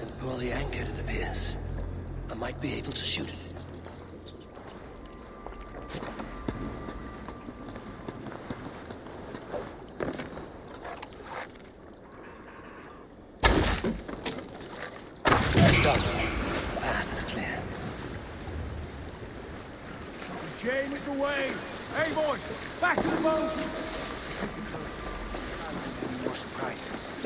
and poorly anchored it appears. I might be able to shoot it. Path is clear. The chain is away! Eivor, back to the boat! More surprises.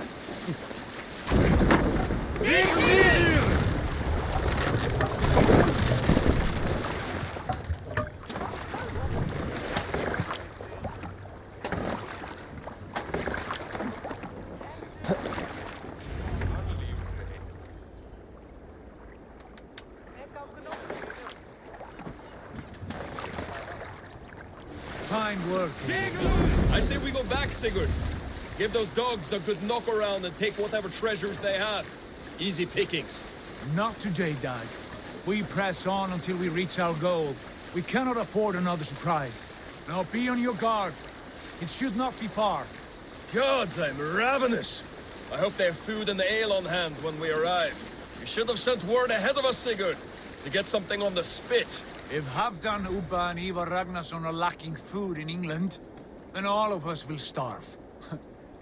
Fine work. I say we go back, Sigurd. Give those dogs a good knock around and take whatever treasures they have. Easy pickings. Not today, Dad. We press on until we reach our goal. We cannot afford another surprise. Now be on your guard. It should not be far. Gods, I'm ravenous. I hope they have food and ale on hand when we arrive. You should have sent word ahead of us, Sigurd, to get something on the spit. If Halfdan, Ubba and Eivor Ragnarsson are lacking food in England, then all of us will starve.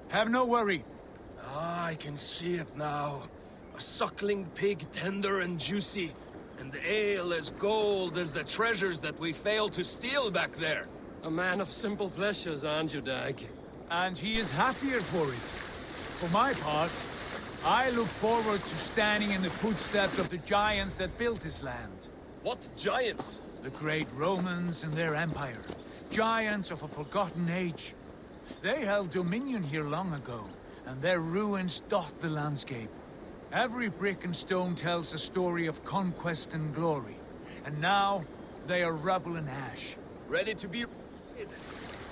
Have no worry. Ah, I can see it now. A suckling pig, tender and juicy, and ale as gold as the treasures that we failed to steal back there. A man of simple pleasures, aren't you, Dag? And he is happier for it. For my part, I look forward to standing in the footsteps of the giants that built this land. What giants? The great Romans and their empire. Giants of a forgotten age. They held dominion here long ago, and their ruins dot the landscape. Every brick and stone tells a story of conquest and glory. And now, they are rubble and ash. Ready to be...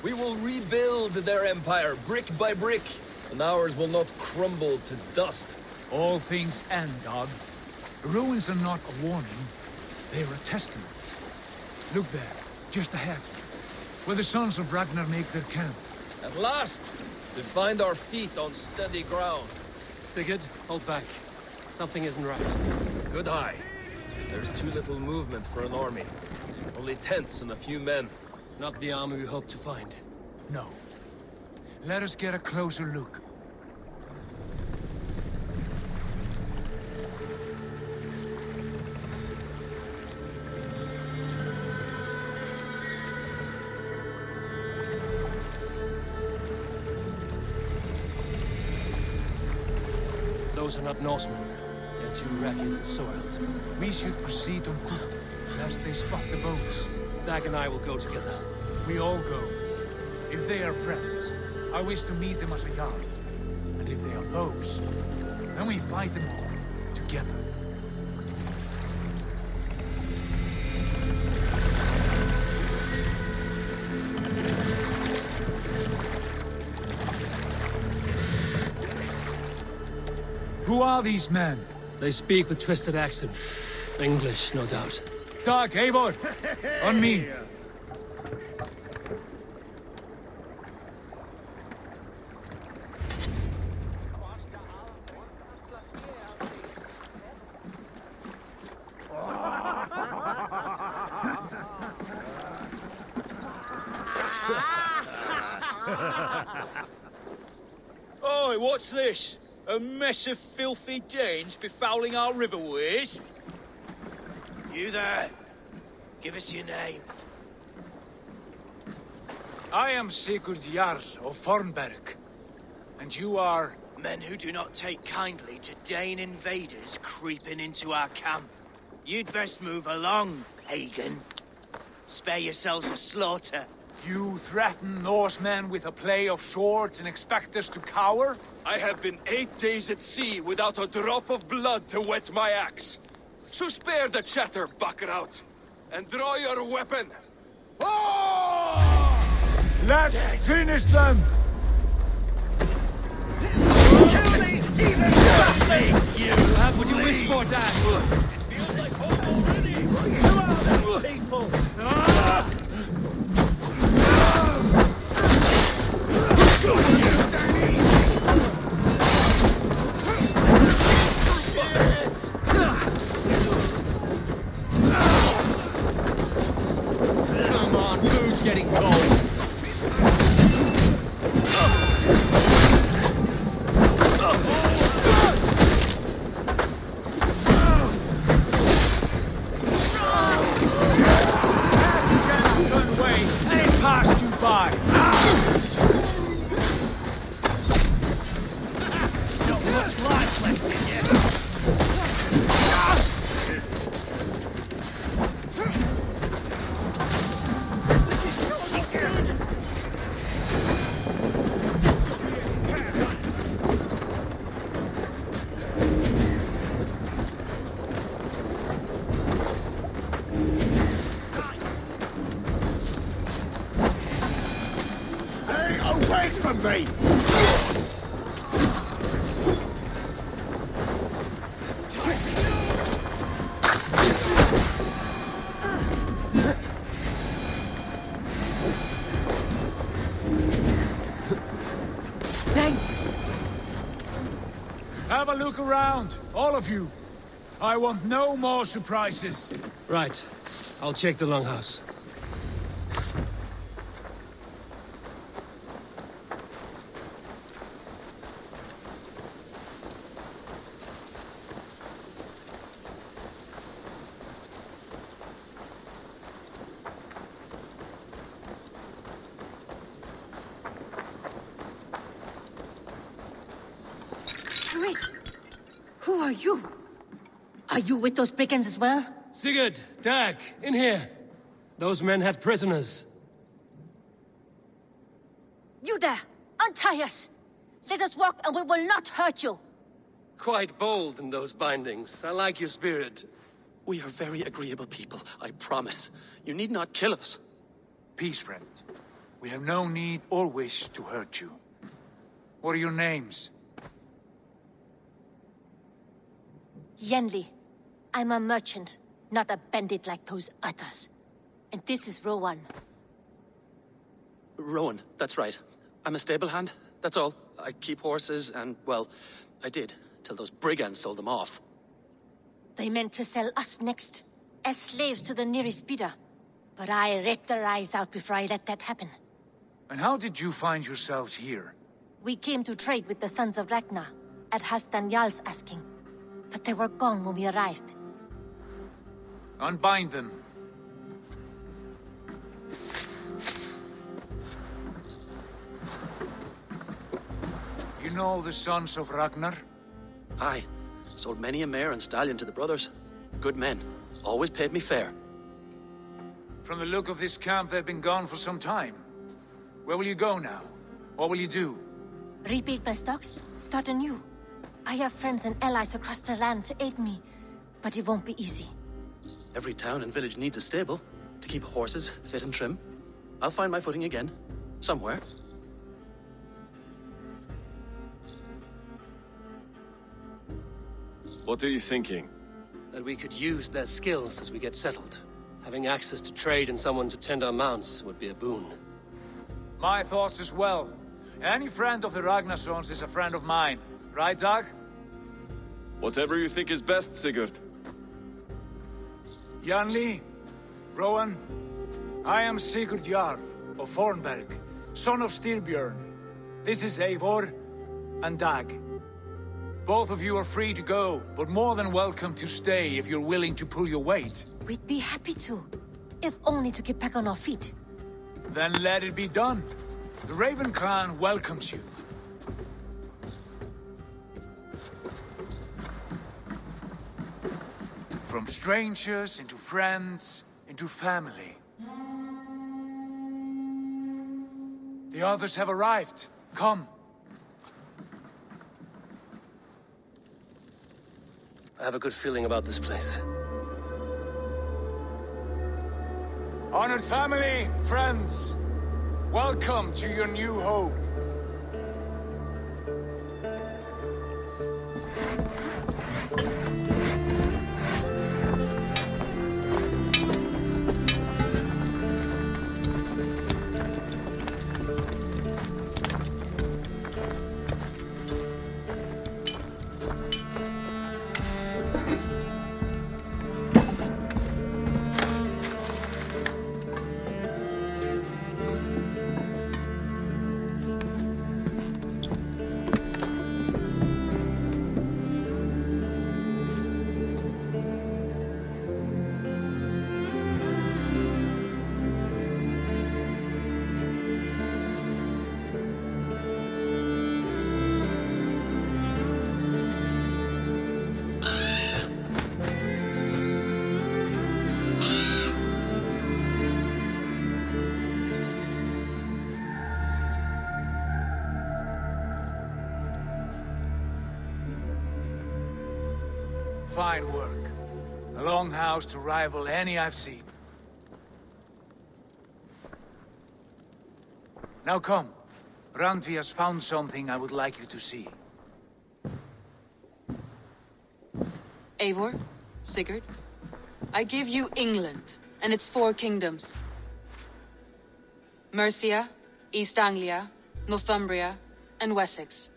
We will rebuild their empire, brick by brick, and ours will not crumble to dust. All things end, dog. The ruins are not a warning, they are a testament. Look there, just ahead, where the sons of Ragnar make their camp. At last, we find our feet on steady ground. Sigurd, hold back. Something isn't right. Good eye. There's too little movement for an army. Only tents and a few men. Not the army we hope to find. No. Let us get a closer look. Those are not Norsemen. They're too ragged and soiled. We should proceed on foot, lest they spot the boats. Dag and I will go together. We all go. If they are friends, I wish to meet them as a yard. And if they are foes, then we fight them all, together. Who are these men? They speak with twisted accents. English, no doubt. Dag, Eivor! On me! Oi, what's this? A mess of filthy Danes befouling our riverways? You there? Give us your name. I am Sigurd Jarl of Fornberg. And you are... Men who do not take kindly to Dane invaders creeping into our camp. You'd best move along, pagan. Spare yourselves a slaughter. You threaten Norsemen with a play of swords and expect us to cower? I have been 8 days at sea without a drop of blood to wet my axe. So spare the chatter, Buckerout, and draw your weapon. Let's finish them! Kill these heathen bastards! You have what you wish for, Dad. Feels like home already! Who are these people? Come on, food's getting cold. Turn away! Ain't passed you by! Not much life left in you. This is so not good. Stay away from me! Thanks. Have a look around, all of you. I want no more surprises. Right. I'll check the longhouse. Wait. Who are you? Are you with those brigands as well? Sigurd, Dag, in here. Those men had prisoners. You there! Untie us! Let us walk and we will not hurt you! Quite bold in those bindings. I like your spirit. We are very agreeable people, I promise. You need not kill us. Peace, friend. We have no need or wish to hurt you. What are your names? Yenli. I'm a merchant, not a bandit like those others. And this is Rowan. Rowan, that's right. I'm a stable hand, that's all. I keep horses and, well, I did, till those brigands sold them off. They meant to sell us next, as slaves to the nearest bidder. But I ripped their eyes out before I let that happen. And how did you find yourselves here? We came to trade with the Sons of Ragnar, at Halfdan Jarl's asking. But they were gone when we arrived. Unbind them. You know the Sons of Ragnar? Aye. Sold many a mare and stallion to the brothers. Good men. Always paid me fair. From the look of this camp, they've been gone for some time. Where will you go now? What will you do? Rebuild my stocks, start anew. I have friends and allies across the land to aid me, but it won't be easy. Every town and village needs a stable to keep horses fit and trim. I'll find my footing again. Somewhere. What are you thinking? That we could use their skills as we get settled. Having access to trade and someone to tend our mounts would be a boon. My thoughts as well. Any friend of the Ragnarsons is a friend of mine. Right, Dag? Whatever you think is best, Sigurd. Janli, Rowan, I am Sigurd Jarl of Fornberg, son of Styrbjörn. This is Eivor and Dag. Both of you are free to go, but more than welcome to stay if you're willing to pull your weight. We'd be happy to, if only to get back on our feet. Then let it be done. The Raven clan welcomes you. From strangers into friends, into family. The others have arrived. Come. I have a good feeling about this place. Honored family, friends, welcome to your new home. Fine work. A longhouse to rival any I've seen. Now come. Randvi has found something I would like you to see. Eivor, Sigurd, I give you England and its 4 kingdoms. Mercia, East Anglia, Northumbria, and Wessex.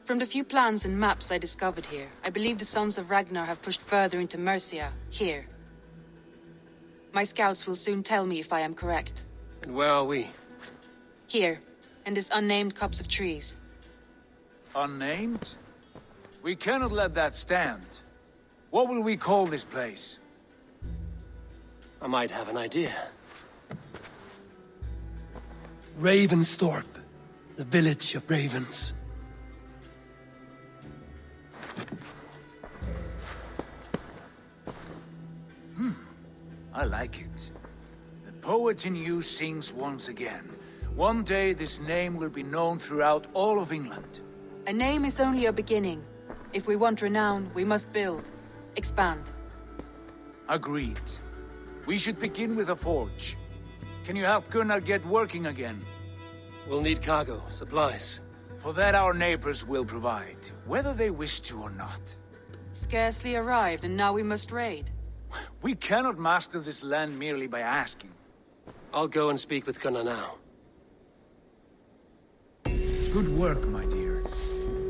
From the few plans and maps I discovered here, I believe the Sons of Ragnar have pushed further into Mercia, here. My scouts will soon tell me if I am correct. And where are we? Here, in this unnamed copse of trees. Unnamed? We cannot let that stand. What will we call this place? I might have an idea. Ravensthorpe, the village of ravens. I like it. poet in you sings once again. One day this name will be known throughout all of England. A name is only a beginning. If we want renown, we must build. Expand. Agreed. We should begin with a forge. Can you help Gunnar get working again? We'll need cargo, supplies. For that our neighbors will provide, whether they wish to or not. Scarcely arrived, and now we must raid. We cannot master this land merely by asking. I'll go and speak with Gunnar now. Good work, my dear.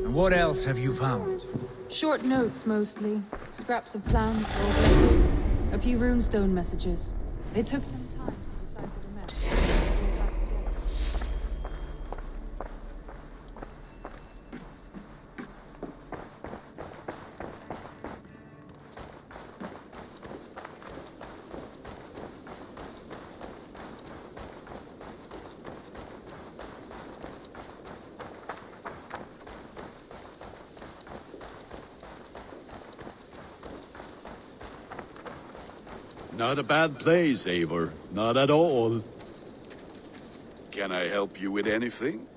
And what else have you found? Short notes, mostly. Scraps of plans, old letters. A few runestone messages. It took them time to decipher the map. Not a bad place, Eivor. Not at all. Can I help you with anything?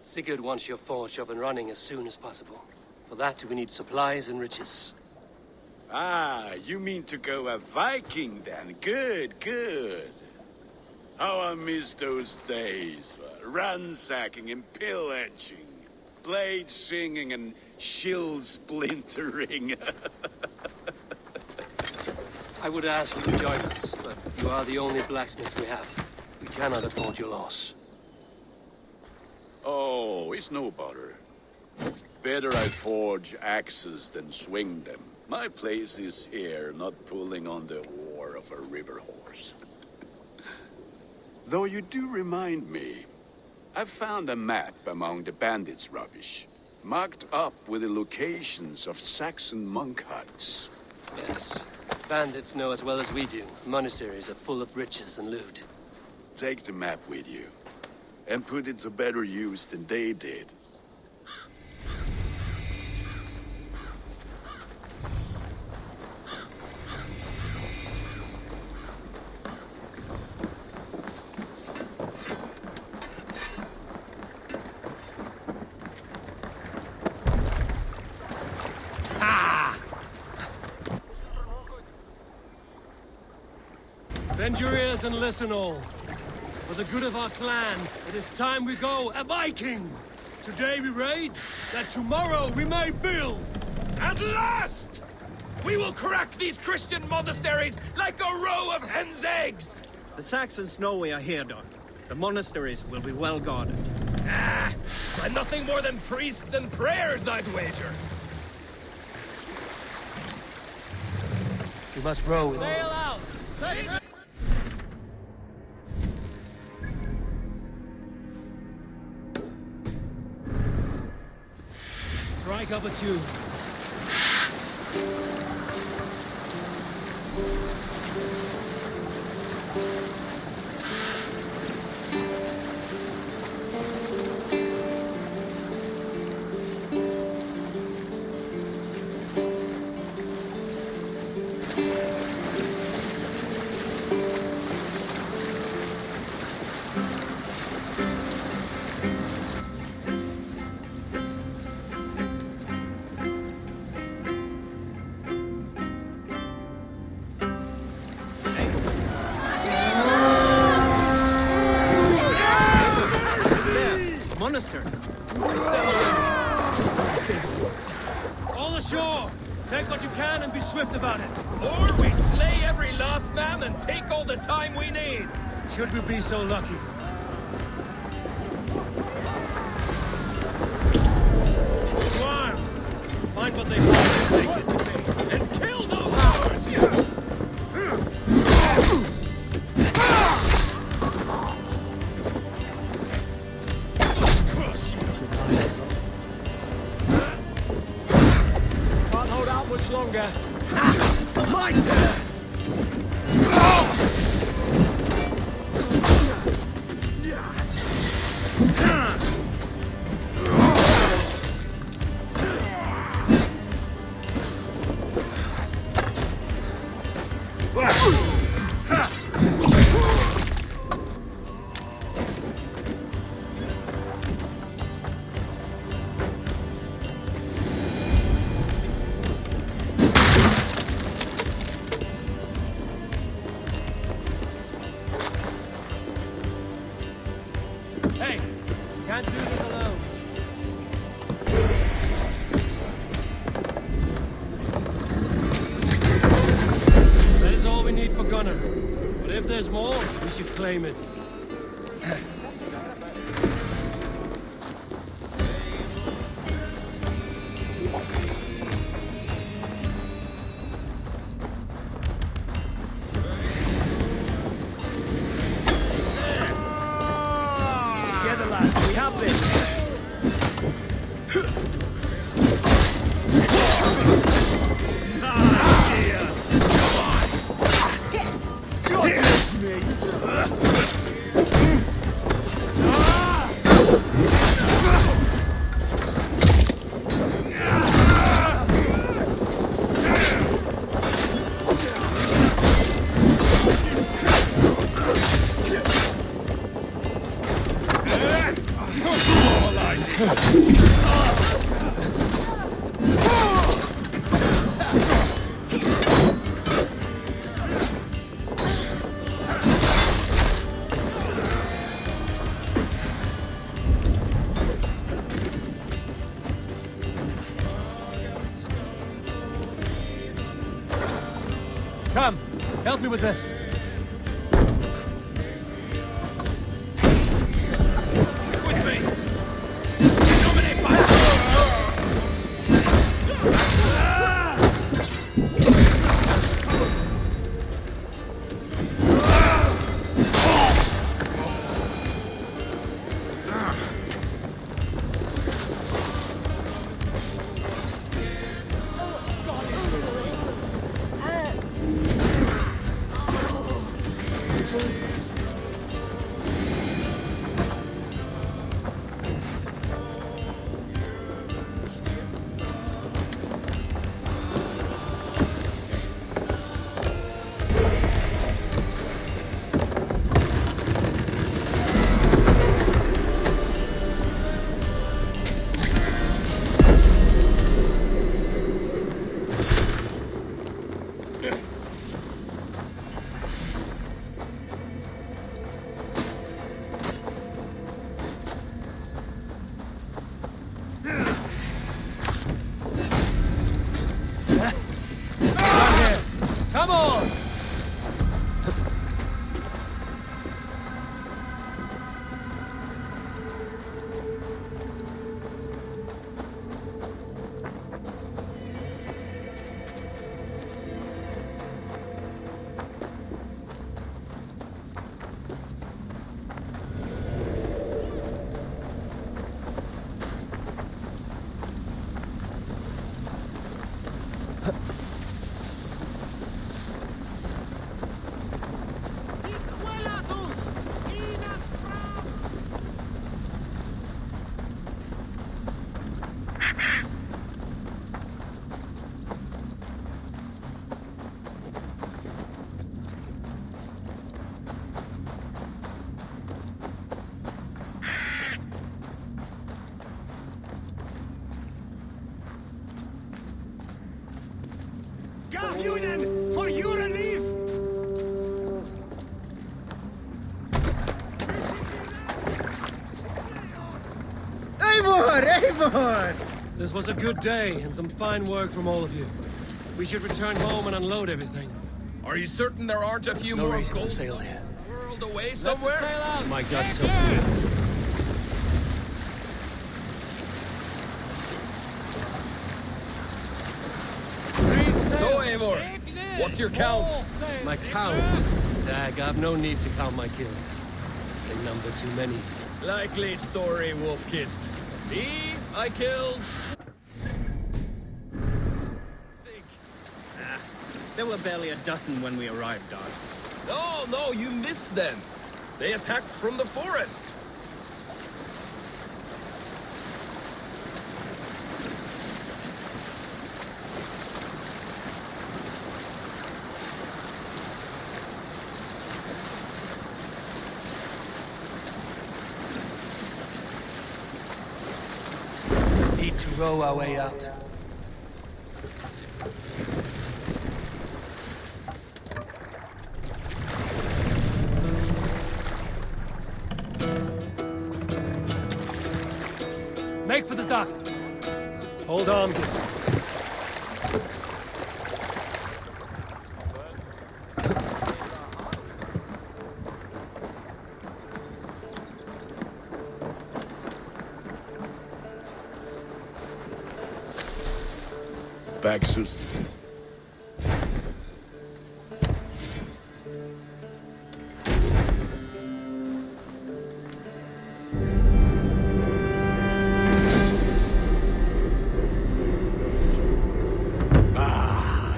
Sigurd wants your forge up and running as soon as possible. For that, we need supplies and riches. Ah, you mean to go a Viking then? Good, good. How I miss those days. Ransacking and pillaging. Blade singing and shield splintering. I would ask you to join us, but you are the only blacksmith we have. We cannot afford your loss. Oh, it's no bother. Better I forge axes than swing them. My place is here, not pulling on the oar of a river horse. Though you do remind me, I've found a map among the bandits' rubbish, marked up with the locations of Saxon monk huts. Yes. Bandits know as well as we do. Monasteries are full of riches and loot. Take the map with you, and put it to better use than they did. Bend your ears and listen all. For the good of our clan, it is time we go a Viking! Today we raid, that tomorrow we may build! At last! We will crack these Christian monasteries like a row of hen's eggs! The Saxons know we are here, Don. The monasteries will be well guarded. By nothing more than priests and prayers, I'd wager. We must row with Sail out! Strike up a tune. Monastery. All ashore! Take what you can and be swift about it. Or we slay every last man and take all the time we need. Should we be so lucky? To arms! Find what they want and take it. And kill those cowards! Can't hold out much longer. My turn! Hey, can't do this alone. That is all we need for Gunner. But if there's more, we should claim it. Together, lads, we have this. Come, help me with this. With me! Come on! For your relief! Eivor! Eivor! This was a good day and some fine work from all of you. We should return home and unload everything. Are you certain there aren't a few No more reason to gold sail here. world away somewhere? Sail out. My gut tells me. So, Eivor, what's your count? My count? Dag, I've no need to count my kills. They number too many. Likely story, Wolf-Kissed. Me, I killed... There were barely a dozen when we arrived, Dad. No, you missed them. They attacked from the forest. Need to row our way out. Make for the dock. Hold on. Baxus.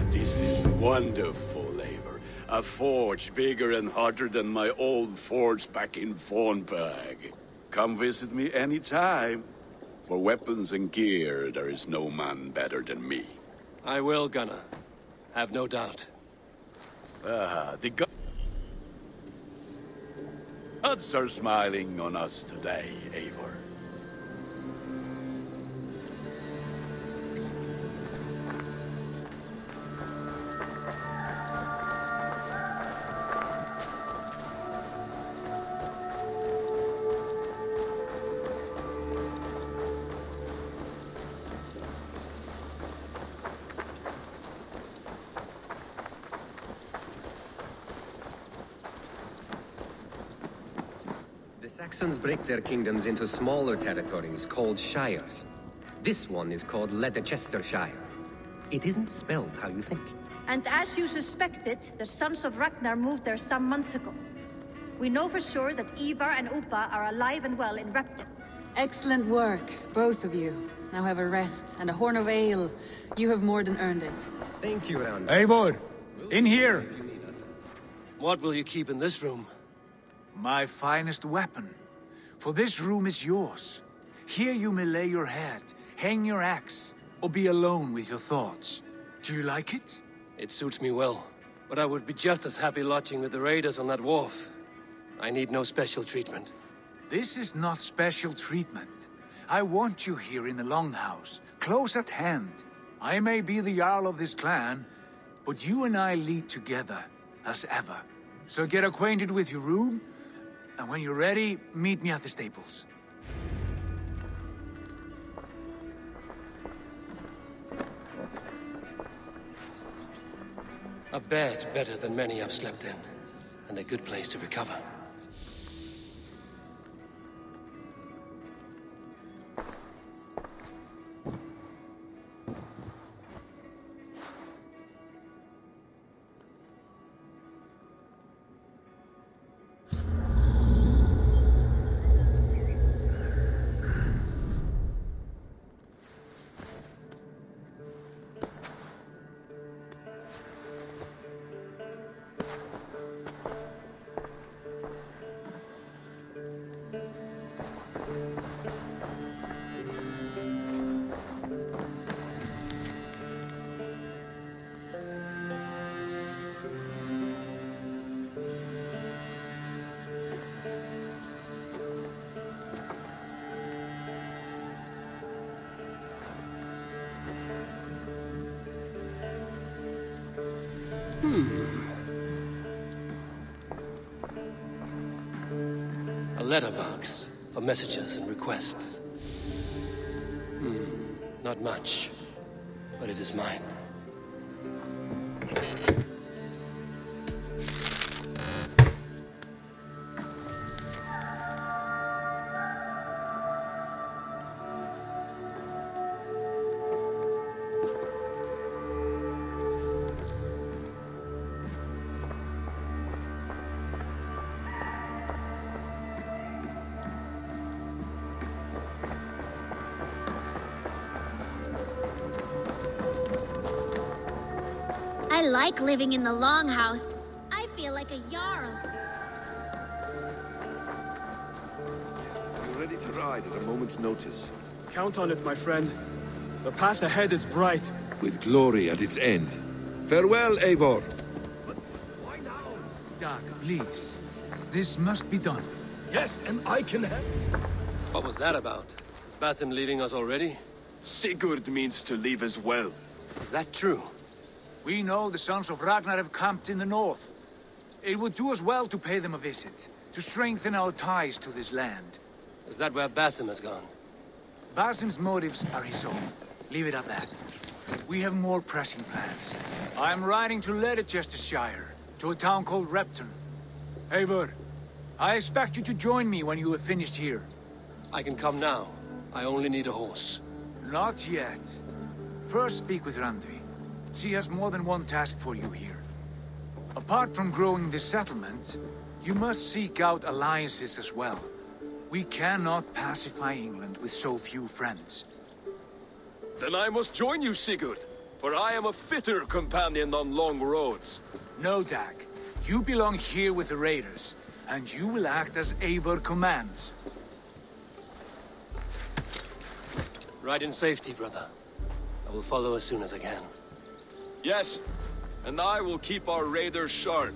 This is wonderful, Eivor. A forge bigger and hotter than my old forge back in Fornburg. Come visit me anytime. For weapons and gear, there is no man better than me. I will, Gunnar. Have no doubt. The gods are smiling on us today, Eivor. Saxons break their kingdoms into smaller territories called shires. This one is called Leicestershire. It isn't spelled how you think. And as you suspected, the Sons of Ragnar moved there some months ago. We know for sure that Eivor and Upa are alive and well in Repton. Excellent work, both of you. Now have a rest and a horn of ale. You have more than earned it. Thank you, Round. Eivor! In here! What will you keep in this room? My finest weapon. For this room is yours. Here you may lay your head, hang your axe, or be alone with your thoughts. Do you like it? It suits me well, but I would be just as happy lodging with the raiders on that wharf. I need no special treatment. This is not special treatment. I want you here in the Longhouse, close at hand. I may be the Jarl of this clan, but you and I lead together, as ever. So get acquainted with your room, and when you're ready, meet me at the stables. A bed better than many I've slept in, and a good place to recover. A letterbox for messages and requests. Not much, but it is mine. I like living in the Longhouse. I feel like a Jarl. You're ready to ride at a moment's notice. Count on it, my friend. The path ahead is bright. With glory at its end. Farewell, Eivor. Why now? Doc, please. This must be done. Yes, and I can help. What was that about? Is Basim leaving us already? Sigurd means to leave as well. Is that true? We know the Sons of Ragnar have camped in the north. It would do us well to pay them a visit, to strengthen our ties to this land. Is that where Basim has gone? Basim's motives are his own. Leave it at that. We have more pressing plans. I am riding to Leicestershire, to a town called Repton. Eivor, I expect you to join me when you have finished here. I can come now. I only need a horse. Not yet. First speak with Randvi. She has more than one task for you here. Apart from growing this settlement, you must seek out alliances as well. We cannot pacify England with so few friends. Then I must join you, Sigurd, for I am a fitter companion on long roads. No, Dag. You belong here with the raiders, and you will act as Eivor commands. Ride in safety, brother. I will follow as soon as I can. Yes, and I will keep our raiders sharp.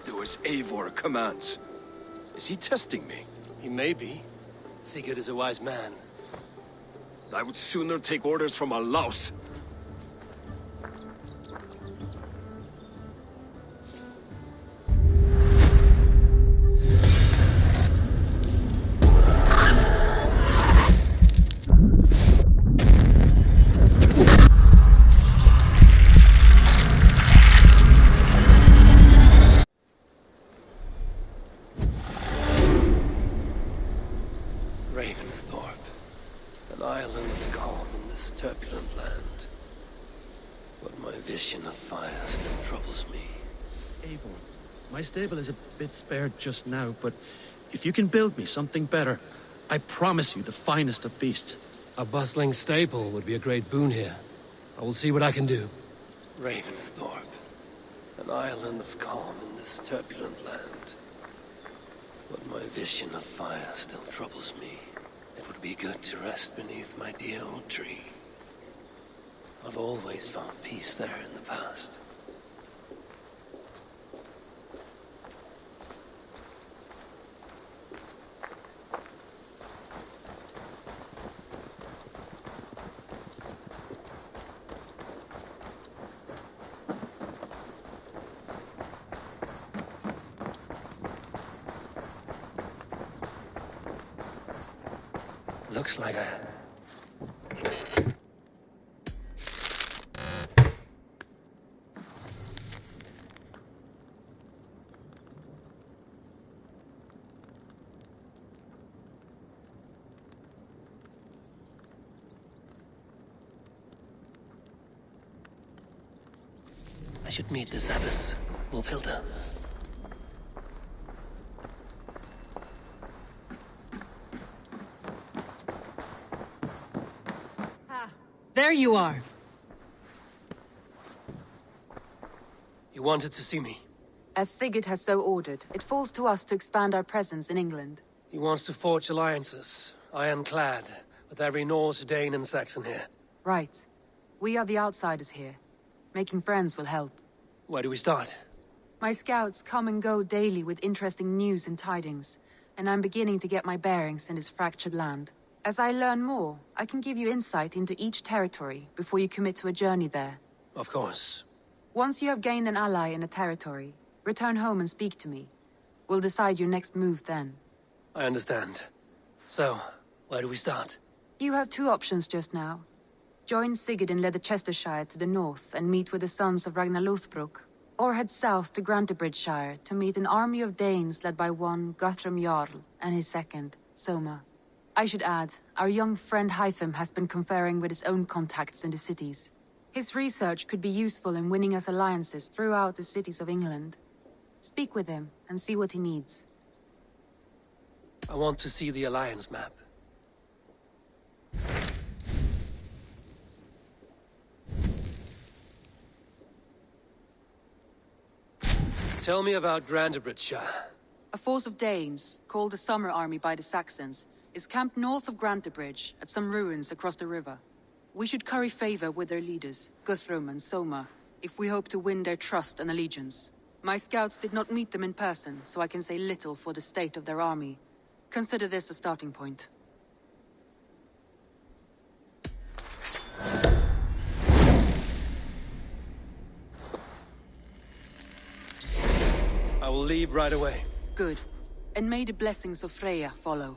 Do as Eivor commands. Is he testing me? He may be. Sigurd is a wise man. I would sooner take orders from a louse. An island of calm in this turbulent land. But my vision of fire still troubles me. Eivor, my stable is a bit spared just now, but if you can build me something better, I promise you the finest of beasts. A bustling stable would be a great boon here. I will see what I can do. Ravensthorpe. An island of calm in this turbulent land. But my vision of fire still troubles me. It would be good to rest beneath my dear old tree. I've always found peace there in the past. Looks like I should meet this abbess, Wolfhilda. There you are. You wanted to see me? As Sigurd has so ordered, it falls to us to expand our presence in England. He wants to forge alliances, ironclad, with every Norse, Dane, and Saxon here. Right. We are the outsiders here. Making friends will help. Where do we start? My scouts come and go daily with interesting news and tidings, and I'm beginning to get my bearings in this fractured land. As I learn more, I can give you insight into each territory before you commit to a journey there. Of course. Once you have gained an ally in a territory, return home and speak to me. We'll decide your next move then. I understand. So, where do we start? You have two options just now. Join Sigurd in Leicestershire to the north and meet with the sons of Ragnar Lothbrok, or head south to Grantebridgeshire to meet an army of Danes led by one Guthrum Jarl and his second, Soma. I should add, our young friend Hytham has been conferring with his own contacts in the cities. His research could be useful in winning us alliances throughout the cities of England. Speak with him and see what he needs. I want to see the alliance map. Tell me about Grantebridgeshire. A force of Danes, called the Summer Army by the Saxons, is camped north of Grantebridge at some ruins across the river. We should curry favor with their leaders, Guthrum and Soma, if we hope to win their trust and allegiance. My scouts did not meet them in person, so I can say little for the state of their army. Consider this a starting point. I will leave right away. Good. And may the blessings of Freya follow.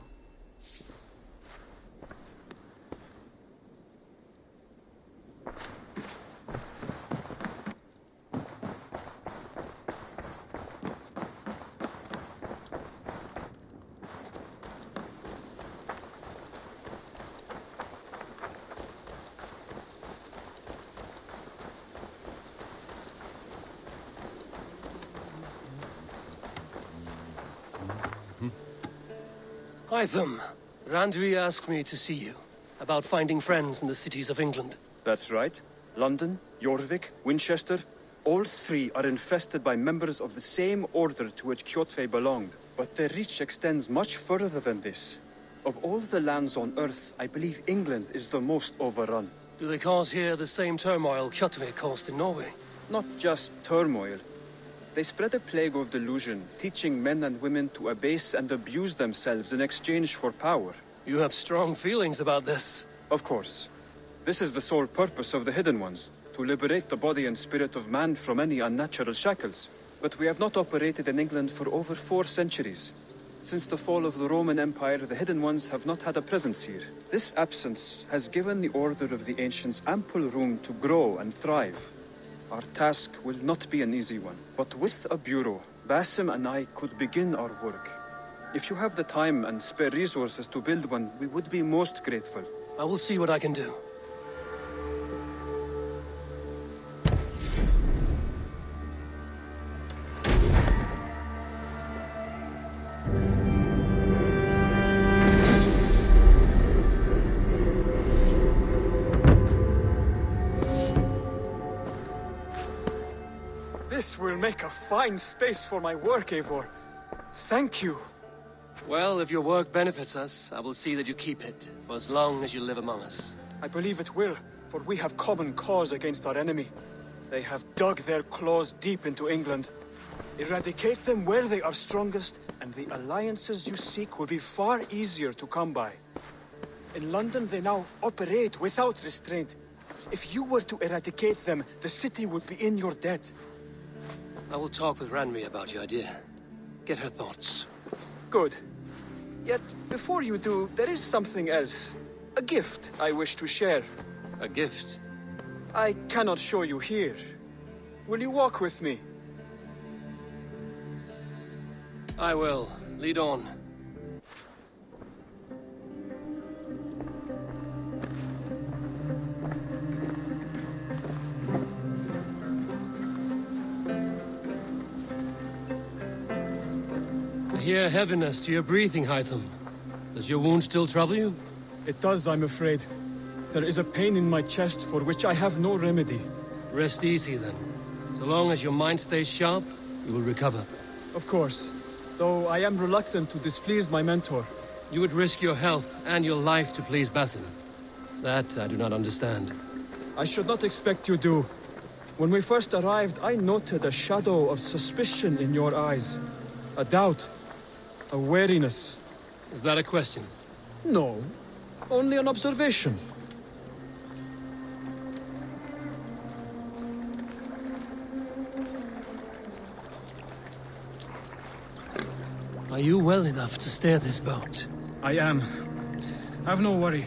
Hytham, Randvi asked me to see you about finding friends in the cities of England. That's right. London, Jorvik, Winchester, all three are infested by members of the same order to which Kjotve belonged. But their reach extends much further than this. Of all the lands on Earth, I believe England is the most overrun. Do they cause here the same turmoil Kjotve caused in Norway? Not just turmoil. They spread a plague of delusion, teaching men and women to abase and abuse themselves in exchange for power. You have strong feelings about this. Of course. This is the sole purpose of the Hidden Ones, to liberate the body and spirit of man from any unnatural shackles. But we have not operated in England for over 4 centuries. Since the fall of the Roman Empire, the Hidden Ones have not had a presence here. This absence has given the Order of the Ancients ample room to grow and thrive. Our task will not be an easy one, but with a bureau, Basim and I could begin our work. If you have the time and spare resources to build one, we would be most grateful. I will see what I can do. This will make a fine space for my work, Eivor. Thank you. Well, if your work benefits us, I will see that you keep it, for as long as you live among us. I believe it will, for we have common cause against our enemy. They have dug their claws deep into England. Eradicate them where they are strongest, and the alliances you seek will be far easier to come by. In London, they now operate without restraint. If you were to eradicate them, the city would be in your debt. I will talk with Randvi about your idea. Get her thoughts. Good. Yet, before you do, there is something else. A gift I wish to share. A gift? I cannot show you here. Will you walk with me? I will. Lead on. I hear heaviness to your breathing, Hytham. Does your wound still trouble you? It does, I'm afraid. There is a pain in my chest for which I have no remedy. Rest easy, then. So long as your mind stays sharp, you will recover. Of course. Though I am reluctant to displease my mentor. You would risk your health and your life to please Basim. That I do not understand. I should not expect you do. When we first arrived, I noted a shadow of suspicion in your eyes. A doubt. A wariness. Is that a question? No. Only an observation. Are you well enough to steer this boat? I am. Have no worry.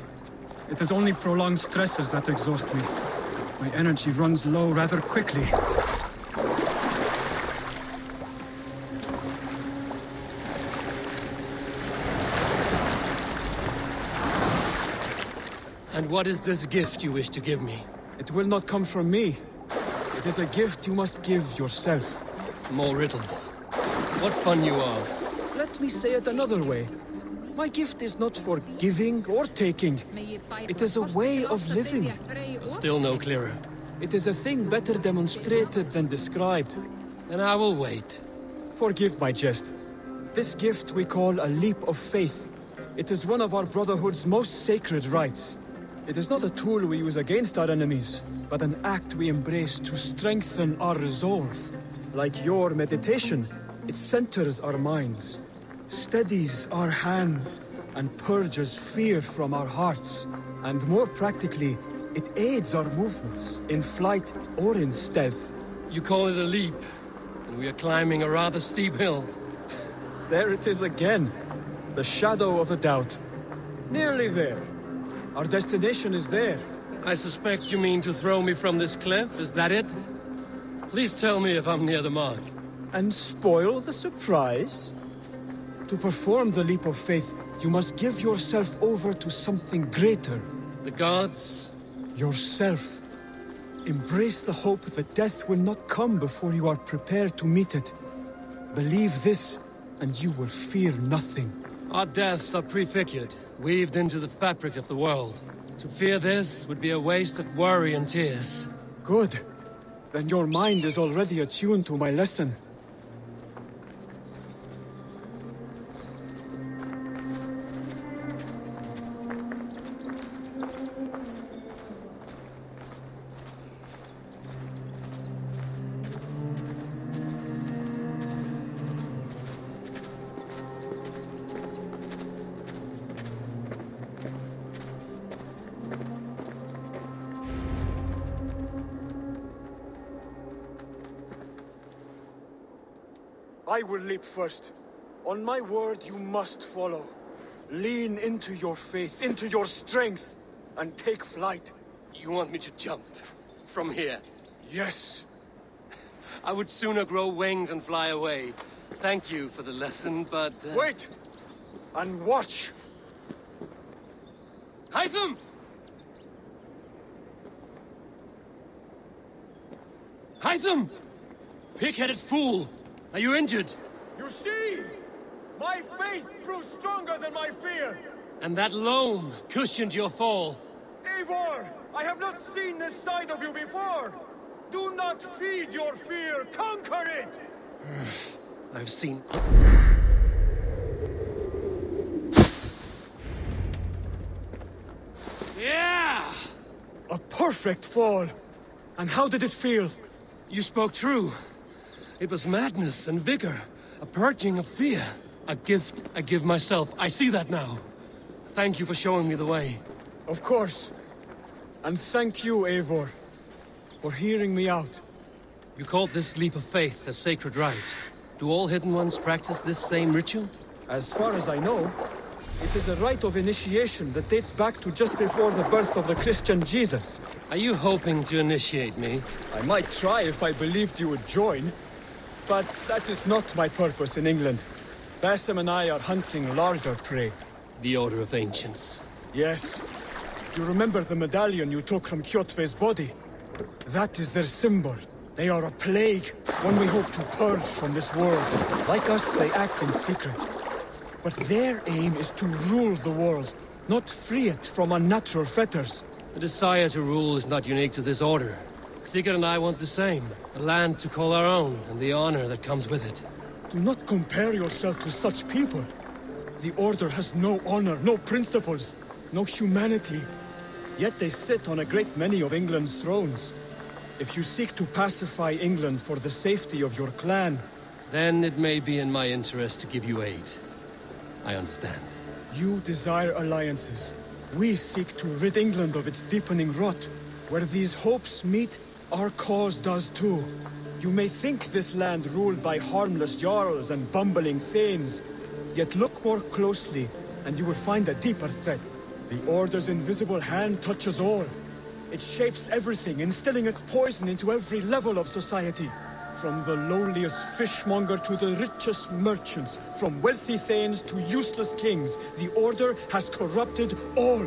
It is only prolonged stresses that exhaust me. My energy runs low rather quickly. And what is this gift you wish to give me? It will not come from me. It is a gift you must give yourself. More riddles. What fun you are. Let me say it another way. My gift is not for giving or taking. It is a way of living. Still no clearer. It is a thing better demonstrated than described. Then I will wait. Forgive my jest. This gift we call a leap of faith. It is one of our Brotherhood's most sacred rites. It is not a tool we use against our enemies, but an act we embrace to strengthen our resolve. Like your meditation, it centers our minds, steadies our hands, and purges fear from our hearts. And more practically, it aids our movements, in flight or in stealth. You call it a leap, and we are climbing a rather steep hill. There it is again. The shadow of a doubt. Nearly there. Our destination is there. I suspect you mean to throw me from this cliff, is that it? Please tell me if I'm near the mark. And spoil the surprise? To perform the leap of faith, you must give yourself over to something greater. The gods? Yourself. Embrace the hope that death will not come before you are prepared to meet it. Believe this, and you will fear nothing. Our deaths are prefigured, weaved into the fabric of the world. To fear this would be a waste of worry and tears. Good. Then your mind is already attuned to my lesson. I will leap first. On my word, you must follow. Lean into your faith, into your strength, and take flight. You want me to jump? From here? Yes. I would sooner grow wings and fly away. Thank you for the lesson, but... Wait! And watch! Hytham! Hytham! Pig-headed fool! Are you injured? You see? My faith proved stronger than my fear. And that loam cushioned your fall. Eivor, I have not seen this side of you before. Do not feed your fear, conquer it! I've seen... Yeah! A perfect fall! And how did it feel? You spoke true. It was madness and vigor, a purging of fear. A gift I give myself. I see that now. Thank you for showing me the way. Of course. And thank you, Eivor, for hearing me out. You called this leap of faith a sacred rite. Do all Hidden Ones practice this same ritual? As far as I know, it is a rite of initiation that dates back to just before the birth of the Christian Jesus. Are you hoping to initiate me? I might try if I believed you would join. But that is not my purpose in England. Basim and I are hunting larger prey. The Order of Ancients. Yes. You remember the medallion you took from Kjotve's body? That is their symbol. They are a plague, one we hope to purge from this world. Like us, they act in secret. But their aim is to rule the world, not free it from unnatural fetters. The desire to rule is not unique to this order. Sigurd and I want the same. A land to call our own, and the honor that comes with it. Do not compare yourself to such people. The Order has no honor, no principles, no humanity. Yet they sit on a great many of England's thrones. If you seek to pacify England for the safety of your clan... Then it may be in my interest to give you aid. I understand. You desire alliances. We seek to rid England of its deepening rot. Where these hopes meet, our cause does too. You may think this land ruled by harmless jarls and bumbling thanes. Yet look more closely, and you will find a deeper threat. The Order's invisible hand touches all. It shapes everything, instilling its poison into every level of society. From the lowliest fishmonger to the richest merchants, from wealthy thanes to useless kings, the Order has corrupted all.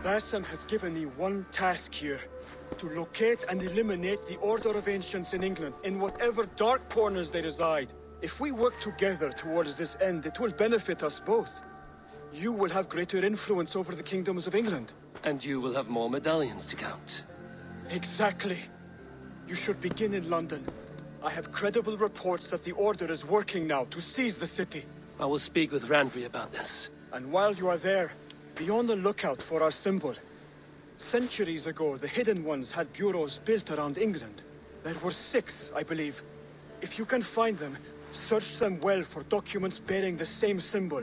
Basim has given me one task here. To locate and eliminate the Order of Ancients in England, in whatever dark corners they reside. If we work together towards this end, it will benefit us both. You will have greater influence over the kingdoms of England. And you will have more medallions to count. Exactly. You should begin in London. I have credible reports that the Order is working now to seize the city. I will speak with Randvi about this. And while you are there, be on the lookout for our symbol. Centuries ago, the Hidden Ones had bureaus built around England. There were 6, I believe. If you can find them, search them well for documents bearing the same symbol.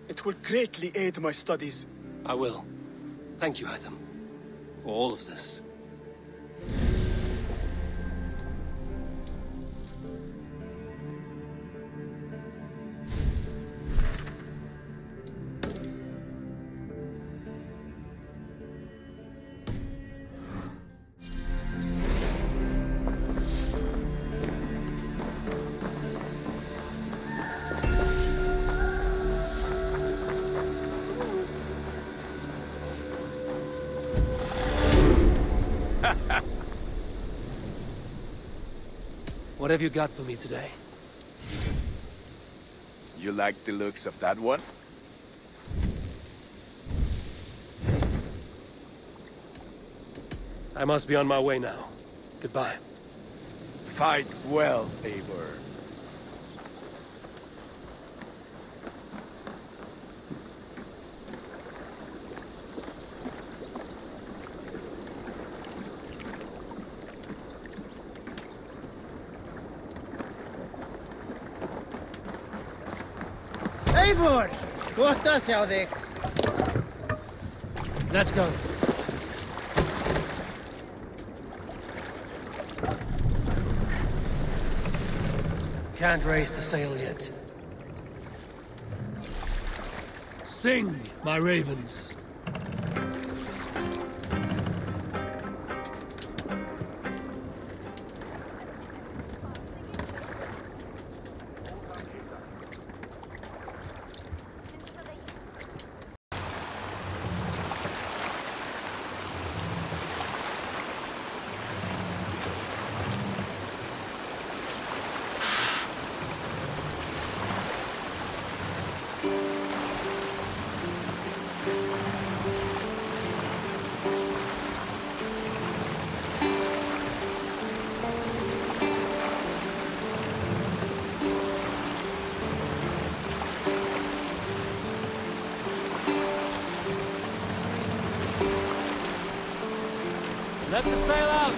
It will greatly aid my studies. I will. Thank you, Hytham. for all of this. What have you got for me today? You like the looks of that one? I must be on my way now. Goodbye. Fight well, Eivor. Eivor! Gott að sjá þig. Let's go. Can't raise the sail yet. Sing, my ravens. Let the sail out!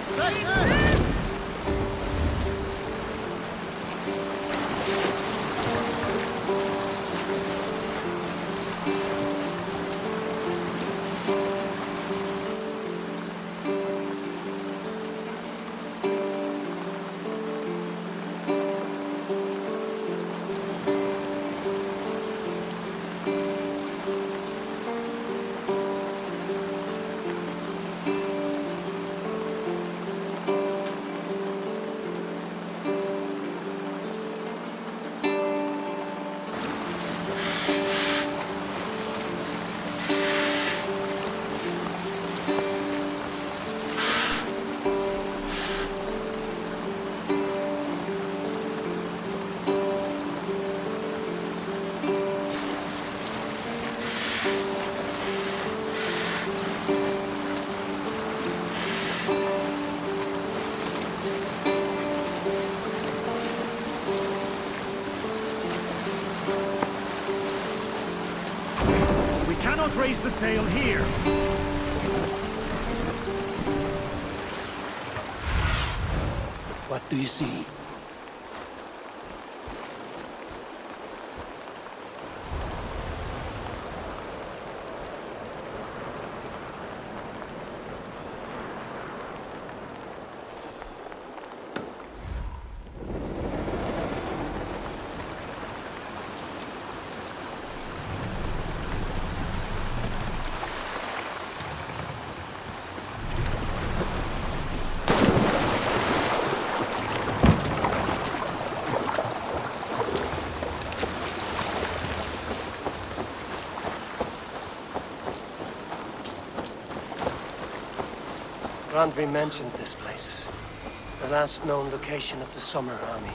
Raise the sail here. What do you see? Randvi mentioned this place. The last known location of the Summer Army.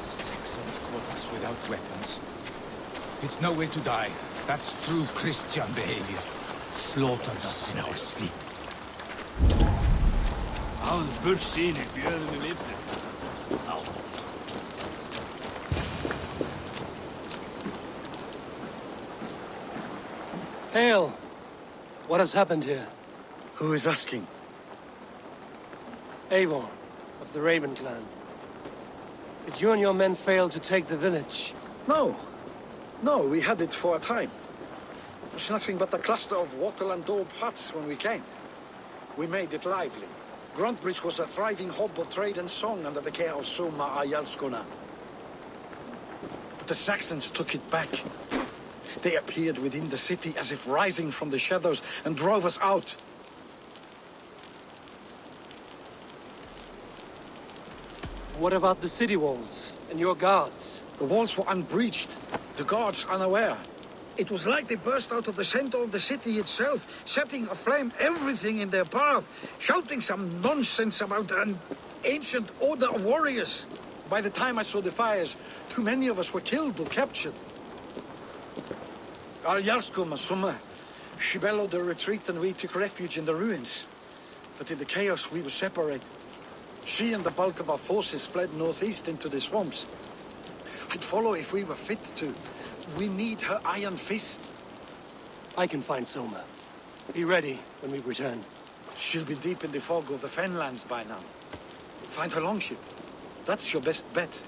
Saxons caught us without weapons. It's no way to die. That's true Christian behavior. Slaughtered us in our sleep. Áður bursýni bjöðum við lifnir. Hail! What has happened here? Who is asking? Eivor, of the Raven clan. Did you and your men fail to take the village? No. No, we had it for a time. It was nothing but a cluster of wattle and daub huts when we came. We made it lively. Gruntbridge was a thriving hub of trade and song under the care of Soma Ayalskona. But the Saxons took it back. They appeared within the city as if rising from the shadows and drove us out. What about the city walls and your guards? The walls were unbreached, the guards unaware. It was like they burst out of the center of the city itself, setting aflame everything in their path, shouting some nonsense about an ancient order of warriors. By the time I saw the fires, too many of us were killed or captured. Our Yarsko Masuma, she bellowed the retreat and we took refuge in the ruins. But in the chaos we were separated. She and the bulk of our forces fled northeast into the swamps. I'd follow if we were fit to. We need her iron fist. I can find Soma. Be ready when we return. She'll be deep in the fog of the Fenlands by now. Find her longship. That's your best bet.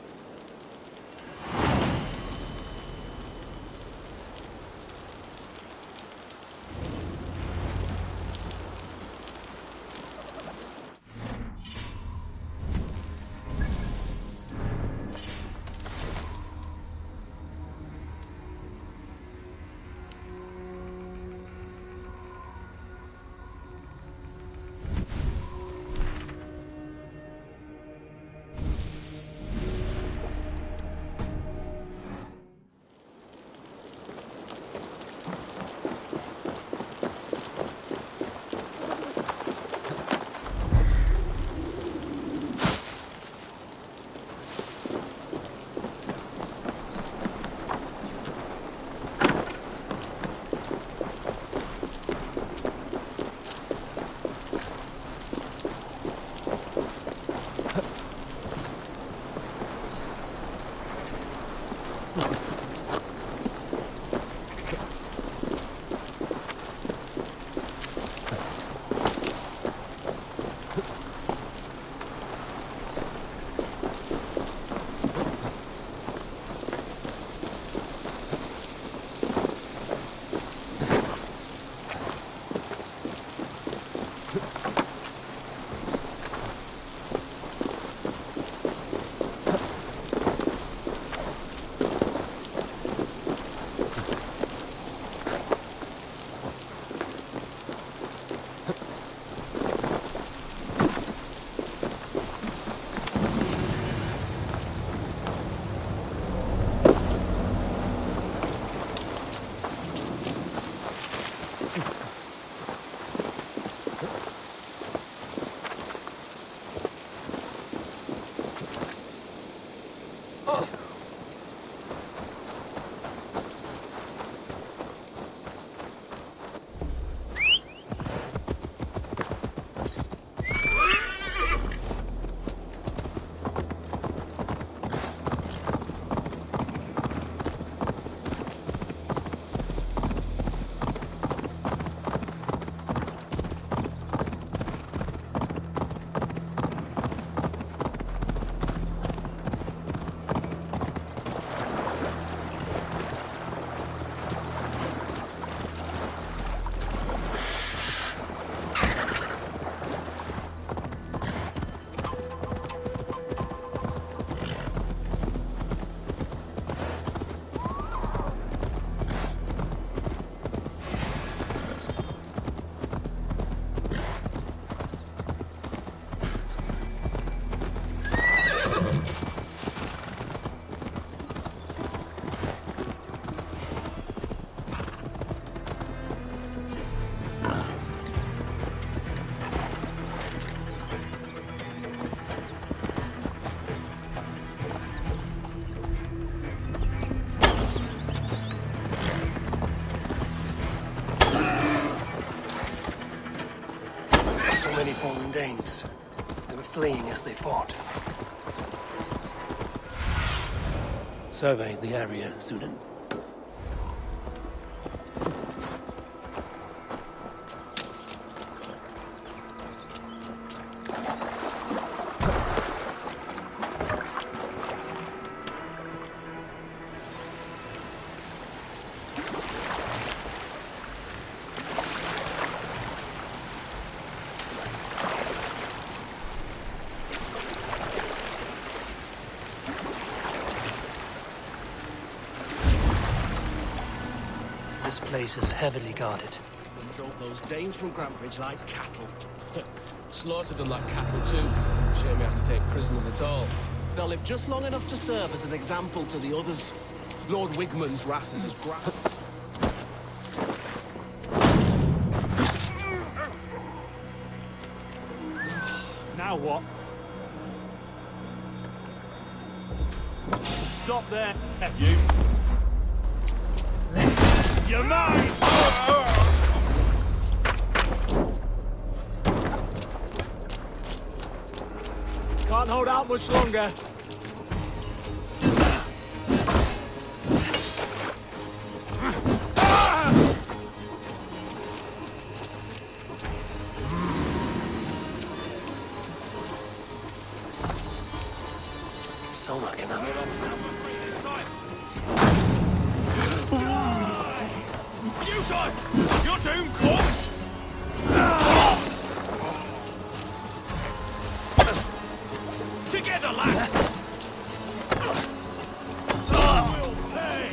Many fallen Danes. They were fleeing as they fought. Survey the area, Sudan. This place is heavily guarded. And drove those Danes from Grantbridge like cattle. Slaughtered them like cattle too. Shame we have to take prisoners at all. They'll live just long enough to serve as an example to the others. Lord Wigman's wrath is as grand. Now what? Stop there, you. You're mine! Can't hold out much longer. Soma cannot. Futon! Your doom, corpse! Together, lad! Will pay!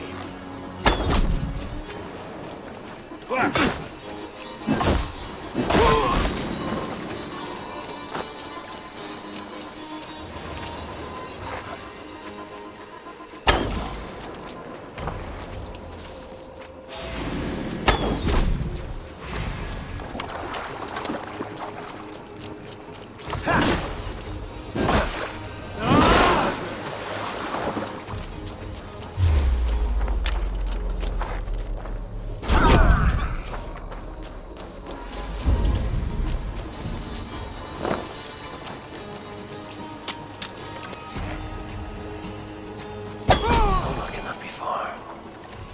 Soma cannot be far.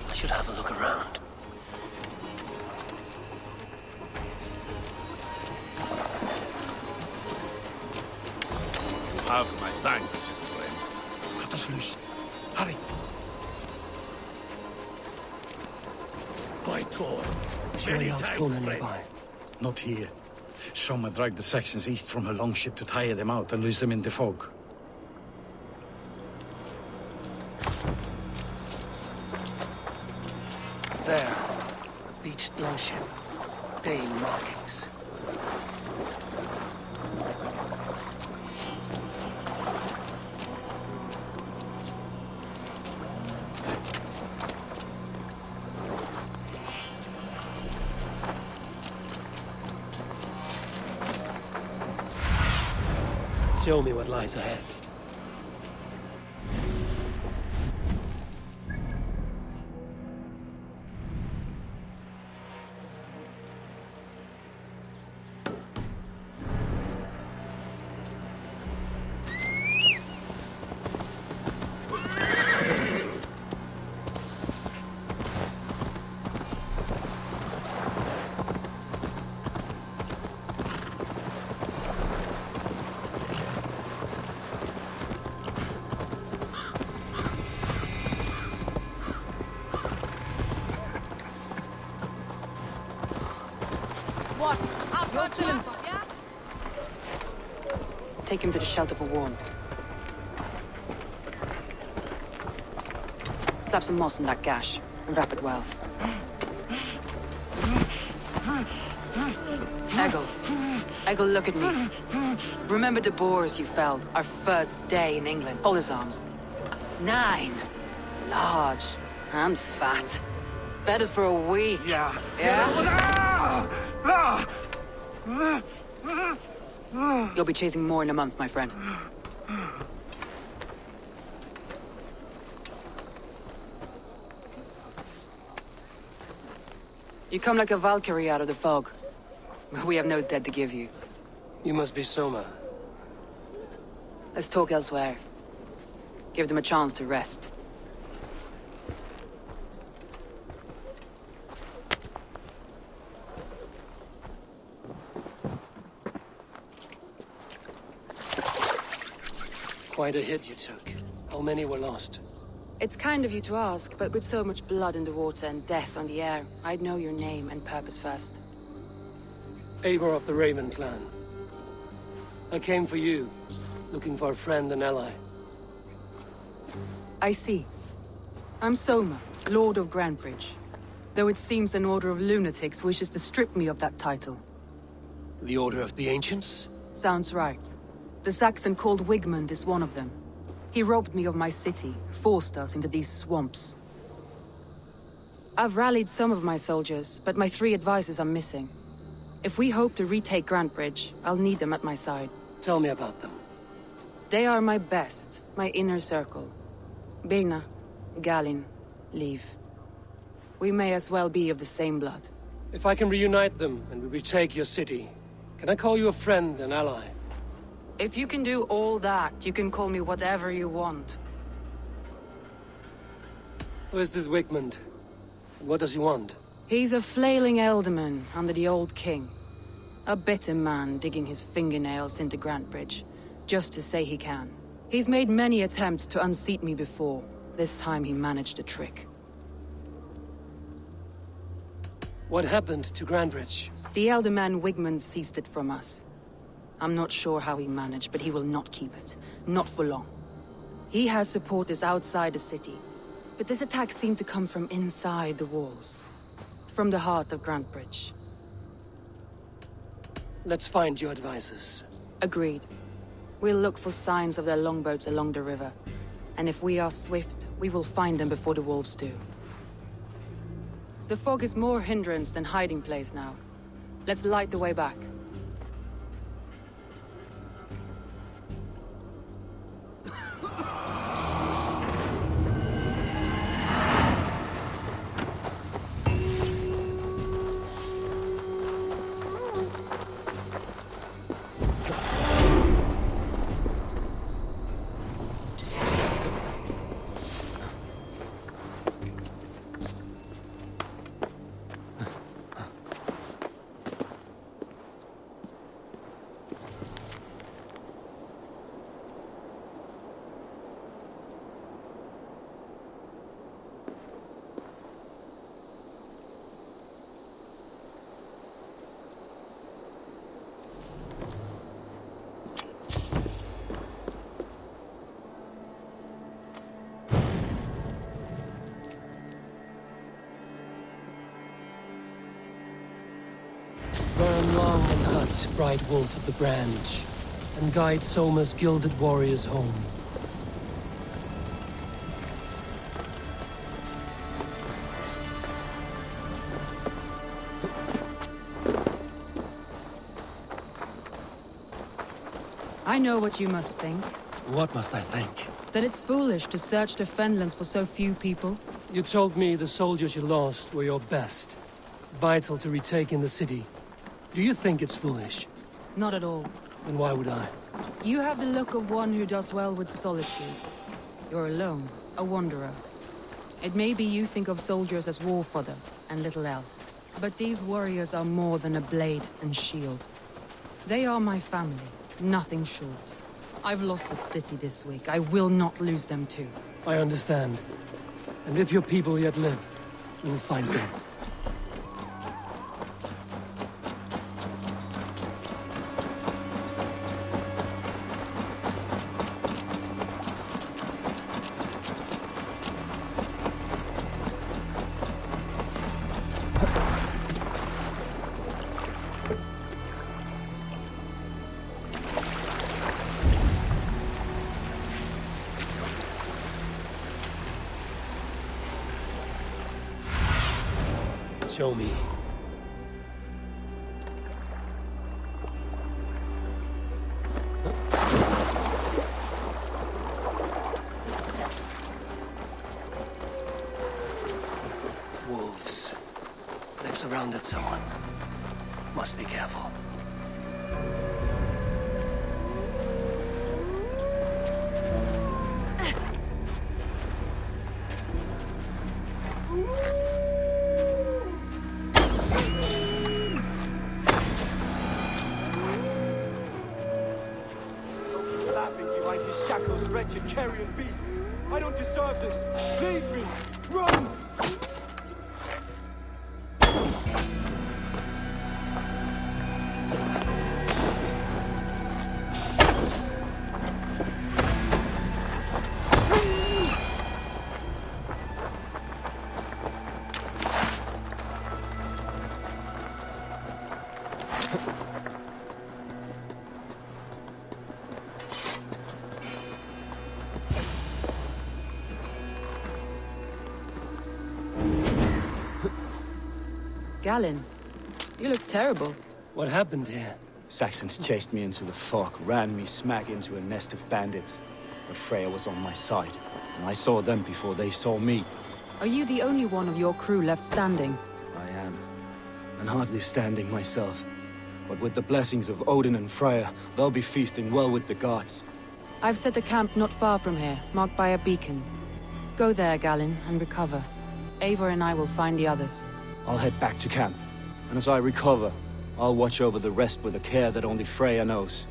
I should have a look around. Have my thanks, friend. Cut us loose. Hurry. By God. Surely Altcona nearby. Not here. Soma dragged the Saxons east from her longship to tire them out and lose them in the fog. There. A beached longship. Dane markings. Show me what lies ahead. What? Take him to the shelter for warmth. Slap some moss in that gash and wrap it well. Eggle, look at me. Remember the boars you felled our first day in England? Hold his arms. 9. Large and fat. Fed us for a week. Yeah. You'll be chasing more in a month, my friend. You come like a Valkyrie out of the fog. We have no dead to give you. You must be Soma. Let's talk elsewhere. Give them a chance to rest. Quite a hit you took. How many were lost? It's kind of you to ask, but with so much blood in the water and death on the air, I'd know your name and purpose first. Eivor of the Raven clan. I came for you, looking for a friend and ally. I see. I'm Soma, Lord of Grantbridge. Though it seems an order of lunatics wishes to strip me of that title. The Order of the Ancients? Sounds right. The Saxon called Wigmund is one of them. He robbed me of my city, forced us into these swamps. I've rallied some of my soldiers, but my 3 advisors are missing. If we hope to retake Grantebridge, I'll need them at my side. Tell me about them. They are my best, my inner circle. Birna, Galin, Liv. We may as well be of the same blood. If I can reunite them and we retake your city, can I call you a friend and ally? If you can do all that, you can call me whatever you want. Who is this Wigmund? What does he want? He's a flailing elderman under the old king. A bitter man digging his fingernails into Grantebridge, just to say he can. He's made many attempts to unseat me before. This time he managed a trick. What happened to Grantebridge? The elderman Wigmund seized it from us. I'm not sure how he managed, but he will not keep it. Not for long. He has supporters outside the city, but this attack seemed to come from inside the walls. From the heart of Grantebridge. Let's find your advisors. Agreed. We'll look for signs of their longboats along the river. And if we are swift, we will find them before the wolves do. The fog is more hindrance than hiding place now. Let's light the way back. Burn long and hut, bright wolf of the branch, and guide Soma's gilded warriors home. I know what you must think. What must I think? That it's foolish to search the Fenlands for so few people. You told me the soldiers you lost were your best. Vital to retaking the city. Do you think it's foolish? Not at all. Then why would I? You have the look of one who does well with solitude. You're alone, a wanderer. It may be you think of soldiers as war fodder, and little else. But these warriors are more than a blade and shield. They are my family, nothing short. I've lost a city this week. I will not lose them too. I understand. And if your people yet live, we'll find them. Show me. Wolves. They've surrounded someone. Must be careful. Wretched carrion beasts! I don't deserve this! Leave me! Run! Galen, you look terrible. What happened here? Saxons chased me into the fog, ran me smack into a nest of bandits. But Freya was on my side, and I saw them before they saw me. Are you the only one of your crew left standing? I am. And hardly standing myself. But with the blessings of Odin and Freya, they'll be feasting well with the gods. I've set a camp not far from here, marked by a beacon. Go there, Galen, and recover. Eivor and I will find the others. I'll head back to camp, and as I recover, I'll watch over the rest with a care that only Freya knows.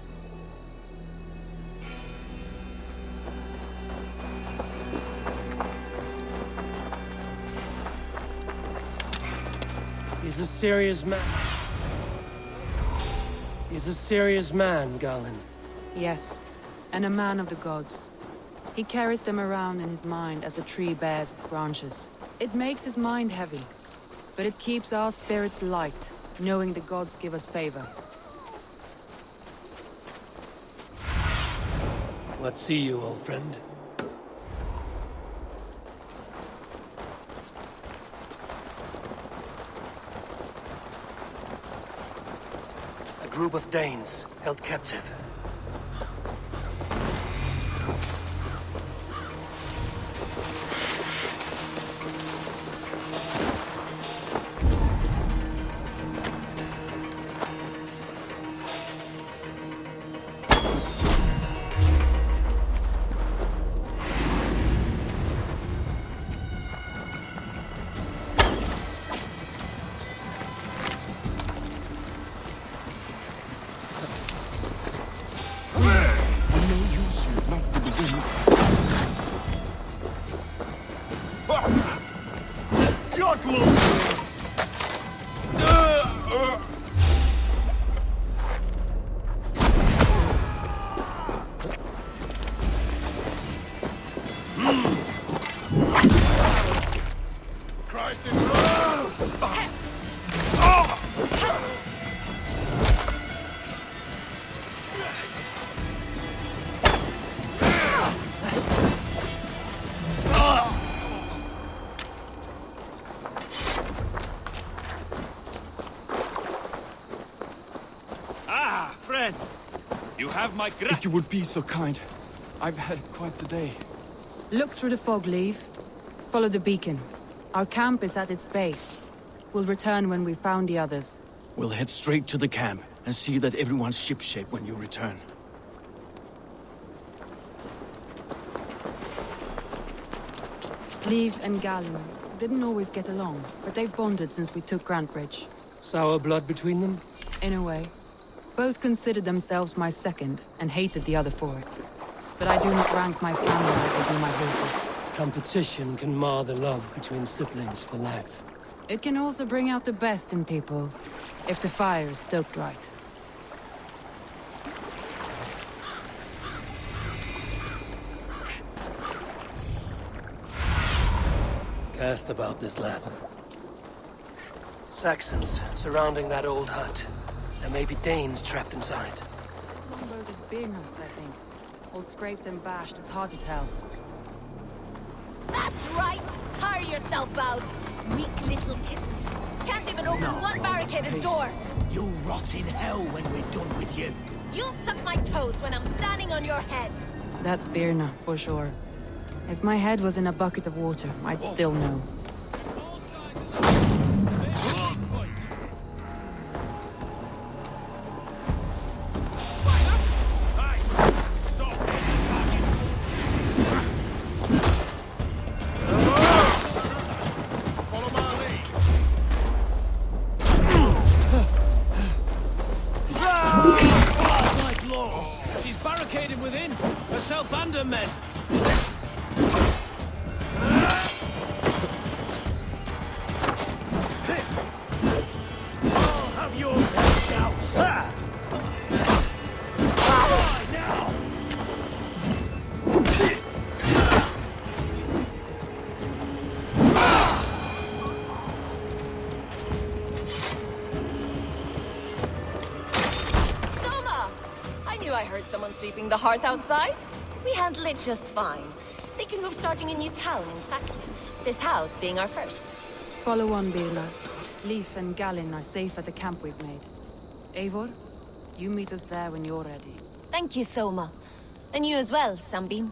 He's a serious man. He's a serious man, Galen. Yes, and a man of the gods. He carries them around in his mind as a tree bears its branches. It makes his mind heavy, but it keeps our spirits light, knowing the gods give us favor. What see you, old friend? A group of Danes held captive. If you would be so kind. I've had quite the day. Look through the fog, Leave. Follow the beacon. Our camp is at its base. We'll return when we've found the others. We'll head straight to the camp and see that everyone's shipshape when you return. Leave and Galen didn't always get along, but they've bonded since we took Grantbridge. Sour blood between them? In a way. Both considered themselves my second, and hated the other for it. But I do not rank my family like I do my horses. Competition can mar the love between siblings for life. It can also bring out the best in people, if the fire is stoked right. Cast about this land. Saxons surrounding that old hut. There may be Danes trapped inside. This longboat is Birna's, I think. All scraped and bashed, it's hard to tell. That's right! Tire yourself out! Weak little kittens. Can't even open one barricaded door! You'll rot in hell when we're done with you. You'll suck my toes when I'm standing on your head! That's Birna, for sure. If my head was in a bucket of water, I'd still know. She's barricaded within, herself and her men. I'll have your shouts. Now. I heard someone sweeping the hearth outside. We handle it just fine. Thinking of starting a new town, in fact. This house being our first. follow on, Birna. Leif and Galin are safe at the camp we've made. Eivor, you meet us there when you're ready. Thank you, Soma. And you as well, Sunbeam.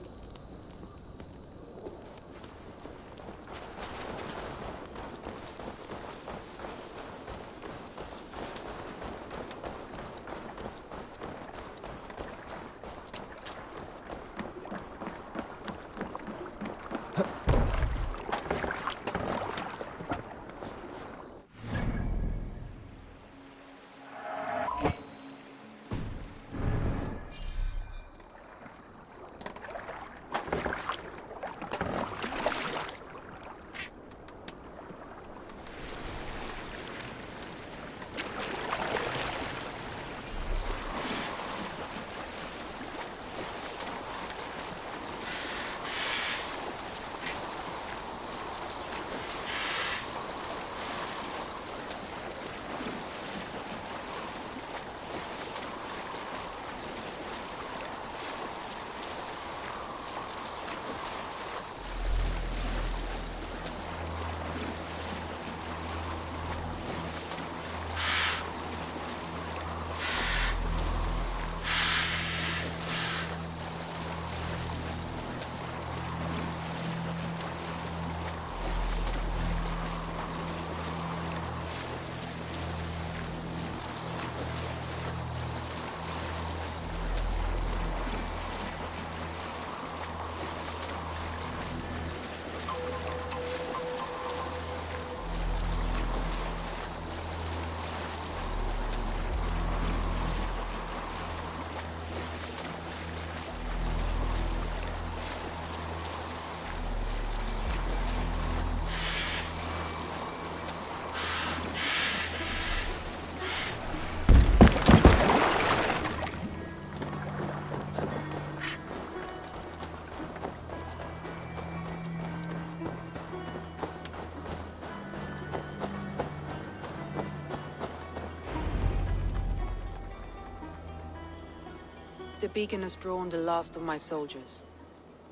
The beacon has drawn the last of my soldiers.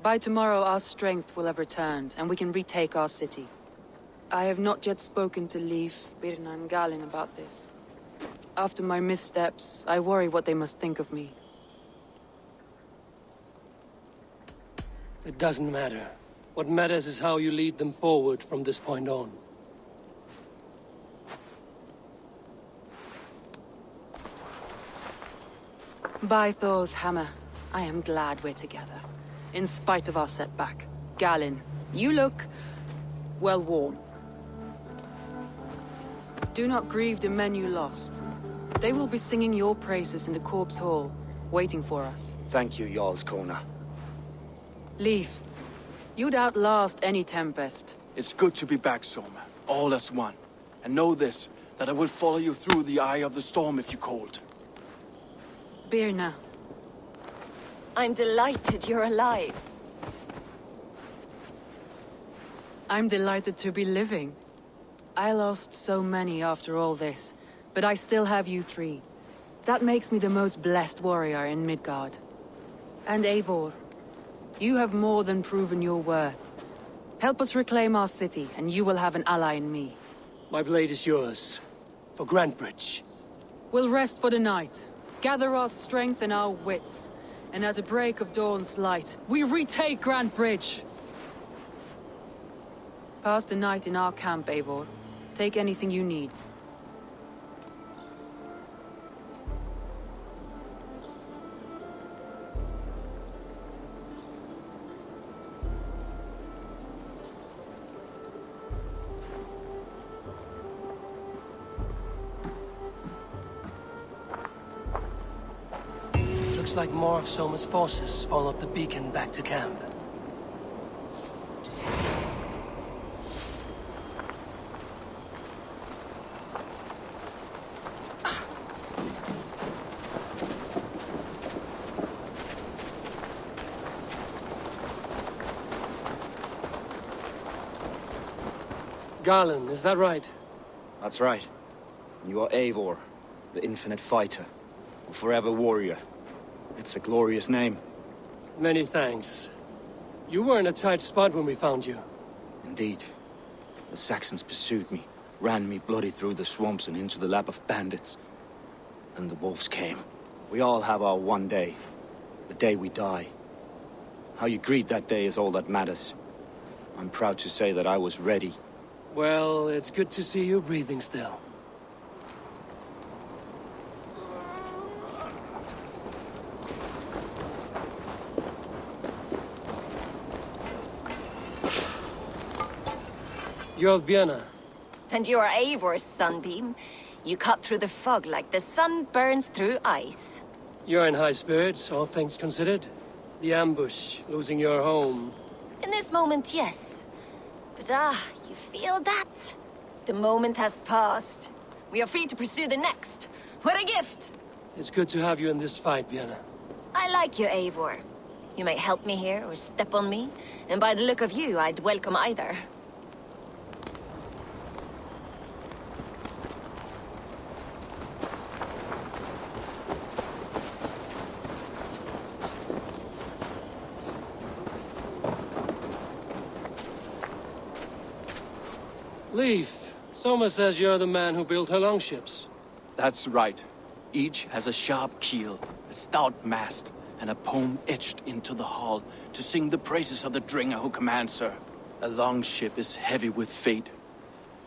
By tomorrow, our strength will have returned, and we can retake our city. I have not yet spoken to Leif, Birna, and Galin about this. After my missteps, I worry what they must think of me. It doesn't matter. What matters is how you lead them forward from this point on. By Thor's hammer, I am glad we're together. In spite of our setback. Galin, you look well worn. Do not grieve the men you lost. They will be singing your praises in the corpse hall, waiting for us. Thank you, Jarl's Corner. Leif, you'd outlast any tempest. It's good to be back, Soma. All as one. And know this, that I will follow you through the eye of the storm if you called. Birna. I'm delighted you're alive. I'm delighted to be living. I lost so many after all this, but I still have you three. That makes me the most blessed warrior in Midgard. And Eivor, you have more than proven your worth. Help us reclaim our city, and you will have an ally in me. My blade is yours. For Grantebridge. We'll rest for the night. Gather our strength and our wits. And at the break of dawn's light, we retake Grantebridge! Pass the night in our camp, Eivor. Take anything you need. Looks like more of Soma's forces followed the beacon back to camp. Garland, is that right? That's right. You are Eivor, the infinite fighter, a forever warrior. It's a glorious name. Many thanks. You were in a tight spot when we found you. Indeed. The Saxons pursued me, ran me bloody through the swamps and into the lap of bandits. Then the wolves came. We all have our one day. The day we die. How you greet that day is all that matters. I'm proud to say that I was ready. Well, it's good to see you breathing still. You're Vienna. And you're Eivor's sunbeam. You cut through the fog like the sun burns through ice. You're in high spirits, all things considered. The ambush, losing your home. In this moment, yes. But you feel that? The moment has passed. We are free to pursue the next. What a gift! It's good to have you in this fight, Vienna. I like you, Eivor. You may help me here or step on me, and by the look of you, I'd welcome either. Leif, Soma says you're the man who built her longships. That's right. Each has a sharp keel, a stout mast, and a poem etched into the hull to sing the praises of the dringer who commands her. A longship is heavy with fate.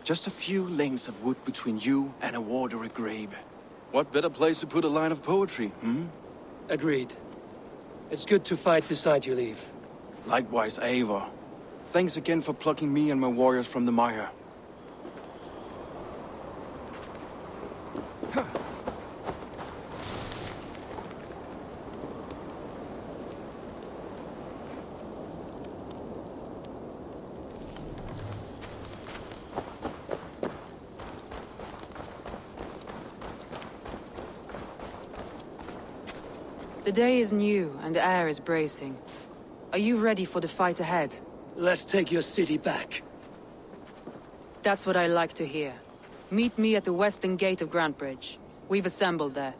Just a few lengths of wood between you and a watery grave. What better place to put a line of poetry, hmm? Agreed. It's good to fight beside you, Leif. Likewise, Eivor. Thanks again for plucking me and my warriors from the mire. The day is new, and the air is bracing. Are you ready for the fight ahead? Let's take your city back. That's what I like to hear. Meet me at the western gate of Grantebridge. We've assembled there.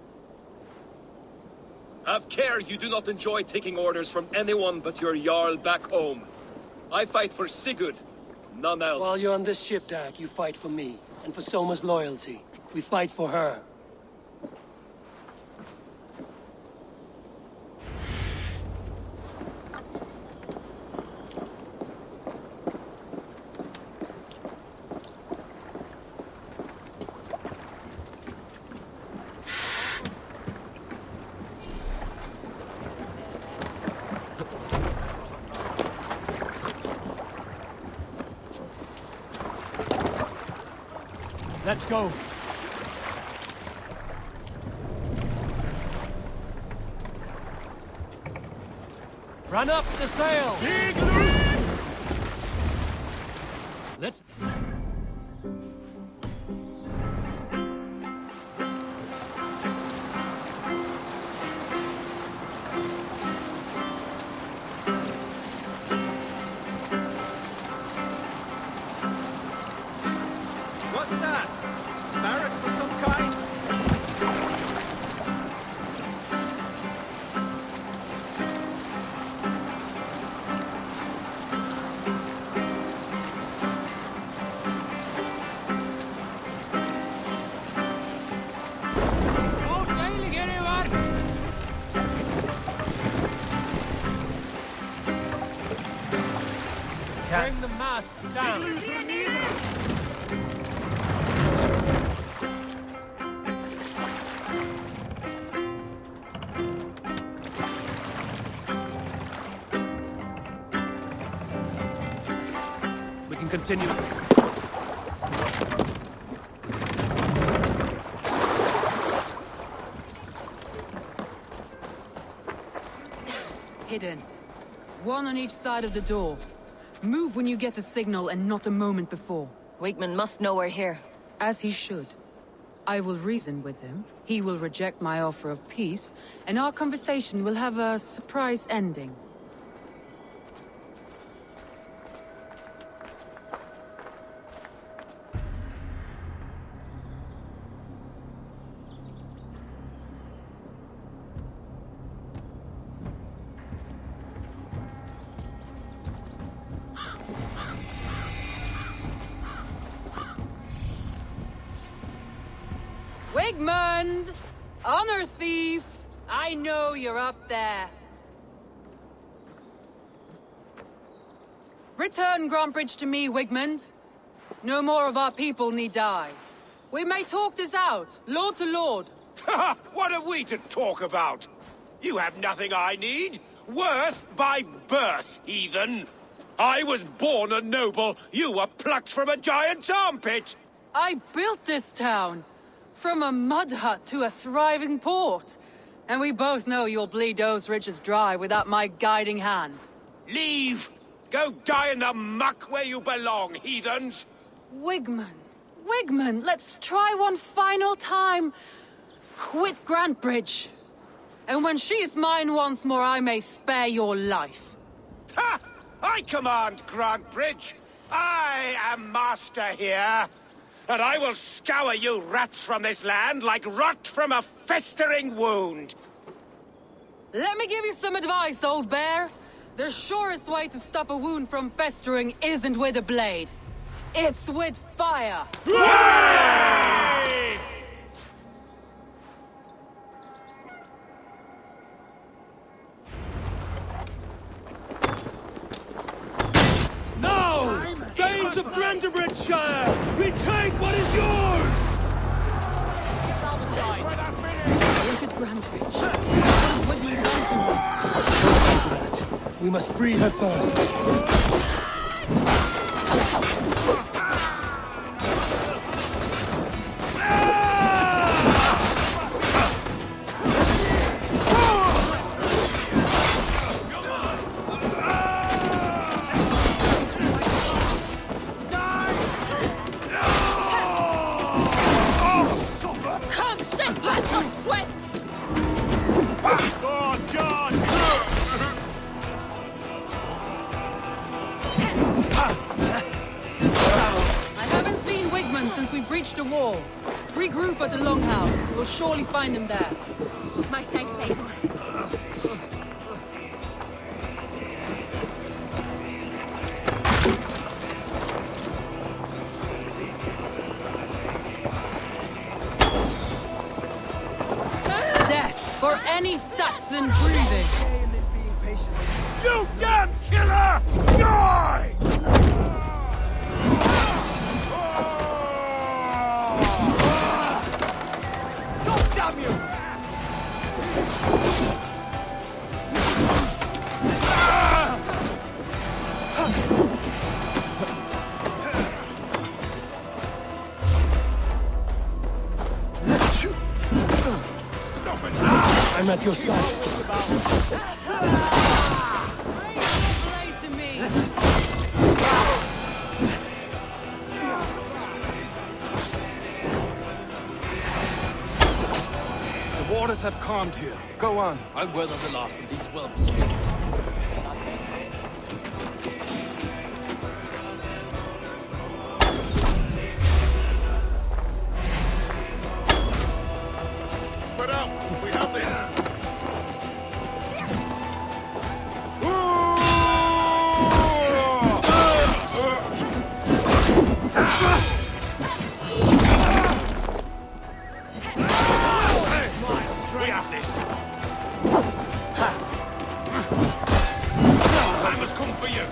Have care you do not enjoy taking orders from anyone but your Jarl back home. I fight for Sigurd, none else. While you're on this ship, Dag, you fight for me, and for Soma's loyalty. We fight for her. Let's go. Run up the sail. Let's... What's that? Barracks of some kind? No sailing, anyone! Bring the mast down. We can continue. Hidden. One on each side of the door. Move when you get a signal and not a moment before. Wakeman must know we're here. As he should. I will reason with him. He will reject my offer of peace, and our conversation will have a surprise ending. Wigmund! Honor thief! I know you're up there. Return Grantbridge to me, Wigmund. No more of our people need die. We may talk this out, lord to lord. What are we to talk about? You have nothing I need. Worth by birth, heathen. I was born a noble. You were plucked from a giant's armpit. I built this town. From a mud hut to a thriving port. And we both know you'll bleed those riches dry without my guiding hand. Leave! Go die in the muck where you belong, heathens! Wigmund, let's try one final time. Quit Grantbridge. And when she is mine once more, I may spare your life. Ha! I command Grantbridge. I am master here. And I will scour you rats from this land like rot from a festering wound. Let me give you some advice, old bear. The surest way to stop a wound from festering isn't with a blade. It's with fire. Hooray! Now! Thanes of Brandenburgshire! Retake what is yours! Look at Grantbridge. What has Wigmund done to me? We must free her first. Come, shed lots of sweat! Oh, God! I haven't seen Wigmund since we breached the wall. Regroup at the Longhouse. We'll surely find him there. My thanks, Eivor. Death for any Saxon breathing. You damn killer! Die! God damn you! Stop it! I'm at your side. The waters have calmed here. Go on. I'll weather the last of these whelps. Spread out! We have this! We have this! I must come for you!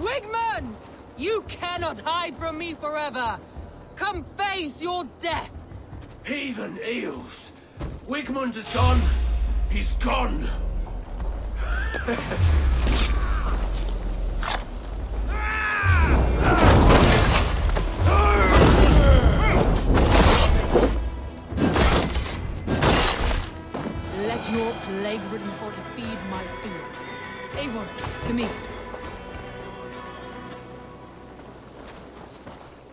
Wigmund! You cannot hide from me forever! Come face your death! Heathen eels! Wigmund is gone! He's gone! Let your plague-ridden body feed my fields. Eivor, to me.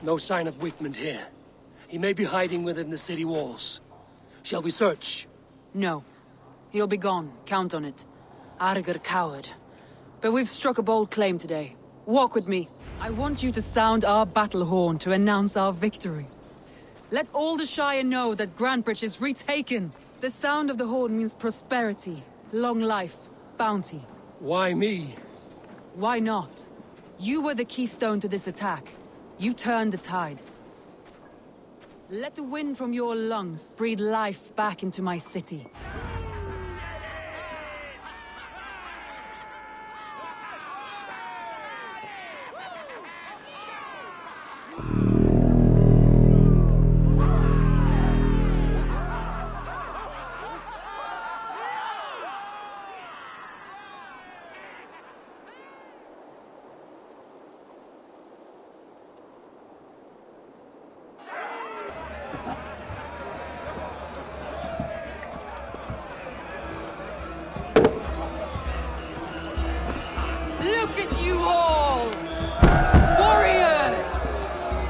No sign of Wigmund here. He may be hiding within the city walls. Shall we search? No. He'll be gone. Count on it. Arger coward. But we've struck a bold claim today. Walk with me. I want you to sound our battle horn to announce our victory. Let all the Shire know that Grantbridge is retaken. The sound of the horn means prosperity, long life, bounty. Why me? Why not? You were the keystone to this attack. You turned the tide. Let the wind from your lungs breathe life back into my city. Look at you all! Warriors!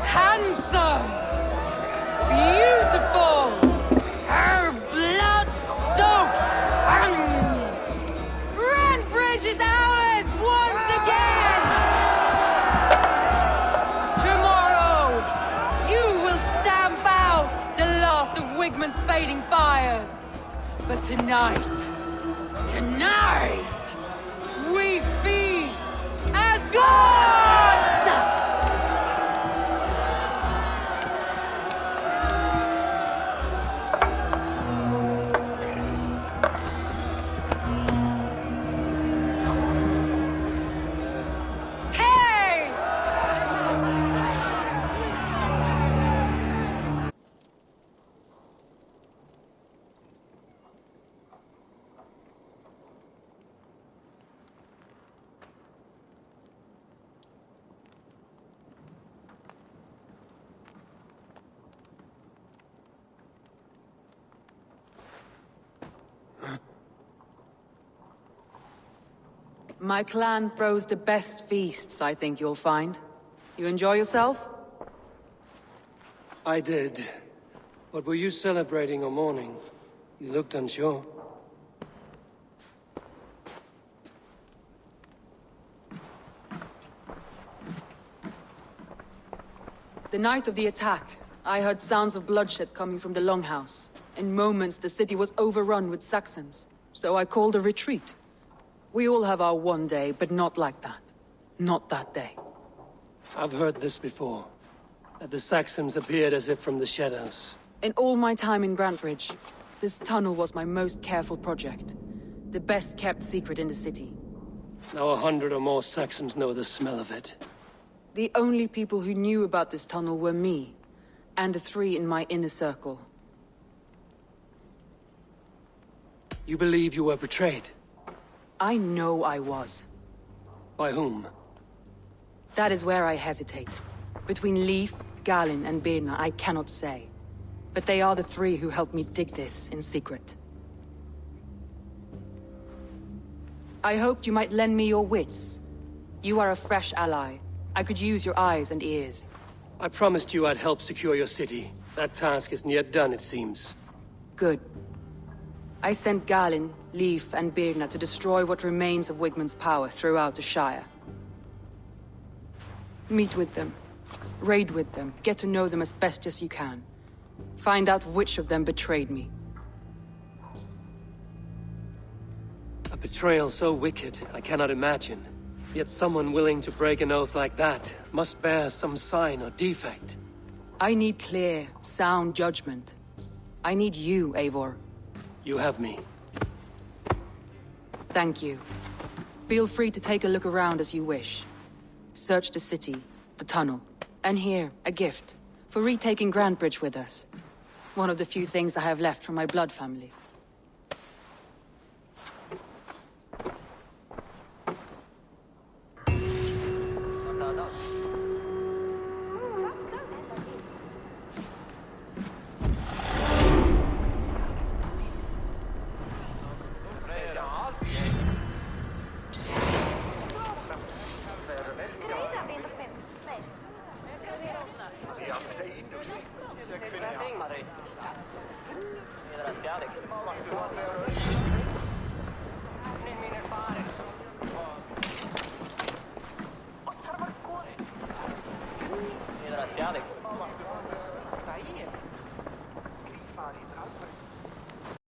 Handsome! Beautiful! Blood-soaked! Grand Bridge is ours once again! Tomorrow, you will stamp out the last of Wigman's fading fires. But tonight, we feast as gods! Hey! My clan throws the best feasts, I think you'll find. You enjoy yourself? I did. But were you celebrating or mourning? You looked unsure. The night of the attack, I heard sounds of bloodshed coming from the Longhouse. In moments, the city was overrun with Saxons, so I called a retreat. We all have our one day, but not like that. Not that day. I've heard this before. That the Saxons appeared as if from the shadows. In all my time in Grantbridge, this tunnel was my most careful project. The best kept secret in the city. Now 100 or more Saxons know the smell of it. The only people who knew about this tunnel were me, and the 3 in my inner circle. You believe you were betrayed? I know I was. By whom? That is where I hesitate. Between Leif, Galin, and Birna, I cannot say. But they are the 3 who helped me dig this in secret. I hoped you might lend me your wits. You are a fresh ally. I could use your eyes and ears. I promised you I'd help secure your city. That task isn't yet done, it seems. Good. I sent Galin, Leif, and Birna to destroy what remains of Wigman's power throughout the Shire. Meet with them. Raid with them. Get to know them as best as you can. Find out which of them betrayed me. A betrayal so wicked, I cannot imagine. Yet someone willing to break an oath like that must bear some sign or defect. I need clear, sound judgment. I need you, Eivor. You have me. Thank you. Feel free to take a look around as you wish. Search the city, the tunnel, and here, a gift, for retaking Grantbridge with us. One of the few things I have left from my blood family.